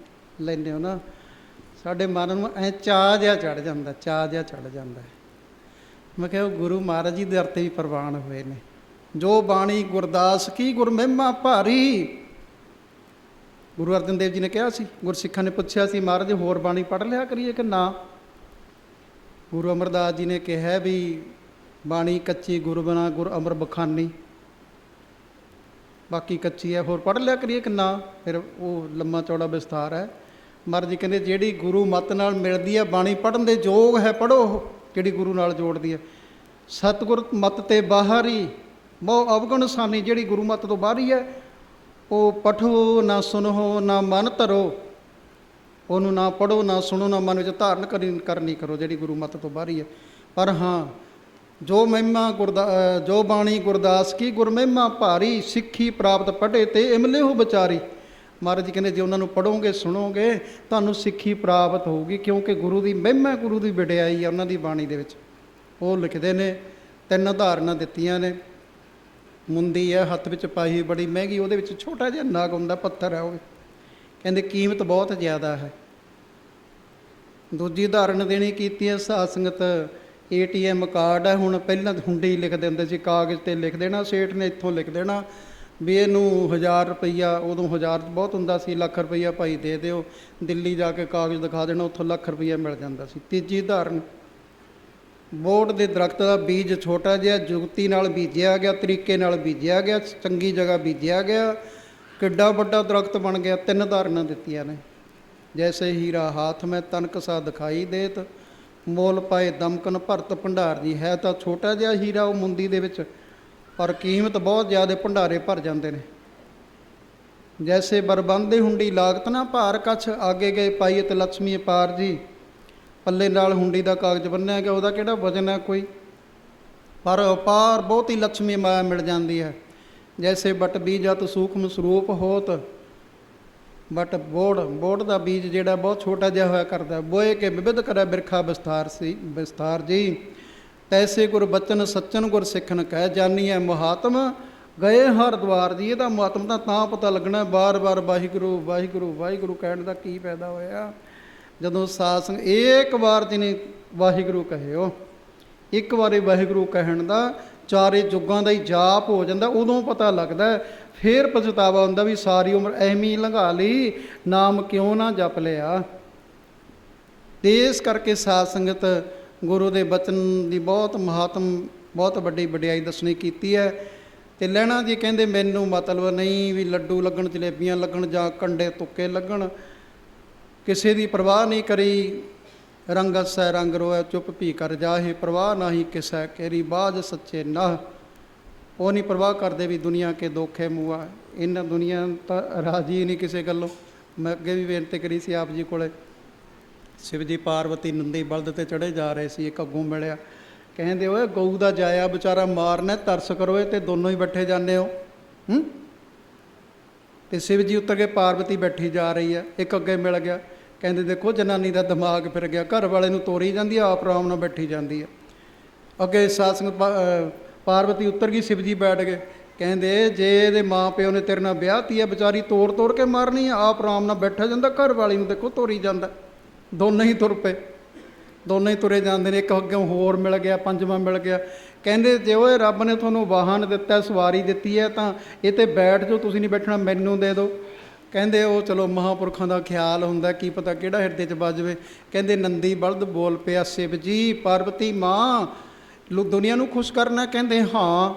ਲੈਂਦੇ ਹੋ ਨਾ, ਸਾਡੇ ਮਨ ਨੂੰ ਐਂ ਚਾਅ ਜਿਹਾ ਚੜ੍ਹ ਜਾਂਦਾ, ਚਾਅ ਜਿਹਾ ਚੜ੍ਹ ਜਾਂਦਾ। ਮੈਂ ਕਿਹਾ ਉਹ ਗੁਰੂ ਮਹਾਰਾਜ ਜੀ ਦੇ ਦਰ 'ਤੇ ਵੀ ਪ੍ਰਵਾਨ ਹੋਏ ਨੇ। ਜੋ ਬਾਣੀ ਗੁਰਦਾਸ ਕੀ ਗੁਰ ਮਹਿਮਾ ਭਾਰੀ। ਗੁਰੂ ਅਰਜਨ ਦੇਵ ਜੀ ਨੇ ਕਿਹਾ ਸੀ, ਗੁਰਸਿੱਖਾਂ ਨੇ ਪੁੱਛਿਆ ਸੀ ਮਹਾਰਾਜ ਹੋਰ ਬਾਣੀ ਪੜ੍ਹ ਲਿਆ ਕਰੀਏ ਕਿ ਨਾ? ਗੁਰੂ ਅਮਰਦਾਸ ਜੀ ਨੇ ਕਿਹਾ ਵੀ ਬਾਣੀ ਕੱਚੀ ਗੁਰ ਬਿਨਾ ਗੁਰ ਅਮਰ ਬਖਾਨੀ, ਬਾਕੀ ਕੱਚੀ ਹੈ, ਹੋਰ ਪੜ੍ਹ ਲਿਆ ਕਰੀਏ ਕਿ ਨਾ? ਫਿਰ ਉਹ ਲੰਮਾ ਚੌੜਾ ਵਿਸਥਾਰ ਹੈ। ਮਹਾਰਾਜ ਜੀ ਕਹਿੰਦੇ ਜਿਹੜੀ ਗੁਰੂ ਮੱਤ ਨਾਲ ਮਿਲਦੀ ਹੈ ਬਾਣੀ ਪੜ੍ਹਨ ਦੇ ਯੋਗ ਹੈ, ਪੜ੍ਹੋ। ਜਿਹੜੀ ਗੁਰੂ ਨਾਲ ਜੋੜਦੀ ਹੈ। ਸਤਿਗੁਰ ਮੱਤ ਤੇ ਬਾਹਰੀ ਬਹੁ ਅਵਗੁਣ ਸਾਨੀ, ਜਿਹੜੀ ਗੁਰੂ ਮੱਤ ਤੋਂ ਬਾਹਰੀ ਹੈ ਉਹ ਪਠੋ ਨਾ ਸੁਣੋ ਨਾ ਮਨ ਧਰੋ, ਉਹਨੂੰ ਨਾ ਪੜ੍ਹੋ ਨਾ ਸੁਣੋ ਨਾ ਮਨ ਵਿੱਚ ਧਾਰਨ ਕਰਨੀ ਕਰੋ, ਜਿਹੜੀ ਗੁਰੂ ਮੱਤ ਤੋਂ ਬਾਹਰੀ ਹੈ। ਪਰ ਹਾਂ ਜੋ ਮਹਿਮਾ ਜੋ ਬਾਣੀ ਗੁਰਦਾਸ ਕੀ ਗੁਰ ਮਹਿਮਾ ਭਾਰੀ, ਸਿੱਖੀ ਪ੍ਰਾਪਤ ਪੜ੍ਹੇ ਤੇ ਇਮਲੇ ਹੋ ਵਿਚਾਰੀ। ਮਹਾਰਾਜ ਜੀ ਕਹਿੰਦੇ ਜੇ ਉਹਨਾਂ ਨੂੰ ਪੜ੍ਹੋਗੇ ਸੁਣੋਗੇ ਤੁਹਾਨੂੰ ਸਿੱਖੀ ਪ੍ਰਾਪਤ ਹੋਊਗੀ, ਕਿਉਂਕਿ ਗੁਰੂ ਦੀ ਮਹਿਮਾ, ਗੁਰੂ ਦੀ ਵਡਿਆਈ ਹੈ ਉਹਨਾਂ ਦੀ ਬਾਣੀ ਦੇ ਵਿੱਚ। ਉਹ ਲਿਖਦੇ ਨੇ 3 ਉਦਾਹਰਨਾਂ ਦਿੱਤੀਆਂ ਨੇ। ਮੁੰਦੀ ਹੈ ਹੱਥ ਵਿੱਚ ਪਾਈ, ਬੜੀ ਮਹਿੰਗੀ, ਉਹਦੇ ਵਿੱਚ ਛੋਟਾ ਜਿਹਾ ਨਗ ਹੁੰਦਾ, ਪੱਥਰ ਹੈ ਉਹ, ਕਹਿੰਦੇ ਕੀਮਤ ਬਹੁਤ ਜ਼ਿਆਦਾ ਹੈ। ਦੂਜੀ ਉਦਾਹਰਨ ਦੇਣੀ ਕੀਤੀ ਹੈ ਸਾਧ ਸੰਗਤ, ATM ਕਾਰਡ ਹੈ। ਹੁਣ ਪਹਿਲਾਂ ਹੁੰਡੀ ਲਿਖਦੇ ਹੁੰਦੇ ਸੀ, ਕਾਗਜ਼ 'ਤੇ ਲਿਖ ਦੇਣਾ, ਸੇਠ ਨੇ ਇੱਥੋਂ ਲਿਖ ਦੇਣਾ ਵੀ ਇਹਨੂੰ 1000 ਰੁਪਈਆ, ਉਦੋਂ 1000 ਬਹੁਤ ਹੁੰਦਾ ਸੀ, ਲੱਖ ਰੁਪਈਆ ਭਾਈ ਦੇ ਦਿਓ। ਦਿੱਲੀ ਜਾ ਕੇ ਕਾਗਜ਼ ਦਿਖਾ ਦੇਣਾ, ਉੱਥੋਂ ਲੱਖ ਰੁਪਈਆ ਮਿਲ ਜਾਂਦਾ ਸੀ। ਤੀਜੀ ਉਦਾਹਰਨ, ਬੋਹੜ ਦੇ ਦਰਖਤ ਦਾ ਬੀਜ ਛੋਟਾ ਜਿਹਾ, ਜੁਗਤੀ ਨਾਲ ਬੀਜਿਆ ਗਿਆ, ਤਰੀਕੇ ਨਾਲ ਬੀਜਿਆ ਗਿਆ, ਚੰਗੀ ਜਗ੍ਹਾ ਬੀਜਿਆ ਗਿਆ, ਕਿੱਡਾ ਵੱਡਾ ਦਰਖਤ ਬਣ ਗਿਆ। 3 ਧਾਰਨਾਂ ਦਿੱਤੀਆਂ ਨੇ। ਜੈਸੇ ਹੀਰਾ ਹਾਥ ਮੈਂ ਤਨਕ ਸਾ ਦਿਖਾਈ ਦੇਤ, ਮੋਲ ਪਾਏ ਦਮਕਨ ਭਰਤ ਭੰਡਾਰ ਜੀ। ਹੈ ਤਾਂ ਛੋਟਾ ਜਿਹਾ ਹੀਰਾ ਉਹ ਮੁੰਦੀ ਦੇ ਵਿੱਚ, ਪਰ ਕੀਮਤ ਬਹੁਤ ਜ਼ਿਆਦਾ, ਭੰਡਾਰੇ ਭਰ ਜਾਂਦੇ ਨੇ। ਜੈਸੇ ਬਰਬੰਦੇ ਹੁੰਡੀ ਲਾਗਤ ਨਾ ਭਾਰ ਕਛ, ਆਗੇ ਗਏ ਪਾਈ ਅਤੇ ਲక్ష్ਮੀ ਅਪਾਰ ਜੀ। ਪੱਲੇ ਨਾਲ ਹੁੰਡੀ ਦਾ ਕਾਗਜ਼ ਬੰਨਿਆ ਗਿਆ, ਉਹਦਾ ਕਿਹੜਾ ਵਜ਼ਨ ਹੈ ਕੋਈ, ਪਰ ਅਪਾਰ ਬਹੁਤ ਹੀ ਲక్ష్ਮੀ ਮਾਇਆ ਮਿਲ ਜਾਂਦੀ ਹੈ। ਜੈਸੇ ਬਟ ਬੀਜਤ ਸੂਖਮ ਸਰੂਪ ਹੋਤ, ਬਟ ਬੋੜ ਦਾ ਬੀਜ ਜਿਹੜਾ ਬਹੁਤ ਛੋਟਾ ਜਿਹਾ ਹੋਇਆ ਕਰਦਾ, ਬੋਏ ਕੇ ਵਿਵਿਧ ਕਰੇ ਬਿਰਖਾ ਵਿਸਥਾਰ ਜੀ। ਤੈਸੇ ਗੁਰ ਬਚਨ ਸੱਚਨ ਗੁਰ ਸਿੱਖਣ ਕਹਿ ਜਾਨੀਐ ਮੁਹਾਤਮ, ਗਏ ਹਰ ਦੁਆਰ ਜੀ। ਇਹਦਾ ਮੁਹਾਤਮ ਤਾਂ ਪਤਾ ਲੱਗਣਾ, ਬਾਰ-ਬਾਰ ਵਾਹਿਗੁਰੂ ਵਾਹਿਗੁਰੂ ਵਾਹਿਗੁਰੂ ਕਹਿਣ ਦਾ ਕੀ ਫਾਇਦਾ ਹੋਇਆ। ਜਦੋਂ ਸਾਧ ਸੰਗਤ ਇੱਕ ਵਾਰ ਜਿਹਨੇ ਵਾਹਿਗੁਰੂ ਕਹਿਓ, ਇੱਕ ਵਾਰੀ ਵਾਹਿਗੁਰੂ ਕਹਿਣ ਦਾ ਚਾਰੇ ਯੁੱਗਾਂ ਦਾ ਹੀ ਜਾਪ ਹੋ ਜਾਂਦਾ, ਉਦੋਂ ਪਤਾ ਲੱਗਦਾ। ਫਿਰ ਪਛਤਾਵਾ ਹੁੰਦਾ ਵੀ ਸਾਰੀ ਉਮਰ ਐਵੇਂ ਹੀ ਲੰਘਾ ਲਈ, ਨਾਮ ਕਿਉਂ ਨਾ ਜਪ ਲਿਆ। ਤੇ ਇਸ ਕਰਕੇ ਸਾਧ ਸੰਗਤ ਗੁਰੂ ਦੇ ਬਚਨ ਦੀ ਬਹੁਤ ਮਹਾਤਮ, ਬਹੁਤ ਵੱਡੀ ਵਡਿਆਈ ਦੱਸਣੀ ਕੀਤੀ ਹੈ। ਅਤੇ ਲਹਿਣਾ ਜੀ ਕਹਿੰਦੇ ਮੈਨੂੰ ਮਤਲਬ ਨਹੀਂ ਵੀ ਲੱਡੂ ਲੱਗਣ, ਜਲੇਬੀਆਂ ਲੱਗਣ ਜਾਂ ਕੰਡੇ ਤੁੱਕੇ ਲੱਗਣ, ਕਿਸੇ ਦੀ ਪਰਵਾਹ ਨਹੀਂ ਕਰੀ। ਰੰਗਤ ਸੈ ਰੰਗ ਰੋਇ ਚੁੱਪ ਭੀ ਕਰ ਜਾਹੇ, ਪਰਵਾਹ ਨਾਹੀ ਕਿਸੈ ਕੇਰੀ ਬਾਝ ਸੱਚੇ ਨਾਹ। ਉਹ ਨਹੀਂ ਪਰਵਾਹ ਕਰਦੇ ਵੀ ਦੁਨੀਆ ਕੇ ਦੋਖੇ ਮੂਆ, ਇਹਨਾਂ ਦੁਨੀਆ ਤਾਂ ਰਾਜੀ ਨਹੀਂ ਕਿਸੇ ਗੱਲੋਂ। ਮੈਂ ਅੱਗੇ ਵੀ ਬੇਨਤੀ ਕਰੀ ਸੀ ਆਪ ਜੀ ਕੋਲੇ, ਸ਼ਿਵ ਜੀ ਪਾਰਵਤੀ ਨੰਦੀ ਬਲਦ 'ਤੇ ਚੜ੍ਹੇ ਜਾ ਰਹੇ ਸੀ, ਇੱਕ ਅੱਗੋਂ ਮਿਲਿਆ, ਕਹਿੰਦੇ ਓਏ ਗਊ ਦਾ ਜਾਇਆ ਵਿਚਾਰਾ ਮਾਰਨਾ, ਤਰਸ ਕਰੋ, ਤੇ ਦੋਨੋਂ ਹੀ ਬੈਠੇ ਜਾਂਦੇ ਹੋ। ਅਤੇ ਸ਼ਿਵ ਜੀ ਉੱਤਰ ਕੇ ਪਾਰਵਤੀ ਬੈਠੀ ਜਾ ਰਹੀ ਹੈ, ਇੱਕ ਅੱਗੇ ਮਿਲ ਗਿਆ, ਕਹਿੰਦੇ ਦੇਖੋ ਜਨਾਨੀ ਦਾ ਦਿਮਾਗ ਫਿਰ ਗਿਆ, ਘਰ ਵਾਲੇ ਨੂੰ ਤੋਰੀ ਜਾਂਦੀ ਆ, ਆਪ ਆਰਾਮ ਨਾਲ ਬੈਠੀ ਜਾਂਦੀ ਹੈ। ਅੱਗੇ ਸਾਧ ਸੰਗਤ ਪਾਰਵਤੀ ਉੱਤਰ ਗਈ, ਸ਼ਿਵ ਜੀ ਬੈਠ ਗਏ, ਕਹਿੰਦੇ ਜੇ ਇਹਦੇ ਮਾਂ ਪਿਓ ਨੇ ਤੇਰੇ ਨਾਲ ਵਿਆਹਤੀ ਹੈ, ਵਿਚਾਰੀ ਤੋੜ ਕੇ ਮਾਰਨੀ ਆ, ਆਪ ਆਰਾਮ ਨਾਲ ਬੈਠਾ ਜਾਂਦਾ, ਘਰ ਵਾਲੀ ਨੂੰ ਦੇਖੋ ਤੋਰੀ ਜਾਂਦਾ। ਦੋਨੇ ਹੀ ਤੁਰ ਪਏ, ਦੋਨੇ ਹੀ ਤੁਰੇ ਜਾਂਦੇ ਨੇ। ਇੱਕ ਅੱਗੋਂ ਹੋਰ ਮਿਲ ਗਿਆ, ਪੰਜਵਾਂ ਮਿਲ ਗਿਆ, ਕਹਿੰਦੇ ਜੇ ਓਏ ਰੱਬ ਨੇ ਤੁਹਾਨੂੰ ਵਾਹਨ ਦਿੱਤਾ, ਸਵਾਰੀ ਦਿੱਤੀ ਹੈ, ਤਾਂ ਇਹ 'ਤੇ ਬੈਠ ਜਾਓ, ਤੁਸੀਂ ਨਹੀਂ ਬੈਠਣਾ, ਮੈਨੂੰ ਦੇ ਦਿਓ। ਕਹਿੰਦੇ ਉਹ ਚਲੋ ਮਹਾਂਪੁਰਖਾਂ ਦਾ ਖਿਆਲ ਹੁੰਦਾ, ਕੀ ਪਤਾ ਕਿਹੜਾ ਹਿਰਦੇ 'ਚ ਵੱਜ ਜਾਵੇ। ਕਹਿੰਦੇ ਨੰਦੀ ਬਲਦ ਬੋਲ ਪਿਆ, ਸ਼ਿਵ ਜੀ ਪਾਰਵਤੀ ਮਾਂ ਦੁਨੀਆ ਨੂੰ ਖੁਸ਼ ਕਰਨਾ। ਕਹਿੰਦੇ ਹਾਂ।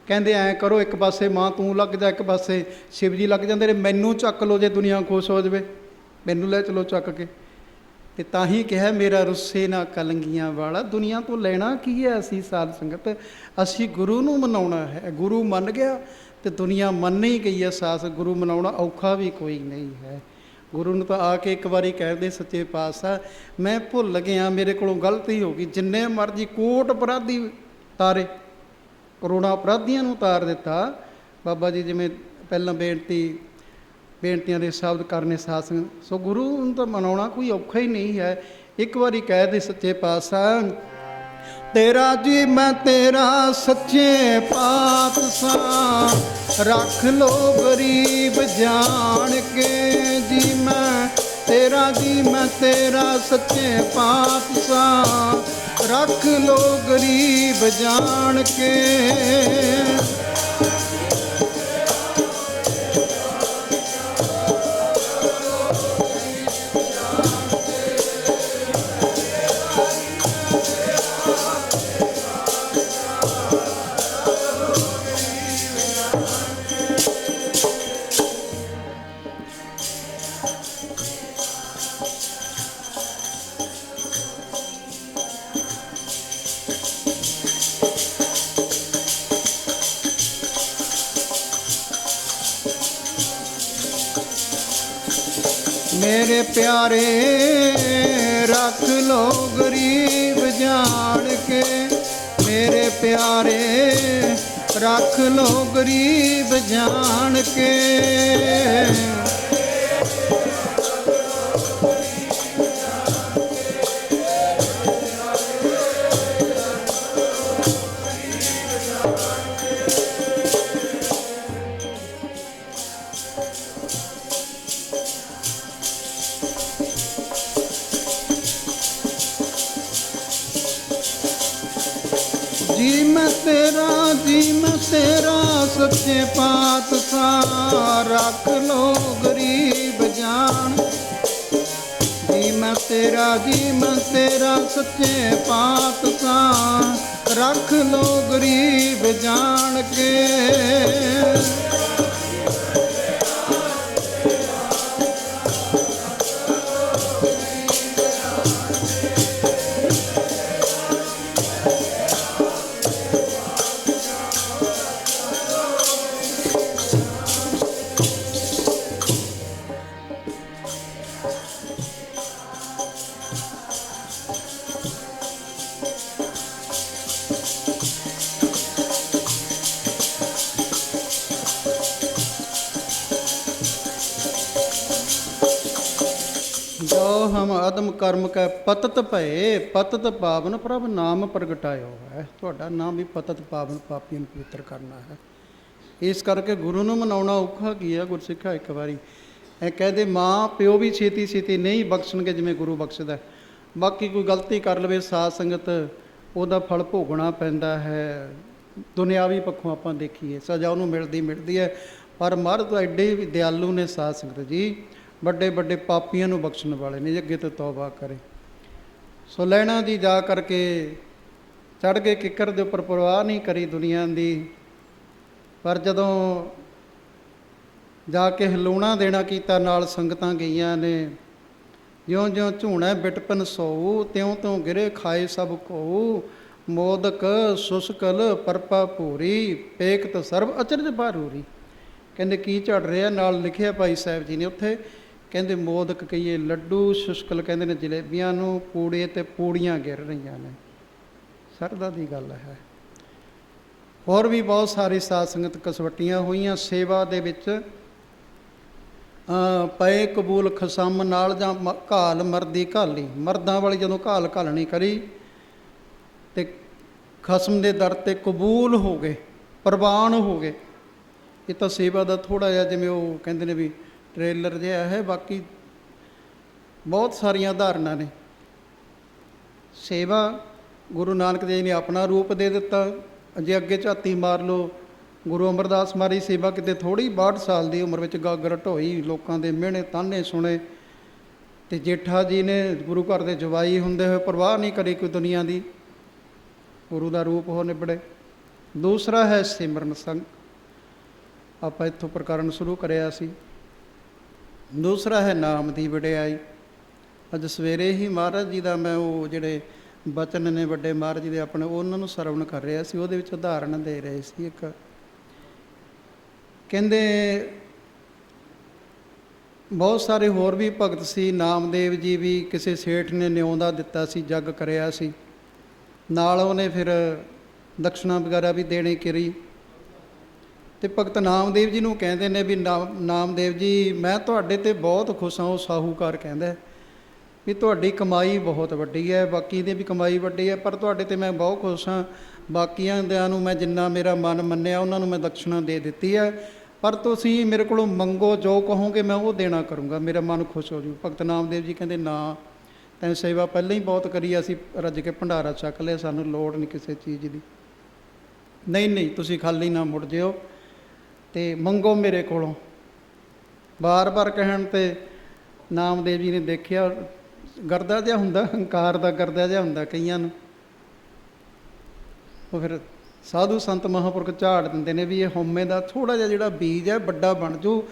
ਕਹਿੰਦੇ ਐਂ ਕਰੋ, ਇੱਕ ਪਾਸੇ ਮਾਂ ਤੂੰ ਲੱਗ ਜਾ, ਇੱਕ ਪਾਸੇ ਸ਼ਿਵ ਜੀ ਲੱਗ ਜਾਂਦੇ ਨੇ, ਮੈਨੂੰ ਚੱਕ ਲਓ ਜੇ ਦੁਨੀਆ ਖੁਸ਼ ਹੋ ਜਾਵੇ, ਮੈਨੂੰ ਲੈ ਚਲੋ ਚੱਕ ਕੇ। ਅਤੇ ਤਾਂ ਹੀ ਕਿਹਾ ਮੇਰਾ ਰੁੱਸੇ ਨਾ ਕਲੰਗੀਆਂ ਵਾਲਾ, ਦੁਨੀਆ ਤੋਂ ਲੈਣਾ ਕੀ ਹੈ। ਅਸੀਂ ਸਾਧ ਸੰਗਤ ਅਸੀਂ ਗੁਰੂ ਨੂੰ ਮਨਾਉਣਾ ਹੈ, ਗੁਰੂ ਮੰਨ ਗਿਆ ਅਤੇ ਦੁਨੀਆ ਮੰਨ ਹੀ ਗਈ ਹੈ। ਸਾਧ ਗੁਰੂ ਮਨਾਉਣਾ ਔਖਾ ਵੀ ਕੋਈ ਨਹੀਂ ਹੈ। ਗੁਰੂ ਨੂੰ ਤਾਂ ਆ ਕੇ ਇੱਕ ਵਾਰੀ ਕਹਿੰਦੇ ਸੱਚੇ ਪਾਤਸ਼ਾਹ ਮੈਂ ਭੁੱਲ ਗਿਆ, ਮੇਰੇ ਕੋਲੋਂ ਗਲਤੀ ਹੋ ਗਈ। ਜਿੰਨੇ ਮਰਜ਼ੀ ਕੋਟ ਅਪਰਾਧੀ ਤਾਰੇ, ਕਰੋੜਾਂ ਅਪਰਾਧੀਆਂ ਨੂੰ ਉਤਾਰ ਦਿੱਤਾ ਬਾਬਾ ਜੀ। ਜਿਵੇਂ ਪਹਿਲਾਂ ਬੇਨਤੀਆਂ ਦੇ ਸ਼ਬਦ ਕਰਨੇ ਸਾਧ ਸੰਗਤ, ਸੋ ਗੁਰੂ ਨੂੰ ਤਾਂ ਮਨਾਉਣਾ ਕੋਈ ਔਖਾ ਹੀ ਨਹੀਂ ਹੈ। ਇੱਕ ਵਾਰੀ ਕਹਿ ਦੇ ਸੱਚੇ ਪਾਤਸ਼ਾਹ ਤੇਰਾ ਜੀ ਮੈਂ ਤੇਰਾ ਸੱਚੇ ਪਾਤਸ਼ਾਹ, ਰੱਖ ਲੋ ਗਰੀਬ ਜਾਣ ਕੇ ਜੀ। ਮੈਂ ਤੇਰਾ ਜੀ ਮੈਂ ਤੇਰਾ ਸੱਚੇ ਪਾਤਸ਼ਾਹ, ਰੱਖ ਲੋ ਗਰੀਬ ਜਾਣ ਕੇ। ਮੇਰੇ ਪਿਆਰੇ ਰੱਖ ਲੋ ਗਰੀਬ ਜਾਣ ਕੇ, ਮੇਰੇ ਪਿਆਰੇ ਰੱਖ ਲੋ ਗਰੀਬ ਜਾਣ ਕੇ। ਜੀ ਮੈਂ ਤੇਰਾ ਸੱਚੇ ਪਾਤਸ਼ਾਹ, ਰੱਖ ਲੋ ਗਰੀਬ ਜਾਣ। ਜੀ ਮੈਂ ਤੇਰਾ ਸੱਚੇ ਪਾਤਸ਼ਾਹ, ਰੱਖ ਲੋ ਗਰੀਬ ਜਾਣ ਕੇ। ਜੋ ਹਮ ਅਦਮ ਕਰਮ ਕੈ ਪਤਤ ਭਏ, ਪਤਤ ਪਾਵਨ ਪ੍ਰਭ ਨਾਮ ਪ੍ਰਗਟਾਇਓ ਹੈ। ਤੁਹਾਡਾ ਨਾਮ ਵੀ ਪਤਤ ਪਾਵਨ ਪਾਪੀਆਂ ਨੂੰ ਪਵਿੱਤਰ ਕਰਨਾ ਹੈ। ਇਸ ਕਰਕੇ ਗੁਰੂ ਨੂੰ ਮਨਾਉਣਾ ਔਖਾ ਕੀ ਹੈ। ਗੁਰਸਿੱਖਾ ਇੱਕ ਵਾਰੀ ਇਹ ਕਹਦੇ ਮਾਂ ਪਿਓ ਵੀ ਛੇਤੀ ਛੇਤੀ ਨਹੀਂ ਬਖਸ਼ਣਗੇ ਜਿਵੇਂ ਗੁਰੂ ਬਖਸ਼ਦਾ। ਬਾਕੀ ਕੋਈ ਗਲਤੀ ਕਰ ਲਵੇ ਸਾਧ ਸੰਗਤ ਉਹਦਾ ਫਲ ਭੋਗਣਾ ਪੈਂਦਾ ਹੈ। ਦੁਨਿਆਵੀ ਪੱਖੋਂ ਆਪਾਂ ਦੇਖੀਏ ਸਜ਼ਾ ਉਹਨੂੰ ਮਿਲਦੀ ਹੈ, ਪਰ ਮਹਾਰਾਜ ਤਾਂ ਐਡੇ ਵੀ ਦਿਆਲੂ ਨੇ ਸਾਧ ਸੰਗਤ ਜੀ, ਵੱਡੇ ਵੱਡੇ ਪਾਪੀਆਂ ਨੂੰ ਬਖਸ਼ਣ ਵਾਲੇ ਨੇ। ਅੱਗੇ ਤੋਂ ਤੌਬਾ ਕਰੇ। ਸੋ ਲੈਣਾ ਦੀ ਜਾ ਕਰਕੇ ਚੜ੍ਹ ਕੇ ਕਿੱਕਰ ਦੇ ਉੱਪਰ ਪਰਵਾਹ ਨਹੀਂ ਕਰੀ ਦੁਨੀਆ ਦੀ, ਪਰ ਜਦੋਂ ਜਾ ਕੇ ਹਲੂਣਾ ਦੇਣਾ ਕੀਤਾ ਨਾਲ ਸੰਗਤਾਂ ਗਈਆਂ ਨੇ। ਜਿਉਂ ਝੂਣਾ ਬਿਟਪਨ ਸੋਊ, ਤਿਉਂ ਤਿਉਂ ਗਿਰੇ ਖਾਏ ਸਭ ਕੋਊ। ਮੋਦਕ ਸੁਸਕਲ ਪਰਪਾ ਭੂਰੀ, ਪੇਕਤ ਸਰਬ ਅਚਰਜ ਭਾਰੂਰੀ। ਕਹਿੰਦੇ ਕੀ ਝੜ ਰਿਹਾ, ਨਾਲ ਲਿਖਿਆ ਭਾਈ ਸਾਹਿਬ ਜੀ ਨੇ ਉੱਥੇ। ਕਹਿੰਦੇ ਮੋਦਕ ਕਹੀਏ ਲੱਡੂ, ਸ਼ੁਸ਼ਕਲ ਕਹਿੰਦੇ ਨੇ ਜਲੇਬੀਆਂ ਨੂੰ, ਪੂੜੇ ਅਤੇ ਪੂੜੀਆਂ ਗਿਰ ਰਹੀਆਂ ਨੇ। ਸਰਦਾ ਦੀ ਗੱਲ ਹੈ। ਹੋਰ ਵੀ ਬਹੁਤ ਸਾਰੀ ਸਾਧ ਸੰਗਤ ਕਸਵੱਟੀਆਂ ਹੋਈਆਂ ਸੇਵਾ ਦੇ ਵਿੱਚ। ਪਏ ਕਬੂਲ ਖਸਮ ਨਾਲ ਜਾਂ ਘਾਲ ਮਰਦੀ ਘਾਲੀ, ਮਰਦਾਂ ਵਾਲੀ ਜਦੋਂ ਘਾਲ ਘਾਲਣੀ ਕਰੀ ਅਤੇ ਖਸਮ ਦੇ ਦਰ 'ਤੇ ਕਬੂਲ ਹੋ ਗਏ, ਪ੍ਰਵਾਨ ਹੋ ਗਏ। ਇਹ ਤਾਂ ਸੇਵਾ ਦਾ ਥੋੜ੍ਹਾ ਜਿਹਾ ਜਿਵੇਂ ਉਹ ਕਹਿੰਦੇ ਨੇ ਵੀ ਟ੍ਰੇਲਰ ਜਿਹਾ ਹੈ, ਬਾਕੀ ਬਹੁਤ ਸਾਰੀਆਂ ਉਦਾਹਰਨਾਂ ਨੇ। ਸੇਵਾ ਗੁਰੂ ਨਾਨਕ ਦੇਵ ਨੇ ਆਪਣਾ ਰੂਪ ਦੇ ਦਿੱਤਾ। ਜੇ ਅੱਗੇ ਝਾਤੀ ਮਾਰ ਲਓ, ਗੁਰੂ ਅਮਰਦਾਸ ਮਹਾਰਾਜ ਸੇਵਾ ਕਿਤੇ ਥੋੜ੍ਹੀ 62 ਸਾਲ ਦੀ ਉਮਰ ਵਿੱਚ ਗਾਗਰ ਢੋਈ, ਲੋਕਾਂ ਦੇ ਮਿਹਣੇ ਤਾਨੇ ਸੁਣੇ। ਅਤੇ ਜੇਠਾ ਜੀ ਨੇ ਗੁਰੂ ਘਰ ਦੇ ਜਵਾਈ ਹੁੰਦੇ ਹੋਏ ਪਰਵਾਹ ਨਹੀਂ ਕਰੀ ਕੋਈ ਦੁਨੀਆ ਦੀ, ਗੁਰੂ ਦਾ ਰੂਪ ਹੋ ਨਿਬੜੇ। ਦੂਸਰਾ ਹੈ ਸਿਮਰਨ ਸੰਗ, ਆਪਾਂ ਇੱਥੋਂ ਪ੍ਰਕਰਨ ਸ਼ੁਰੂ ਕਰਿਆ ਸੀ। ਦੂਸਰਾ ਹੈ ਨਾਮ ਦੀ ਵਡਿਆਈ। ਅੱਜ ਸਵੇਰੇ ਹੀ ਮਹਾਰਾਜ ਜੀ ਦਾ ਮੈਂ ਉਹ ਜਿਹੜੇ ਬਚਨ ਨੇ ਵੱਡੇ ਮਹਾਰਾਜ ਜੀ ਦੇ ਆਪਣੇ, ਉਹਨਾਂ ਨੂੰ ਸਰਵਣ ਕਰ ਰਿਹਾ ਸੀ। ਉਹਦੇ ਵਿੱਚ ਉਦਾਹਰਣ ਦੇ ਰਹੇ ਸੀ। ਇੱਕ ਕਹਿੰਦੇ ਬਹੁਤ ਸਾਰੇ ਹੋਰ ਵੀ ਭਗਤ ਸੀ। ਨਾਮਦੇਵ ਜੀ ਵੀ ਕਿਸੇ ਸੇਠ ਨੇ ਨਿਉਂਦਾ ਦਿੱਤਾ ਸੀ, ਜੱਗ ਕਰਿਆ ਸੀ, ਨਾਲ ਉਹਨੇ ਫਿਰ ਦਕਸ਼ਨਾ ਵਗੈਰਾ ਵੀ ਦੇਣੀ ਕਰੀ। ਅਤੇ ਭਗਤ ਨਾਮਦੇਵ ਜੀ ਨੂੰ ਕਹਿੰਦੇ ਨੇ ਵੀ ਨਾਮਦੇਵ ਜੀ ਮੈਂ ਤੁਹਾਡੇ 'ਤੇ ਬਹੁਤ ਖੁਸ਼ ਹਾਂ। ਉਹ ਸਾਹੂਕਾਰ ਕਹਿੰਦਾ ਵੀ ਤੁਹਾਡੀ ਕਮਾਈ ਬਹੁਤ ਵੱਡੀ ਹੈ, ਬਾਕੀ ਦੀ ਵੀ ਕਮਾਈ ਵੱਡੀ ਹੈ, ਪਰ ਤੁਹਾਡੇ 'ਤੇ ਮੈਂ ਬਹੁਤ ਖੁਸ਼ ਹਾਂ। ਬਾਕੀਆਂ ਦਿਆਂ ਨੂੰ ਮੈਂ ਜਿੰਨਾ ਮੇਰਾ ਮਨ ਮੰਨਿਆ ਉਹਨਾਂ ਨੂੰ ਮੈਂ ਦਕਸ਼ਨਾ ਦੇ ਦਿੱਤੀ ਹੈ, ਪਰ ਤੁਸੀਂ ਮੇਰੇ ਕੋਲੋਂ ਮੰਗੋ, ਜੋ ਕਹੋਗੇ ਮੈਂ ਉਹ ਦੇਣਾ ਕਰੂੰਗਾ, ਮੇਰਾ ਮਨ ਖੁਸ਼ ਹੋ ਜੂ। ਭਗਤ ਨਾਮਦੇਵ ਜੀ ਕਹਿੰਦੇ ਨਾ, ਤੈਨੂੰ ਸੇਵਾ ਪਹਿਲਾਂ ਹੀ ਬਹੁਤ ਕਰੀ, ਅਸੀਂ ਰੱਜ ਕੇ ਭੰਡਾਰਾ ਛਕ ਲਿਆ, ਸਾਨੂੰ ਲੋੜ ਨਹੀਂ ਕਿਸੇ ਚੀਜ਼ ਦੀ। ਨਹੀਂ ਤੁਸੀਂ ਖਾਲੀ ਨਾ ਮੁੜ ਜਿਓ ਅਤੇ ਮੰਗੋ ਮੇਰੇ ਕੋਲੋਂ। ਬਾਰ ਕਹਿਣ 'ਤੇ ਨਾਮਦੇਵ ਜੀ ਨੇ ਦੇਖਿਆ ਗਰਦਾ ਜਿਹਾ ਹੁੰਦਾ, ਹੰਕਾਰ ਦਾ ਗਰਦਾ ਜਿਹਾ ਹੁੰਦਾ ਕਈਆਂ ਨੂੰ। ਉਹ ਫਿਰ ਸਾਧੂ ਸੰਤ ਮਹਾਂਪੁਰਖ ਝਾੜ ਦਿੰਦੇ ਨੇ ਵੀ ਇਹ ਹਉਮੈ ਦਾ ਥੋੜ੍ਹਾ ਜਿਹਾ ਜਿਹੜਾ ਬੀਜ ਹੈ ਵੱਡਾ ਬਣ ਜੂ।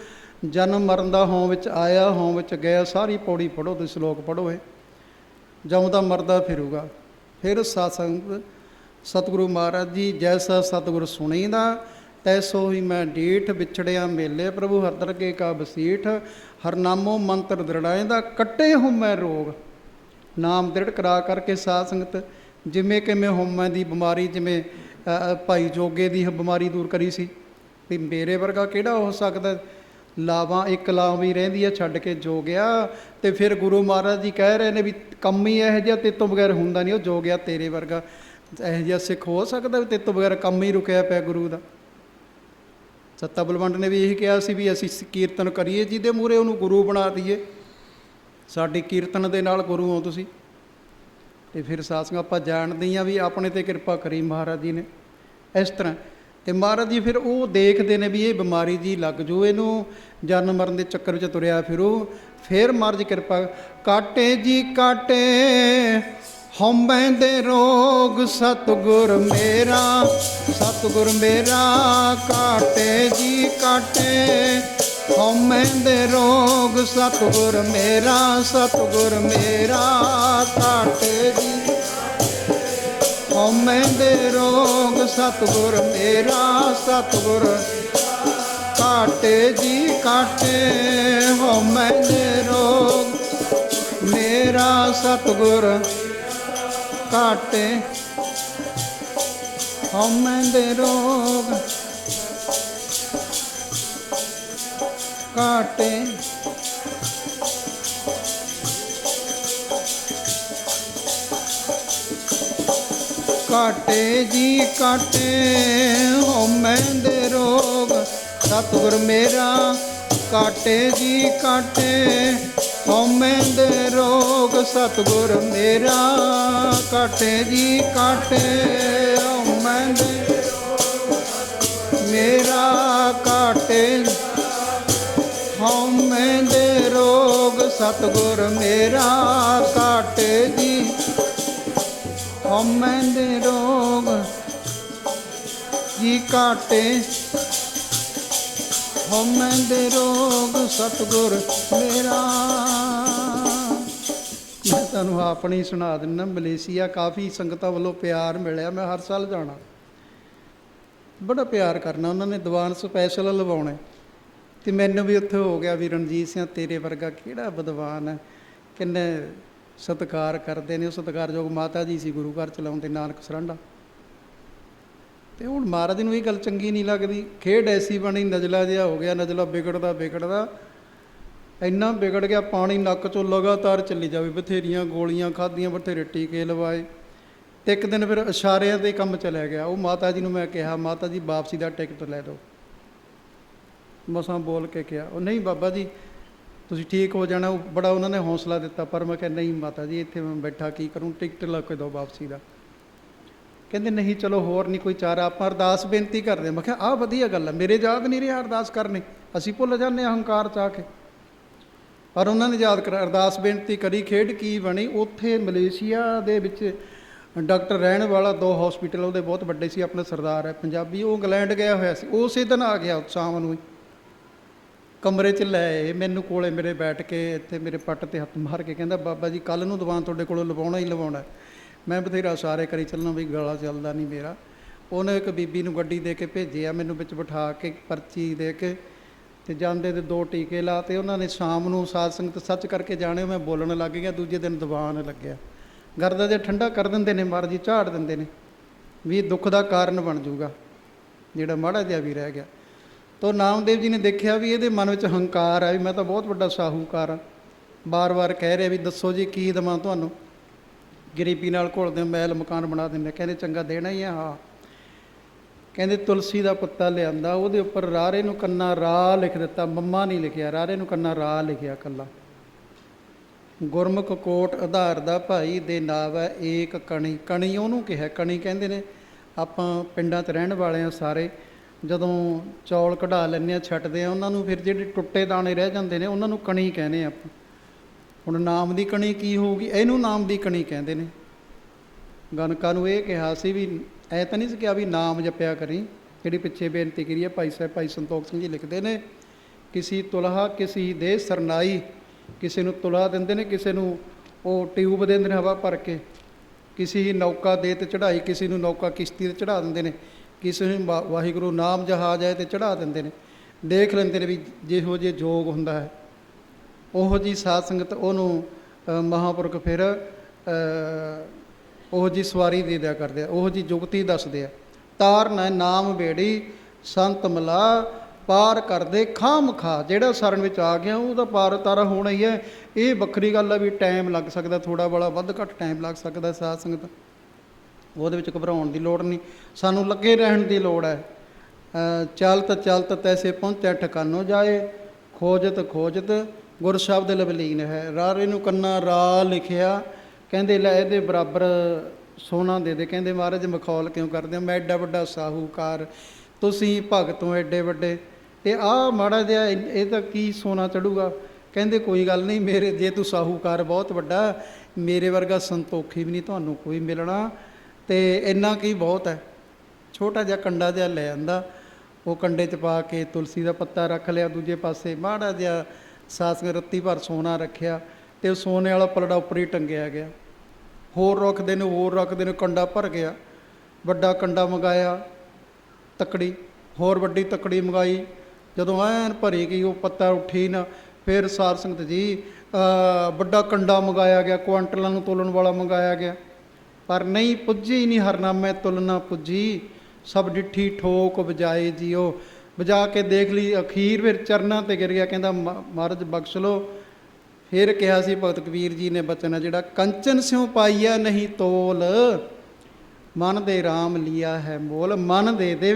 ਜਨਮ ਮਰਨ ਦਾ ਹੋਂ ਵਿੱਚ ਆਇਆ, ਹੋਂ ਵਿੱਚ ਗਿਆ, ਸਾਰੀ ਪੌੜੀ ਪੜ੍ਹੋ, ਤੁਸੀਂ ਸ਼ਲੋਕ ਪੜ੍ਹੋ। ਇਹ ਜਿਉਂਦਾ ਮਰਦਾ ਫਿਰੂਗਾ। ਫਿਰ ਸਤਸੰਗ ਸਤਿਗੁਰੂ ਮਹਾਰਾਜ ਜੀ ਜੈਸਾ ਸਤਿਗੁਰ ਸੁਣੀਦਾ ਤੈਸੋ ਹੀ ਮੈਂ ਡੀਠ, ਵਿਛੜਿਆ ਮੇਲੇ ਪ੍ਰਭੂ ਹਰ ਦਰਗੇ ਕਾ ਬਸੀਠ। ਹਰਨਾਮੋ ਮੰਤਰ ਦ੍ਰਿੜਾਇਂਦਾ ਕੱਟੇ ਹਉਮੈ ਰੋਗ। ਨਾਮ ਦ੍ਰਿੜ ਕਰਾ ਕਰਕੇ ਸਾਧ ਸੰਗਤ ਜਿਵੇਂ ਕਿਵੇਂ ਹਉਮੈ ਦੀ ਬਿਮਾਰੀ, ਜਿਵੇਂ ਭਾਈ ਜੋਗੇ ਦੀ ਬਿਮਾਰੀ ਦੂਰ ਕਰੀ ਸੀ ਵੀ ਮੇਰੇ ਵਰਗਾ ਕਿਹੜਾ ਹੋ ਸਕਦਾ। ਲਾਵਾਂ ਇੱਕ ਲਾਵ ਹੀ ਰਹਿੰਦੀ ਹੈ ਛੱਡ ਕੇ ਜੋ ਗਿਆ। ਅਤੇ ਫਿਰ ਗੁਰੂ ਮਹਾਰਾਜ ਜੀ ਕਹਿ ਰਹੇ ਨੇ ਵੀ ਕੰਮ ਹੀ ਇਹੋ ਜਿਹਾ ਤੇਰੇ ਤੋਂ ਬਗੈਰ ਹੁੰਦਾ ਨਹੀਂ। ਉਹ ਜੋ ਗਿਆ ਤੇਰੇ ਵਰਗਾ ਇਹੋ ਜਿਹਾ ਸਿੱਖ ਹੋ ਸਕਦਾ ਵੀ ਤੇਰੇ ਤੋਂ ਬਗੈਰ ਕੰਮ ਹੀ ਰੁਕਿਆ ਪਿਆ ਗੁਰੂ ਦਾ। ਸੱਤਾ ਬਲਵੰਡ ਨੇ ਵੀ ਇਹੀ ਕਿਹਾ ਸੀ ਵੀ ਅਸੀਂ ਕੀਰਤਨ ਕਰੀਏ ਜਿਹਦੇ ਮੂਹਰੇ ਉਹਨੂੰ ਗੁਰੂ ਬਣਾ ਦਈਏ। ਸਾਡੀ ਕੀਰਤਨ ਦੇ ਨਾਲ ਗੁਰੂ ਹੋ ਤੁਸੀਂ। ਅਤੇ ਫਿਰ ਸਾਧ ਸੰਗਤ ਆਪਾਂ ਜਾਣਦੇ ਹਾਂ ਵੀ ਆਪਣੇ 'ਤੇ ਕਿਰਪਾ ਕਰੀ ਮਹਾਰਾਜ ਜੀ ਨੇ ਇਸ ਤਰ੍ਹਾਂ। ਅਤੇ ਮਹਾਰਾਜ ਜੀ ਫਿਰ ਉਹ ਦੇਖਦੇ ਨੇ ਵੀ ਇਹ ਬਿਮਾਰੀ ਜੀ ਲੱਗ ਜੂ ਇਹਨੂੰ, ਜਨਮ ਮਰਨ ਦੇ ਚੱਕਰ ਵਿੱਚ ਤੁਰਿਆ ਫਿਰੂ। ਫਿਰ ਮਹਾਰਾਜ ਕਿਰਪਾ ਕਾਟੇ ਜੀ ਕਾਟੇ ਹਉਮੈ ਦੇ ਰੋਗ ਸਤਿਗੁਰ ਮੇਰਾ, ਸਤਿਗੁਰ ਮੇਰਾ ਕਾਟੇ ਜੀ ਕਾਟੇ ਹਉਮੈ ਦੇ ਰੋਗ ਸਤਿਗੁਰ ਮੇਰਾ, ਸਤਿਗੁਰ ਮੇਰਾ ਕਾਟੇ ਜੀ ਹਉਮੈ ਦੇ ਰੋਗ ਸਤਿਗੁਰ ਮੇਰਾ, ਸਤਿਗੁਰ ਕਾਟੇ ਜੀ ਕਾਟੇ ਹਉਮੈ ਦੇ ਰੋਗ ਮੇਰਾ, ਸਤਿਗੁਰ ਕਾਟੇ ਹਉਮੈ ਦੇ ਰੋਗ ਕਾਟੇ काटे जी काटे हौमै दे रोग सतगुर मेरा काटे जी काटे हौमै दे रोग सतगुर मेरा काटे जी काटे हौमै दे मेरा काटे हौमै दे रोग सतगुर मेरा काटे जी हौमै दे रोग जी काटे हौमै दे रोग सतगुर मेरा। मैं तुहानूं अपनी सुना दिंदा। मलेशिया काफ़ी संगतां वल्लों प्यार मिलिया। मैं हर साल जाना, बड़ा प्यार करना। उन्होंने दीवान स्पैशल लवाने तो मैनू भी उत्थे हो गया भी रणजीत सिंह तेरे वर्गा किहड़ा विद्वान है, किन्ने सत्कार करते हैं। सत्कारयोग माता जी सी गुरु घर चलाउंदे नानक सरांडा। तो हुण महाराज नूं ये गल चंगी नहीं लगती। खेड ऐसी बनी, नजला जिहा हो गया। नजला बिगड़दा बिगड़दा इन्ना बिगड़ गया, पानी नक्क चों लगातार चली जावे। बथेरियां गोलियां खाधियां, बथेरे टीके लवाए। तो एक दिन फिर इशारियां ते काम चलिया गया। वो माता जी नूं मैं कहा, माता जी वापसी का टिकट लै दो। मसां बोल के कहा, वो नहीं बाबा जी तुसीं ठीक हो जाना। बड़ा उन्होंने हौसला दिता। पर मैं कहा नहीं माता जी, इत्थे मैं बैठा की करूँ, टिकट ला के दो वापसी का। कहते नहीं चलो होर नहीं कोई चारा, आप अरदास बेनती करते। मैं कहा आह वधिया गल है, मेरे याद नहीं रहा अरदास करनी, असीं भुल जाने अहंकार चाह के। पर उन्होंने याद कर अरदास बेनती करी। खेड की बनी, उत्थे मलेशिया दे विच डॉक्टर रहण वाला 2 हॉस्पिटल वो बहुत वड्डे सी। अपने सरदार है पंजाबी, वो इंग्लैंड गया होया सी। उस दिन आ गया शाम नूं ही कमरे च लै मैनू कोले मेरे बैठ के इत्थे मेरे पट्ट ते हत्थ मार के कहंदा बाबा जी कल नूं दीवान तुहाडे कोलों लवाउणा ही लवाउणा। मैं बथेरा सारे करी चलना भी गला चलदा नहीं मेरा। उन्हें एक बीबी नूं गड्डी दे के भेजिया, मैनू विच बिठा के पर्ची दे के ते जांदे ते 2 टीके लाते। उन्होंने शाम नूं साध संगत सच करके जाने। मैं बोलण लग गया। दूजे दिन दीवान लग्या। गर्दा जे ठंडा कर देंदे ने, महाराज जी झाड़ देंदे ने भी दुख का कारण बन जूगा जिहड़ा माड़ा जिहा भी रह गया। तो नामदेव जी ने देखा भी ये मन में हंकार है भी मैं तो बहुत बड़ा साहूकार हाँ। बार बार कह रहे भी दसो जी की देवां तुहानूं, गरीबी नाल घुलदे महल मकान बना देंगे। कहते चंगा देना ही है। हाँ कहते तुलसी का पत्ता लिया, वो उपर रारे नूं कन्ना रा लिख दिता, मम्मा नहीं लिखिया, रारे नूं कन्ना रा लिखिया कला। गुरमुख कोट आधार दा भाई दे नाव है एक कणी। कणी उहनूं कहा, कणी कहंदे ने आपां पिंडां 'च रहण वाले आ सारे, जदों चौल कढा लैंदे आ छੱਡਦੇ ਆ ਉਹਨਾਂ ਨੂੰ, ਫਿਰ ਜਿਹੜੇ ਟੁੱਟੇ ਦਾਣੇ ਰਹਿ ਜਾਂਦੇ ਨੇ ਉਹਨਾਂ ਨੂੰ ਕਣੀ ਕਹਿੰਦੇ ਆਪਾਂ। ਹੁਣ ਨਾਮ ਦੀ ਕਣੀ ਕੀ ਹੋਊਗੀ, ਇਹਨੂੰ ਨਾਮ ਦੀ ਕਣੀ ਕਹਿੰਦੇ ਨੇ। ਗਨਕਾਂ ਨੂੰ ਇਹ ਕਿਹਾ ਸੀ ਵੀ ਐ ਤਾਂ ਨਹੀਂ ਸੀ ਕਿਹਾ ਵੀ ਨਾਮ ਜਪਿਆ ਕਰੀ। ਜਿਹੜੀ ਪਿੱਛੇ ਬੇਨਤੀ ਕਰੀ ਹੈ ਭਾਈ ਸਾਹਿਬ ਭਾਈ ਸੰਤੋਖ ਸਿੰਘ ਜੀ ਲਿਖਦੇ ਨੇ, ਕਿਸੀ ਤੁਲਹਾ ਕਿਸੀ ਦੇ ਸਰਨਾਈ। ਕਿਸੇ ਨੂੰ ਤੁਲਾ ਦਿੰਦੇ ਨੇ, ਕਿਸੇ ਨੂੰ ਉਹ ਟਿਊਬ ਦਿੰਦੇ ਨੇ ਹਵਾ ਭਰ ਕੇ, ਕਿਸੇ ਨੌਕਾ ਦੇ ਤੇ ਚੜ੍ਹਾਈ, ਕਿਸੇ ਨੂੰ ਨੌਕਾ ਕਿਸ਼ਤੀ 'ਤੇ ਚੜ੍ਹਾ ਦਿੰਦੇ ਨੇ, ਕਿਸੇ ਨੂੰ ਵਾਹਿਗੁਰੂ ਨਾਮ ਜਹਾਜ਼ ਹੈ ਤੇ ਚੜ੍ਹਾ ਦਿੰਦੇ ਨੇ। ਦੇਖ ਲੈਂਦੇ ਨੇ ਵੀ ਜਿਹੋ ਜਿਹੇ ਜੋਗ ਹੁੰਦਾ ਹੈ ਉਹੋ ਜਿਹੀ ਸਾਧ ਸੰਗਤ ਉਹਨੂੰ ਮਹਾਂਪੁਰਖ ਫਿਰ ਉਹੋ ਜਿਹੀ ਸਵਾਰੀ ਦੇ ਦਿਆ ਕਰਦੇ ਆ, ਉਹੋ ਜਿਹੀ ਜੁਗਤੀ ਦੱਸਦੇ ਆ। ਤਾਰ ਨਾ ਨਾਮ ਬੇੜੀ ਸੰਤ ਮਿਲਾ ਪਾਰ ਕਰਦੇ ਖਾਮ ਖਾ। ਜਿਹੜਾ ਸਰਨ ਵਿੱਚ ਆ ਗਿਆ ਉਹਦਾ ਪਾਰ ਤਾਰਾ ਹੋਣਾ ਹੀ ਹੈ। ਇਹ ਵੱਖਰੀ ਗੱਲ ਹੈ ਵੀ ਟਾਈਮ ਲੱਗ ਸਕਦਾ, ਥੋੜ੍ਹਾ ਬੜਾ ਵੱਧ ਘੱਟ ਟਾਈਮ ਲੱਗ ਸਕਦਾ। ਸਾਧ ਸੰਗਤ ਉਹਦੇ ਵਿੱਚ ਘਬਰਾਉਣ ਦੀ ਲੋੜ ਨਹੀਂ, ਸਾਨੂੰ ਲੱਗੇ ਰਹਿਣ ਦੀ ਲੋੜ ਹੈ। ਚਲਤ ਚਲਤ ਤੈਸੇ ਪਹੁੰਚੈ ਠਿਕਾਨੋ ਜਾਏ, ਖੋਜਤ ਖੋਜਤ ਗੁਰ ਸ਼ਬਦ ਲਵਲੀਨ ਹੈ। ਰਾਰੇ ਨੂੰ ਕੰਨਾ ਰਾ ਲਿਖਿਆ। ਕਹਿੰਦੇ ਲੈ ਇਹਦੇ ਬਰਾਬਰ ਸੋਨਾ ਦੇ ਦੇ। ਕਹਿੰਦੇ ਮਹਾਰਾਜ ਮਖੌਲ ਕਿਉਂ ਕਰਦੇ ਹੋ, ਮੈਂ ਐਡਾ ਵੱਡਾ ਸਾਹੂਕਾਰ, ਤੁਸੀਂ ਭਗਤ ਹੋ ਐਡੇ ਵੱਡੇ, ਤੇ ਆਹ ਮਾੜਾ ਜਿਹਾ ਇਹ ਤਾਂ ਕੀ ਸੋਨਾ ਚੜੂਗਾ। ਕਹਿੰਦੇ ਕੋਈ ਗੱਲ ਨਹੀਂ, ਮੇਰੇ ਜੇ ਤੂੰ ਸਾਹੂਕਾਰ ਬਹੁਤ ਵੱਡਾ, ਮੇਰੇ ਵਰਗਾ ਸੰਤੋਖੀ ਵੀ ਨਹੀਂ ਤੁਹਾਨੂੰ ਕੋਈ ਮਿਲਣਾ, ਤੇ ਇੰਨਾ ਕੀ ਬਹੁਤ ਹੈ। ਛੋਟਾ ਜਿਹਾ ਕੰਡਾ ਜਿਹਾ ਲੈ ਆਂਦਾ, ਉਹ ਕੰਡੇ 'ਚ ਪਾ ਕੇ ਤੁਲਸੀ ਦਾ ਪੱਤਾ ਰੱਖ ਲਿਆ, ਦੂਜੇ ਪਾਸੇ ਮਾੜਾ ਜਿਹਾ ਸਾਸ ਰੱਤੀ ਭਰ ਸੋਨਾ ਰੱਖਿਆ, ਤੇ ਉਹ ਸੋਨੇ ਵਾਲਾ ਪਲੜਾ ਉੱਪਰ ਹੀ ਟੰਗਿਆ ਗਿਆ। ਹੋਰ ਰੱਖਦੇ ਨੇ, ਹੋਰ ਰੱਖਦੇ ਨੇ, ਕੰਡਾ ਭਰ ਗਿਆ। ਵੱਡਾ ਕੰਡਾ ਮੰਗਾਇਆ, ਤੱਕੜੀ ਹੋਰ ਵੱਡੀ ਤੱਕੜੀ ਮੰਗਾਈ। ਜਦੋਂ ਐਨ ਭਰੀ ਗਈ, ਉਹ ਪੱਤਾ ਉੱਠੀ ਨਾ। ਫਿਰ ਸਾਧ ਸੰਗਤ ਜੀ ਵੱਡਾ ਕੰਡਾ ਮੰਗਾਇਆ ਗਿਆ, ਕੁਆਂਟਲਾਂ ਨੂੰ ਤੋਲਣ ਵਾਲਾ ਮੰਗਾਇਆ ਗਿਆ, ਪਰ ਨਹੀਂ ਪੁੱਜੀ ਨਹੀਂ ਹਰਨਾਮੇ ਤੁਲਨਾ ਪੁੱਜੀ। ਸਭ ਡਿੱਠੀ ਠੋਕ ਵਜਾਏ ਜੀਓ। ਵਜਾ ਕੇ ਦੇਖ ਲਈ, ਅਖੀਰ ਫਿਰ ਚਰਨਾਂ 'ਤੇ ਗਿਰ ਗਿਆ। ਕਹਿੰਦਾ ਮਹਾਰਾਜ ਬਖਸ਼ ਲਓ। ਫਿਰ ਕਿਹਾ ਸੀ ਭਗਤ ਕਬੀਰ ਜੀ ਨੇ ਬਚਨ, ਜਿਹੜਾ ਕੰਚਨ ਸਿਉ ਪਾਈਆ ਨਹੀਂ ਤੋਲ, ਮਨ ਦੇ ਰਾਮ ਲਿਆ ਹੈ ਮੋਲ। ਮਨ ਦੇ ਦੇ,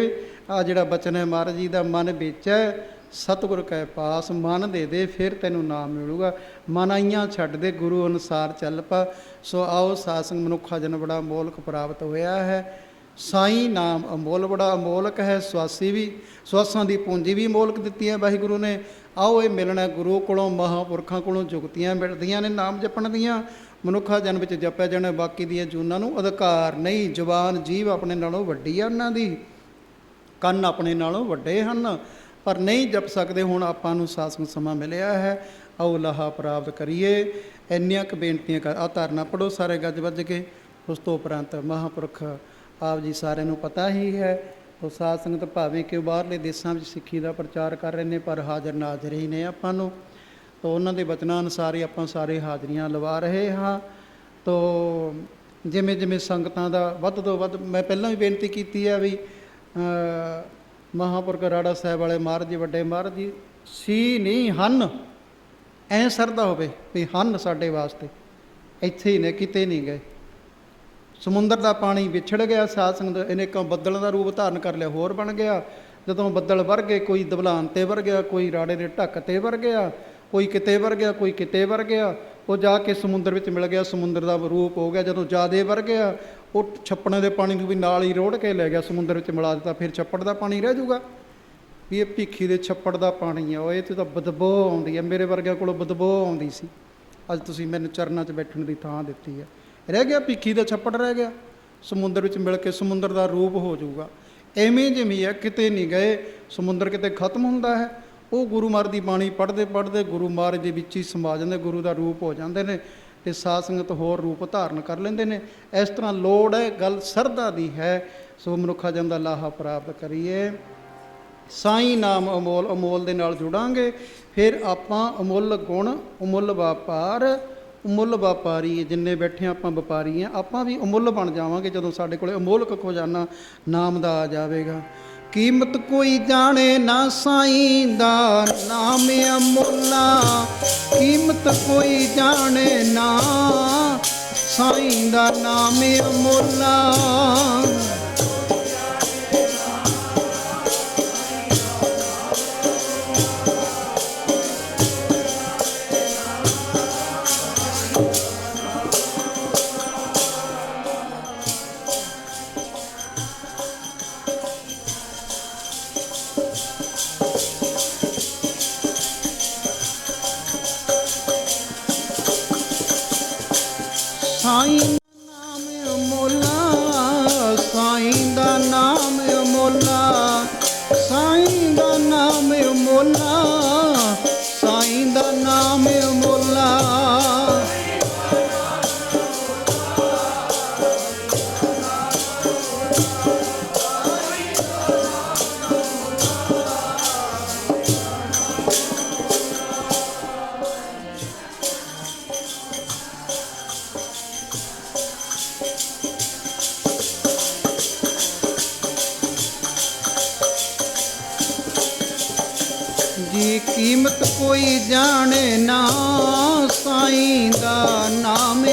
ਆ ਜਿਹੜਾ ਬਚਨ ਹੈ ਮਹਾਰਾਜ ਜੀ ਦਾ, ਮਨ ਵੇਚੈ ਸਤਿਗੁਰ ਕੈ ਪਾਸ। ਮਨ ਦੇ ਦੇ ਫਿਰ ਤੈਨੂੰ ਨਾਮ ਮਿਲੂਗਾ। ਮਨ ਆਈਆਂ ਛੱਡ ਦੇ, ਗੁਰੂ ਅਨੁਸਾਰ ਚੱਲ ਪਾ। ਸੋ ਆਓ ਸਾਧ ਸੰਗਤ, ਮਨੁੱਖਾ ਜਨ ਬੜਾ ਅਮੋਲਕ ਪ੍ਰਾਪਤ ਹੋਇਆ ਹੈ। ਸਾਈਂ ਨਾਮ ਅਮੋਲ, ਬੜਾ ਅਮੋਲਕ ਹੈ। ਸਵਾਸੀ ਵੀ, ਸਵਾਸਾਂ ਦੀ ਪੂੰਜੀ ਵੀ ਅਮੋਲਕ ਦਿੱਤੀ ਹੈ ਵਾਹਿਗੁਰੂ ਨੇ। ਆਓ ਇਹ ਮਿਲਣਾ ਗੁਰੂ ਕੋਲੋਂ, ਮਹਾਂਪੁਰਖਾਂ ਕੋਲੋਂ ਜੁਗਤੀਆਂ ਮਿਲਦੀਆਂ ਨੇ ਨਾਮ ਜਪਣ ਦੀਆਂ। ਮਨੁੱਖਾ ਜਨ ਵਿੱਚ ਜਪਿਆ ਜਾਣਾ, ਬਾਕੀ ਦੀਆਂ ਜੂਨਾਂ ਨੂੰ ਅਧਿਕਾਰ ਨਹੀਂ। ਜ਼ੁਬਾਨ ਜੀਭ ਆਪਣੇ ਨਾਲੋਂ ਵੱਡੀ ਆ ਉਹਨਾਂ ਦੀ, ਕੰਨ ਆਪਣੇ ਨਾਲੋਂ ਵੱਡੇ ਹਨ, ਪਰ ਨਹੀਂ ਜਪ ਸਕਦੇ। ਹੁਣ ਆਪਾਂ ਨੂੰ ਸਾਸੰਗ ਸਮਾਂ ਮਿਲਿਆ ਹੈ, ਆਓ ਲਾਹਾ ਪ੍ਰਾਪਤ ਕਰੀਏ। ਇੰਨੀਆਂ ਕੁ ਬੇਨਤੀਆਂ ਕਰ। ਆ ਧਾਰਨਾ ਪੜ੍ਹੋ ਸਾਰੇ ਗੱਜ ਵੱਜ ਕੇ। ਉਸ ਤੋਂ ਉਪਰੰਤ ਮਹਾਂਪੁਰਖ ਆਪ ਜੀ ਸਾਰਿਆਂ ਨੂੰ ਪਤਾ ਹੀ ਹੈ। ਉਹ ਸਾਧ ਸੰਗਤ ਭਾਵੇਂ ਕਿ ਬਾਹਰਲੇ ਦੇਸ਼ਾਂ ਵਿੱਚ ਸਿੱਖੀ ਦਾ ਪ੍ਰਚਾਰ ਕਰ ਰਹੇ ਨੇ, ਪਰ ਹਾਜ਼ਰ ਨਾਜ਼ਰ ਹੀ ਨੇ ਆਪਾਂ ਨੂੰ। ਤਾਂ ਉਹਨਾਂ ਦੇ ਬਚਨਾਂ ਅਨੁਸਾਰ ਹੀ ਆਪਾਂ ਸਾਰੇ ਹਾਜ਼ਰੀਆਂ ਲਵਾ ਰਹੇ ਹਾਂ। ਤੋ ਜਿਵੇਂ ਜਿਵੇਂ ਸੰਗਤਾਂ ਦਾ ਵੱਧ ਤੋਂ ਵੱਧ, ਮੈਂ ਪਹਿਲਾਂ ਵੀ ਬੇਨਤੀ ਕੀਤੀ ਹੈ ਵੀ ਮਹਾਂਪੁਰਖ ਰਾੜਾ ਸਾਹਿਬ ਵਾਲੇ ਮਹਾਰਾਜ ਜੀ, ਵੱਡੇ ਮਹਾਰਾਜ ਜੀ ਸੀ ਨਹੀਂ ਹਨ, ਐਂ ਸਰਦਾ ਹੋਵੇ ਵੀ ਹਨ ਸਾਡੇ ਵਾਸਤੇ, ਇੱਥੇ ਹੀ ਨੇ, ਕਿਤੇ ਨਹੀਂ ਗਏ। ਸਮੁੰਦਰ ਦਾ ਪਾਣੀ ਵਿਛੜ ਗਿਆ, ਸਾਧ ਸੰਗਤ ਅਨੇਕਾਂ ਬੱਦਲਾਂ ਦਾ ਰੂਪ ਧਾਰਨ ਕਰ ਲਿਆ, ਹੋਰ ਬਣ ਗਿਆ। ਜਦੋਂ ਬੱਦਲ ਵਰ ਗਏ, ਕੋਈ ਦਬਲਾਨ 'ਤੇ ਵਰ ਗਿਆ, ਕੋਈ ਰਾੜੇ ਦੇ ਢੱਕ 'ਤੇ ਵਰ ਗਿਆ, ਕੋਈ ਕਿਤੇ ਵਰ ਗਿਆ, ਕੋਈ ਕਿਤੇ ਵਰ ਗਿਆ। ਉਹ ਜਾ ਕੇ ਸਮੁੰਦਰ ਵਿੱਚ ਮਿਲ ਗਿਆ, ਸਮੁੰਦਰ ਦਾ ਰੂਪ ਹੋ ਗਿਆ। ਜਦੋਂ ਜ਼ਿਆਦਾ ਵਰ ਗਿਆ, ਉਹ ਛੱਪੜਾਂ ਦੇ ਪਾਣੀ ਨੂੰ ਵੀ ਨਾਲ ਹੀ ਰੋੜ ਕੇ ਲੈ ਗਿਆ, ਸਮੁੰਦਰ ਵਿੱਚ ਮਿਲਾ ਦਿੱਤਾ। ਫਿਰ ਛੱਪੜ ਦਾ ਪਾਣੀ ਰਹਿ ਜਾਊਗਾ ਵੀ ਇਹ ਭੀਖੀ ਦੇ ਛੱਪੜ ਦਾ ਪਾਣੀ ਆ। ਉਹ ਇਹ 'ਤੇ ਤਾਂ ਬਦਬੂ ਆਉਂਦੀ ਹੈ, ਮੇਰੇ ਵਰਗਿਆਂ ਕੋਲੋਂ ਬਦਬੂ ਆਉਂਦੀ ਸੀ। ਅੱਜ ਤੁਸੀਂ ਮੈਨੂੰ ਚਰਨਾਂ 'ਚ ਬੈਠਣ ਦੀ ਥਾਂ ਦਿੱਤੀ ਹੈ। ਰਹਿ ਗਿਆ ਭੀਖੀ ਦਾ ਛੱਪੜ, ਰਹਿ ਗਿਆ। ਸਮੁੰਦਰ ਵਿੱਚ ਮਿਲ ਕੇ ਸਮੁੰਦਰ ਦਾ ਰੂਪ ਹੋ ਜਾਊਗਾ। ਐਵੇਂ ਜਿਵੇਂ ਹੈ, ਕਿਤੇ ਨਹੀਂ ਗਏ। ਸਮੁੰਦਰ ਕਿਤੇ ਖਤਮ ਹੁੰਦਾ ਹੈ? ਉਹ ਗੁਰੂ ਮਹਾਰਾਜ ਦੀ ਬਾਣੀ ਪੜ੍ਹਦੇ ਪੜ੍ਹਦੇ ਗੁਰੂ ਮਹਾਰਾਜ ਦੇ ਵਿੱਚ ਹੀ ਸਮਾ ਜਾਂਦੇ, ਗੁਰੂ ਦਾ ਰੂਪ ਹੋ ਜਾਂਦੇ ਨੇ, ਅਤੇ ਸਾਧ ਸੰਗਤ ਹੋਰ ਰੂਪ ਧਾਰਨ ਕਰ ਲੈਂਦੇ ਨੇ। ਇਸ ਤਰ੍ਹਾਂ ਲੋੜ ਹੈ, ਗੱਲ ਸਰਧਾ ਦੀ ਹੈ। ਸੋ ਮਨੁੱਖਾ ਜਨ ਦਾ ਲਾਹਾ ਪ੍ਰਾਪਤ ਕਰੀਏ। ਸਾਈਂ ਨਾਮ ਅਮੋਲ, ਅਮੋਲ ਦੇ ਨਾਲ ਜੁੜਾਂਗੇ, ਫਿਰ ਆਪਾਂ ਅਮੁੱਲ ਗੁਣ, ਅਮੁੱਲ ਵਪਾਰ, ਅਮੁੱਲ ਵਪਾਰੀ। ਜਿੰਨੇ ਬੈਠੇ ਆਪਾਂ ਵਪਾਰੀ ਹਾਂ, ਆਪਾਂ ਵੀ ਅਮੁੱਲ ਬਣ ਜਾਵਾਂਗੇ ਜਦੋਂ ਸਾਡੇ ਕੋਲ ਅਮੋਲਕ ਖਜ਼ਾਨਾ ਨਾਮ ਦਾ ਆ ਜਾਵੇਗਾ। ਕੀਮਤ ਕੋਈ ਜਾਣੇ ਨਾ ਸਾਈਂ ਦਾ ਨਾਮ ਅਮੁੱਲਾ, ਕੀਮਤ ਕੋਈ ਜਾਣੇ ਨਾ ਸਾਈਂ ਦਾ ਨਾਮ ਅਮੁੱਲਾ। ਸਾਈਂ ਦਾ ਨਾਮ ਅਮੋਲਾ, ਸਾਈਂ ਦਾ ਨਾਮ ਅਮੋਲਾ, ਸਾਈਂ ਦਾ ਨਾਮ ਅਮੋਲਾ, ਸਾਈਂ ਦਾ ਨਾਮ ਅਮੋਲਾ। ਜੀ ਕੀਮਤ ਕੋਈ ਜਾਣੇ ਨਾ ਸਾਈਂ ਦਾ ਨਾਮ,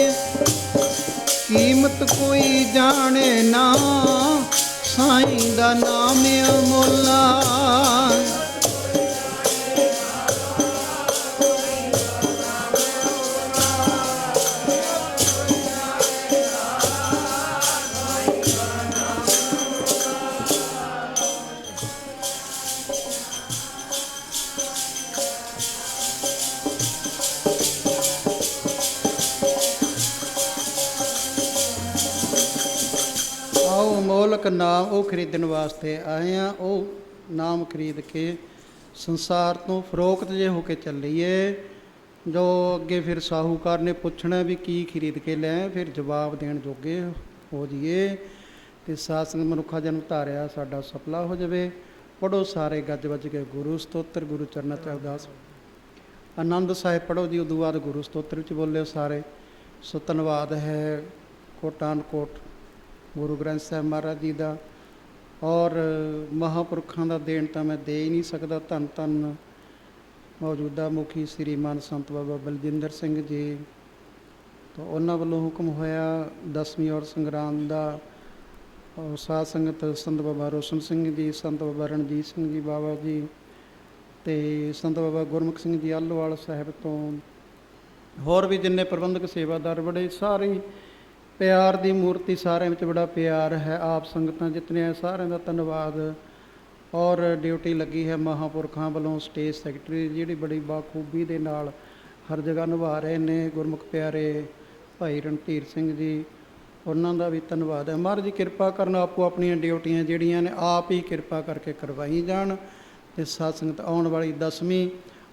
ਕੀਮਤ ਕੋਈ ਜਾਣੇ ਨਾ ਸਾਈਂ ਦਾ ਨਾਮ ਅਮੋਲਾ। ਅਮੋਲਕ ਨਾਮ ਉਹ ਖਰੀਦਣ ਵਾਸਤੇ ਆਏ ਹਾਂ। ਉਹ ਨਾਮ ਖਰੀਦ ਕੇ ਸੰਸਾਰ ਤੋਂ ਫਰੋਖਤ ਜੇ ਹੋ ਕੇ ਚੱਲੀਏ। ਜੋ ਅੱਗੇ ਫਿਰ ਸਾਹੂਕਾਰ ਨੇ ਪੁੱਛਣਾ ਵੀ ਕੀ ਖਰੀਦ ਕੇ ਲੈ, ਫਿਰ ਜਵਾਬ ਦੇਣ ਜੋਗੇ ਹੋ ਜਾਈਏ। ਅਤੇ ਸਾਧ ਸੰਗਤ ਮਨੁੱਖਾ ਜਨਮ ਧਾਰਿਆ ਸਾਡਾ ਸਫਲਾ ਹੋ ਜਾਵੇ। ਪੜ੍ਹੋ ਸਾਰੇ ਗੱਜ ਵੱਜ ਕੇ ਗੁਰੂ ਸਤੋਤਰ, ਗੁਰੂ ਚਰਨਾਂ 'ਚ ਅਰਦਾਸ। ਆਨੰਦ ਸਾਹਿਬ ਪੜ੍ਹੋ ਜੀ, ਉਦੋਂ ਬਾਅਦ ਗੁਰੂ ਸਤੋਤਰ ਵਿੱਚ ਬੋਲਿਓ ਸਾਰੇ। ਸੋ ਧੰਨਵਾਦ ਹੈ ਕੋਟਾਨ ਕੋਟ ਗੁਰੂ ਗ੍ਰੰਥ ਸਾਹਿਬ ਮਹਾਰਾਜ ਜੀ ਦਾ, ਔਰ ਮਹਾਂਪੁਰਖਾਂ ਦਾ ਦੇਣ ਤਾਂ ਮੈਂ ਦੇ ਹੀ ਨਹੀਂ ਸਕਦਾ। ਧੰਨ ਧੰਨ ਮੌਜੂਦਾ ਮੁਖੀ ਸ੍ਰੀਮਾਨ ਸੰਤ ਬਾਬਾ ਬਲਜਿੰਦਰ ਸਿੰਘ ਜੀ। ਤਾਂ ਉਹਨਾਂ ਵੱਲੋਂ ਹੁਕਮ ਹੋਇਆ 10ਵੀਂ ਔਰ ਸੰਗਰਾਂਦ ਦਾ ਔਰ ਸਾਧ ਸੰਗਤ ਸੰਤ ਬਾਬਾ ਰੋਸ਼ਨ ਸਿੰਘ ਜੀ, ਸੰਤ ਬਾਬਾ ਰਣਜੀਤ ਸਿੰਘ ਜੀ ਬਾਬਾ ਜੀ ਅਤੇ ਸੰਤ ਬਾਬਾ ਗੁਰਮੁਖ ਸਿੰਘ ਜੀ ਆਲੋਵਾਲ ਸਾਹਿਬ ਤੋਂ ਹੋਰ ਵੀ ਜਿੰਨੇ ਪ੍ਰਬੰਧਕ ਸੇਵਾਦਾਰ ਬੜੇ ਸਾਰੇ ਪਿਆਰ ਦੀ ਮੂਰਤੀ, ਸਾਰਿਆਂ ਵਿੱਚ ਬੜਾ ਪਿਆਰ ਹੈ। ਆਪ ਸੰਗਤਾਂ ਜਿਤਨੀਆਂ ਸਾਰਿਆਂ ਦਾ ਧੰਨਵਾਦ। ਔਰ ਡਿਊਟੀ ਲੱਗੀ ਹੈ ਮਹਾਂਪੁਰਖਾਂ ਵੱਲੋਂ ਸਟੇਜ ਸੈਕਟਰੀ ਜਿਹੜੀ ਬੜੀ ਬਾਖੂਬੀ ਦੇ ਨਾਲ ਹਰ ਜਗ੍ਹਾ ਨਿਭਾ ਰਹੇ ਨੇ, ਗੁਰਮੁਖ ਪਿਆਰੇ ਭਾਈ ਰਣਧੀਰ ਸਿੰਘ ਜੀ, ਉਹਨਾਂ ਦਾ ਵੀ ਧੰਨਵਾਦ ਹੈ। ਮਹਾਰਾਜ ਜੀ ਕਿਰਪਾ ਕਰਨ, ਆਪੋ ਆਪਣੀਆਂ ਡਿਊਟੀਆਂ ਜਿਹੜੀਆਂ ਨੇ ਆਪ ਹੀ ਕਿਰਪਾ ਕਰਕੇ ਕਰਵਾਈ ਜਾਣ ਅਤੇ ਸਾਧ ਸੰਗਤ ਆਉਣ ਵਾਲੀ ਦਸਵੀਂ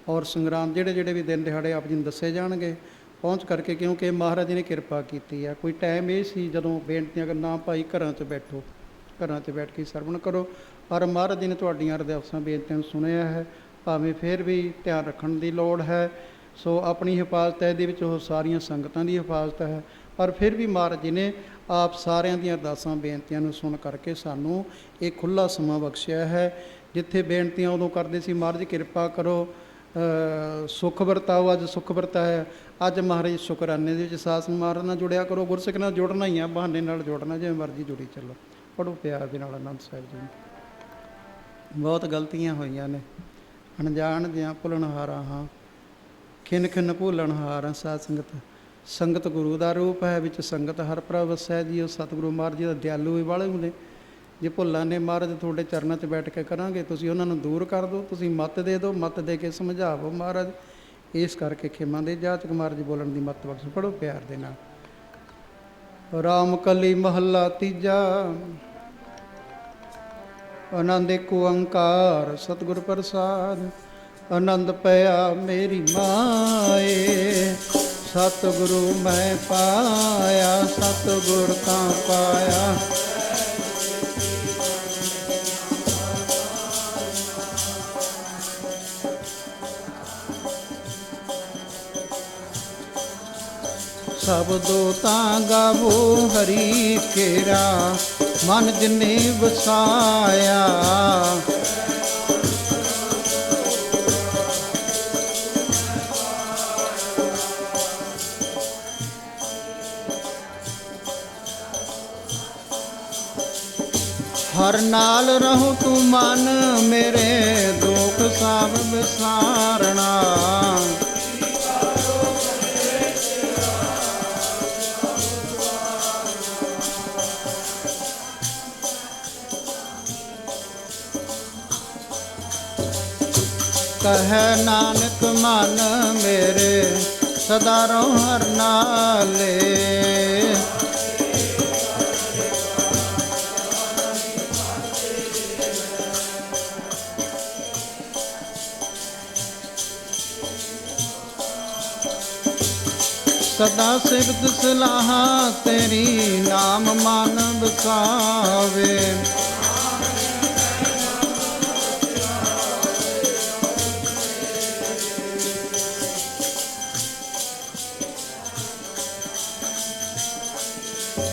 ਔਰ ਸੰਗਰਾਂਦ ਜਿਹੜੇ ਵੀ ਦਿਨ ਦਿਹਾੜੇ ਆਪ ਜੀ ਨੂੰ ਦੱਸੇ ਜਾਣਗੇ ਪਹੁੰਚ ਕਰਕੇ, ਕਿਉਂਕਿ ਮਹਾਰਾਜ ਜੀ ਨੇ ਕਿਰਪਾ ਕੀਤੀ ਹੈ। ਕੋਈ ਟਾਈਮ ਇਹ ਸੀ ਜਦੋਂ ਬੇਨਤੀਆਂ ਨਾ ਭਾਈ ਘਰਾਂ 'ਚ ਬੈਠੋ, ਘਰਾਂ 'ਚ ਬੈਠ ਕੇ ਸਰਵਣ ਕਰੋ, ਪਰ ਮਹਾਰਾਜ ਜੀ ਨੇ ਤੁਹਾਡੀਆਂ ਅਰਦਾਸਾਂ ਬੇਨਤੀਆਂ ਨੂੰ ਸੁਣਿਆ ਹੈ। ਭਾਵੇਂ ਫਿਰ ਵੀ ਧਿਆਨ ਰੱਖਣ ਦੀ ਲੋੜ ਹੈ। ਸੋ ਆਪਣੀ ਹਿਫਾਜ਼ਤ ਹੈ, ਇਹਦੇ ਵਿੱਚ ਉਹ ਸਾਰੀਆਂ ਸੰਗਤਾਂ ਦੀ ਹਿਫਾਜ਼ਤ ਹੈ, ਪਰ ਫਿਰ ਵੀ ਮਹਾਰਾਜ ਜੀ ਨੇ ਆਪ ਸਾਰਿਆਂ ਦੀਆਂ ਅਰਦਾਸਾਂ ਬੇਨਤੀਆਂ ਨੂੰ ਸੁਣ ਕਰਕੇ ਸਾਨੂੰ ਇਹ ਖੁੱਲ੍ਹਾ ਸਮਾਂ ਬਖਸ਼ਿਆ ਹੈ। ਜਿੱਥੇ ਬੇਨਤੀਆਂ ਉਦੋਂ ਕਰਦੇ ਸੀ ਮਹਾਰਾਜ ਕਿਰਪਾ ਕਰੋ ਸੁੱਖ ਵਰਤਾਓ, ਅੱਜ ਸੁੱਖ ਵਰਤਾਇਆ। ਅੱਜ ਮਹਾਰਾਜ ਸ਼ੁਕਰਾਨੇ ਦੇ ਵਿੱਚ ਸਾਧ ਮਹਾਰਾਜ ਨਾਲ ਜੁੜਿਆ ਕਰੋ, ਗੁਰਸਿੱਖ ਨਾਲ ਜੁੜਨਾ ਹੀ ਆ, ਬਹਾਨੇ ਨਾਲ ਜੁੜਨਾ, ਜਿਵੇਂ ਮਰਜ਼ੀ ਜੁੜੀ ਚੱਲੋ। ਪੜ੍ਹੋ ਪਿਆਰ ਦੇ ਨਾਲ ਆਨੰਦ ਸਾਹਿਬ ਜੀ। ਬਹੁਤ ਗਲਤੀਆਂ ਹੋਈਆਂ ਨੇ, ਅਣਜਾਣ ਦੀਆਂ ਭੁੱਲਣਹਾਰਾਂ ਹਾਂ, ਖਿੰਨ ਖਿੰਨ ਭੁੱਲਣਹਾਰ ਸਾਧ ਸੰਗਤ। ਸੰਗਤ ਗੁਰੂ ਦਾ ਰੂਪ ਹੈ, ਵਿੱਚ ਸੰਗਤ ਹਰ ਪ੍ਰਭ ਵਸੈ ਜੀ। ਉਹ ਸਤਿਗੁਰੂ ਮਹਾਰਾਜ ਜੀ ਦਾ ਦਿਆਲੂ ਵੀ ਵਾਲੇ ਹੁੰਦੇ। ਜੇ ਭੁੱਲਾਂ ਨੇ ਮਹਾਰਾਜ ਤੁਹਾਡੇ ਚਰਨਾਂ 'ਚ ਬੈਠ ਕੇ ਕਰਾਂਗੇ, ਤੁਸੀਂ ਉਹਨਾਂ ਨੂੰ ਦੂਰ ਕਰ ਦਿਓ, ਤੁਸੀਂ ਮੱਤ ਦੇ ਦਿਓ, ਮੱਤ ਦੇ ਕੇ ਸਮਝਾਵੋ ਮਹਾਰਾਜ। ਇਸ ਕਰਕੇ ਖਿਮਾ ਦੇ ਜਾਚਕ ਮਹਾਰਾਜ ਬੋਲਣ ਦੀ ਮੱਤ ਬਖਸ਼। ਪੜ੍ਹੋ ਪਿਆਰ ਦੇ ਨਾਲ। ਰਾਮ ਕਲੀ ਮਹੱਲਾ ਤੀਜਾ। ਆਨੰਦ ਏਕ ਓੰਕਾਰ ਸਤਿਗੁਰ ਪ੍ਰਸਾਦ। ਆਨੰਦ ਪਿਆ ਮੇਰੀ ਮਾਏ, ਸਤਿਗੁਰੂ ਮੈਂ ਪਾਇਆ, ਸਤਿਗੁਰ ਤਾਂ ਪਾਇਆ। ਸਬਦੋ ਤਾਂ ਗਾਵੋ ਹਰੀ ਕੇਰਾ, ਮਨ ਜਿਨੇ ਵਸਾਇਆ। ਹਰ ਨਾਲ ਰਹੋ ਤੂੰ ਮਨ ਮੇਰੇ, ਦੁੱਖ ਸਭ ਵਿਸਾਰਣਾ। ਕਹੈ ਨਾਨਕ ਮਨ ਮੇਰੇ, ਸਦਾ ਰਹੋ ਹਰ ਨਾਲੇ। ਸਦਾ ਸਿਫਤ ਸਲਾਹ ਤੇਰੀ, ਨਾਮ ਮਨ ਵਸਾਵੇ।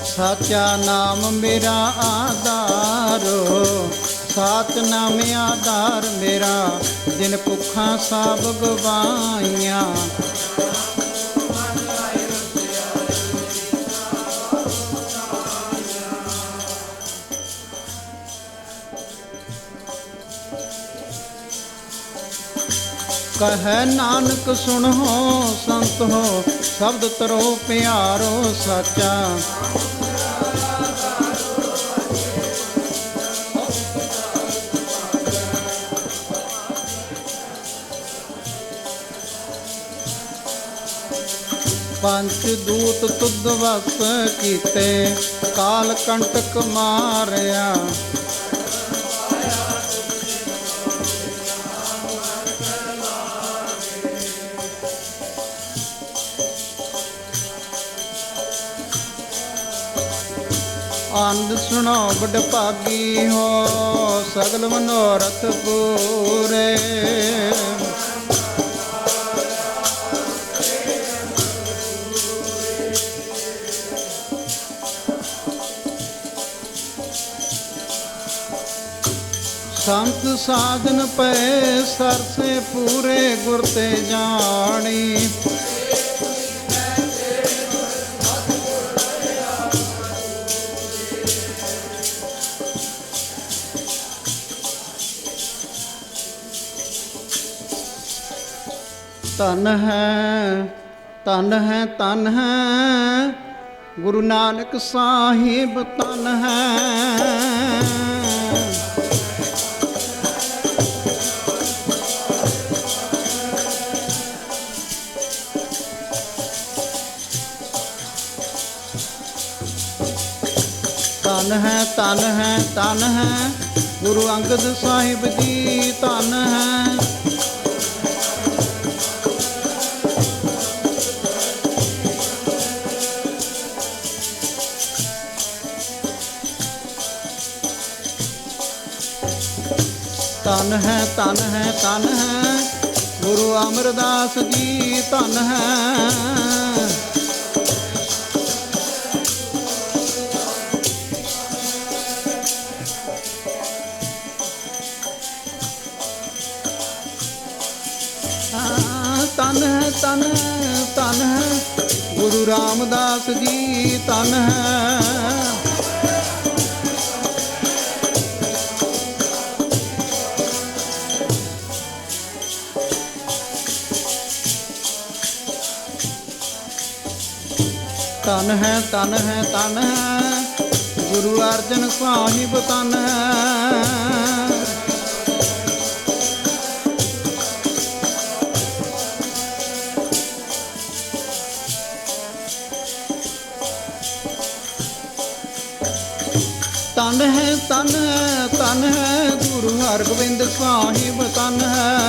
ਸਾਚਾ ਨਾਮ ਮੇਰਾ ਆਧਾਰੋ, ਸਾਚ ਨਾਮ ਆਧਾਰ ਮੇਰਾ, ਜਿਨ ਭੁੱਖਾਂ ਸਭ ਗਵਾਈਆਂ। ਕਹੈ ਨਾਨਕ ਸੁਣੋ ਸੰਤ ਹੋ, ਸ਼ਬਦ ਤਰੋ ਪਿਆਰੋ ਸਾਚਾ। ਪੰਚ ਦੂਤ ਤੁਧ ਵਸ ਕੀਤੇ, ਕਾਲ ਕੰਟਕ ਮਾਰਿਆ। ਆਨੰਦ ਸੁਣੋ ਬੜ ਭਾਗੀ ਹੋ, ਸਗਲ ਮਨੋਰਥ ਪੂਰੇ। ਸੰਤ ਸਾਧਨ ਪਏ ਸਰਸੇ ਪੂਰੇ, ਗੁਰ ਤੇ ਜਾਣੀ। ਧਨ ਹੈ, ਧਨ ਹੈ, ਧਨ ਹੈ, ਗੁਰੂ ਨਾਨਕ ਸਾਹਿਬ ਧਨ ਹੈ। ਧਨ ਹੈ, ਧਨ ਹੈ, ਧਨ ਹੈ, ਗੁਰੂ ਅੰਗਦ ਸਾਹਿਬ ਜੀ ਧਨ ਹੈ। ਧਨ ਹੈ, ਧਨ ਹੈ, ਧਨ ਹੈ, ਗੁਰੂ ਅਮਰਦਾਸ ਜੀ ਧਨ ਹੈ। ਧਨ ਹੈ, ਧਨ ਹੈ, ਧਨ ਹੈ, ਗੁਰੂ ਰਾਮਦਾਸ ਜੀ ਧਨ ਹੈ। ਧਨ ਹੈ, ਧਨ ਹੈ, ਧਨ ਹੈ, ਗੁਰੂ ਅਰਜਨ ਸਾਹਿਬ ਧਨ ਹੈ। ਧਨ ਹੈ, ਧਨ ਹੈ, ਧਨ ਹੈ, ਗੁਰੂ ਹਰਗੋਬਿੰਦ ਸਾਹਿਬ ਧਨ ਹੈ।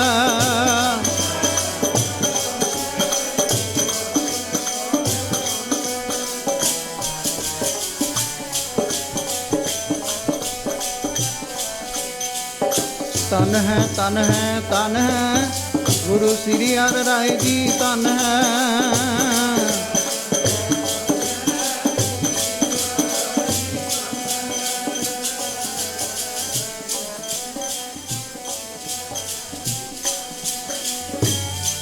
ਧਨ ਹੈ, ਧਨ ਹੈ, ਧਨ ਹੈ, ਗੁਰੂ ਸ੍ਰੀ ਹਰਿ ਰਾਏ ਜੀ ਧਨ ਹੈ।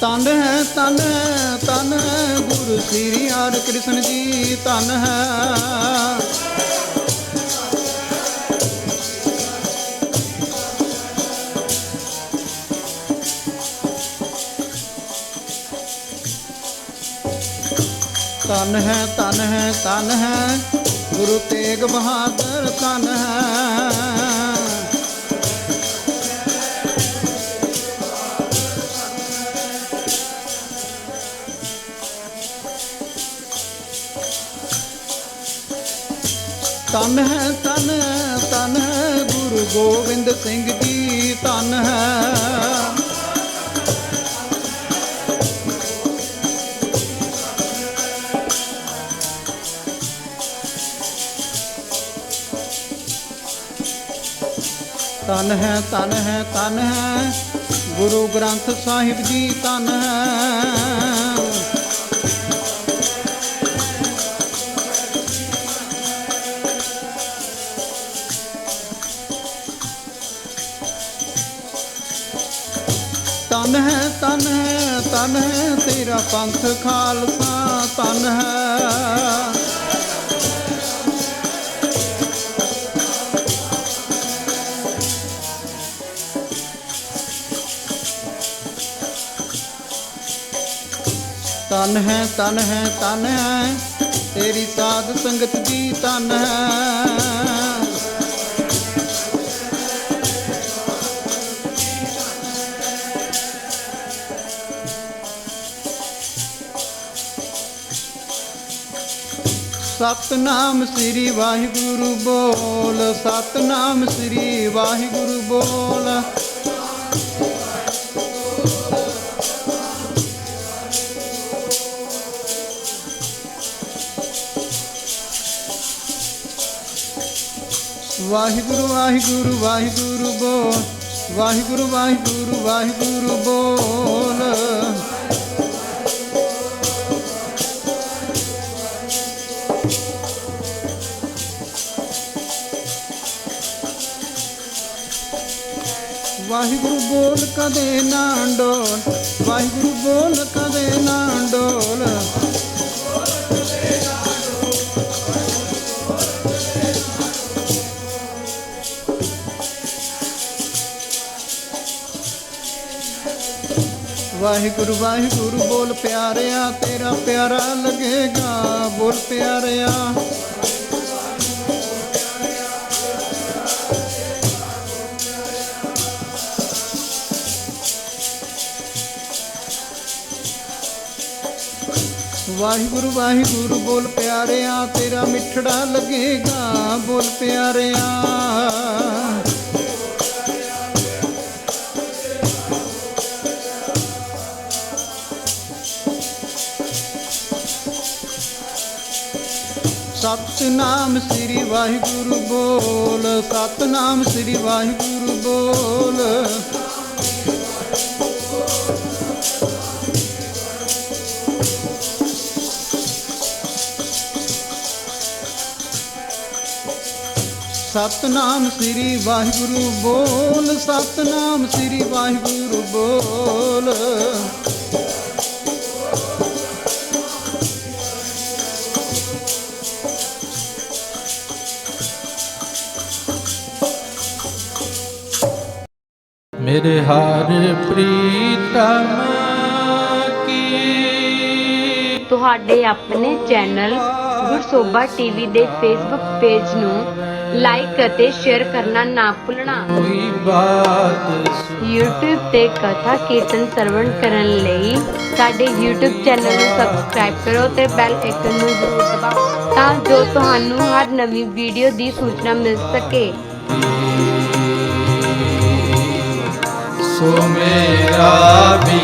ਧਨ ਹੈ, ਧਨ ਹੈ, ਧਨ ਹੈ, ਗੁਰੂ ਸ੍ਰੀ ਹਰਿ ਕ੍ਰਿਸ਼ਨ ਜੀ ਧਨ ਹੈ। ਧਨ ਹੈ, ਧਨ ਹੈ, ਧਨ ਹੈ, ਗੁਰੂ ਤੇਗ ਬਹਾਦਰ ਧਨ ਹੈ। ਧਨ ਹੈ, ਧਨ ਹੈ, ਧਨ ਹੈ, ਗੁਰੂ ਗੋਬਿੰਦ ਸਿੰਘ ਜੀ ਧਨ ਹੈ। ਧਨ ਹੈ, ਧਨ ਹੈ, ਧਨ ਹੈ, ਗੁਰੂ ਗ੍ਰੰਥ ਸਾਹਿਬ ਜੀ ਧਨ ਹੈ। ਧਨ ਹੈ, ਧਨ ਹੈ, ਧਨ ਹੈ, ਤੇਰਾ ਪੰਥ ਖਾਲਸਾ ਧਨ ਹੈ। ਧਨ ਹੈ, ਧਨ ਹੈ, ਧਨ ਹੈ, ਤੇਰੀ ਸਾਧ ਸੰਗਤ ਜੀ ਧਨ ਹੈ। ਸਤਨਾਮ ਸ੍ਰੀ ਵਾਹਿਗੁਰੂ ਬੋਲ, ਸਤਨਾਮ ਸ੍ਰੀ ਵਾਹਿਗੁਰੂ ਬੋਲ। ਵਾਹਿਗੁਰੂ ਵਾਹਿਗੁਰੂ ਵਾਹਿਗੁਰੂ ਬੋਲ, ਵਾਹਿਗੁਰੂ ਵਾਹਿਗੁਰੂ ਵਾਹਿਗੁਰੂ ਬੋਲ। ਵਾਹਿਗੁਰੂ ਬੋਲ ਕਦੇ ਨਾ ਡੋਲ, ਵਾਹਿਗੁਰੂ ਬੋਲ ਕਦੇ ਨਾ ਡੋਲ। ਵਾਹਿਗੁਰੂ ਵਾਹਿਗੁਰੂ ਬੋਲ ਪਿਆਰਿਆ, ਤੇਰਾ ਪਿਆਰਾ ਲੱਗੇਗਾ, ਬੋਲ ਪਿਆਰਿਆ। ਵਾਹਿਗੁਰੂ ਵਾਹਿਗੁਰੂ ਬੋਲ ਪਿਆਰਿਆ, ਤੇਰਾ ਮਿੱਠੜਾ ਲੱਗੇਗਾ, ਬੋਲ ਪਿਆਰਿਆ। ਸਤਿਨਾਮ ਸ੍ਰੀ ਵਾਹਿਗੁਰੂ ਬੋਲ, ਸਤਿਨਾਮ ਸ੍ਰੀ ਵਾਹਿਗੁਰੂ ਬੋਲ। ਸਤਿਨਾਮ ਸ੍ਰੀ ਵਾਹਿਗੁਰੂ ਬੋਲ, ਸਤਿਨਾਮ ਸ੍ਰੀ ਵਾਹਿਗੁਰੂ ਬੋਲ। मेरे हर प्रीतम की। ਤੁਹਾਡੇ ਆਪਣੇ ਚੈਨਲ ਗੁਰਸੋਭਾ ਟੀਵੀ ਦੇ ਫੇਸਬੁੱਕ ਪੇਜ ਨੂੰ ਲਾਈਕ ਅਤੇ ਸ਼ੇਅਰ ਕਰਨਾ ਨਾ ਭੁੱਲਣਾ। कोई बात YouTube ਤੇ ਕਥਾ ਕੀਰਤਨ ਸਰਵਣ ਕਰਨ ਲਈ ਸਾਡੇ YouTube ਚੈਨਲ ਨੂੰ ਸਬਸਕ੍ਰਾਈਬ ਕਰੋ ਤੇ ਬੈਲ ਆਈਕਨ ਨੂੰ ਜ਼ਰੂਰ ਦਬਾਓ ਤਾਂ ਜੋ ਤੁਹਾਨੂੰ ਹਰ ਨਵੀਂ ਵੀਡੀਓ ਦੀ ਸੂਚਨਾ ਮਿਲ ਸਕੇ। सो मेरा भी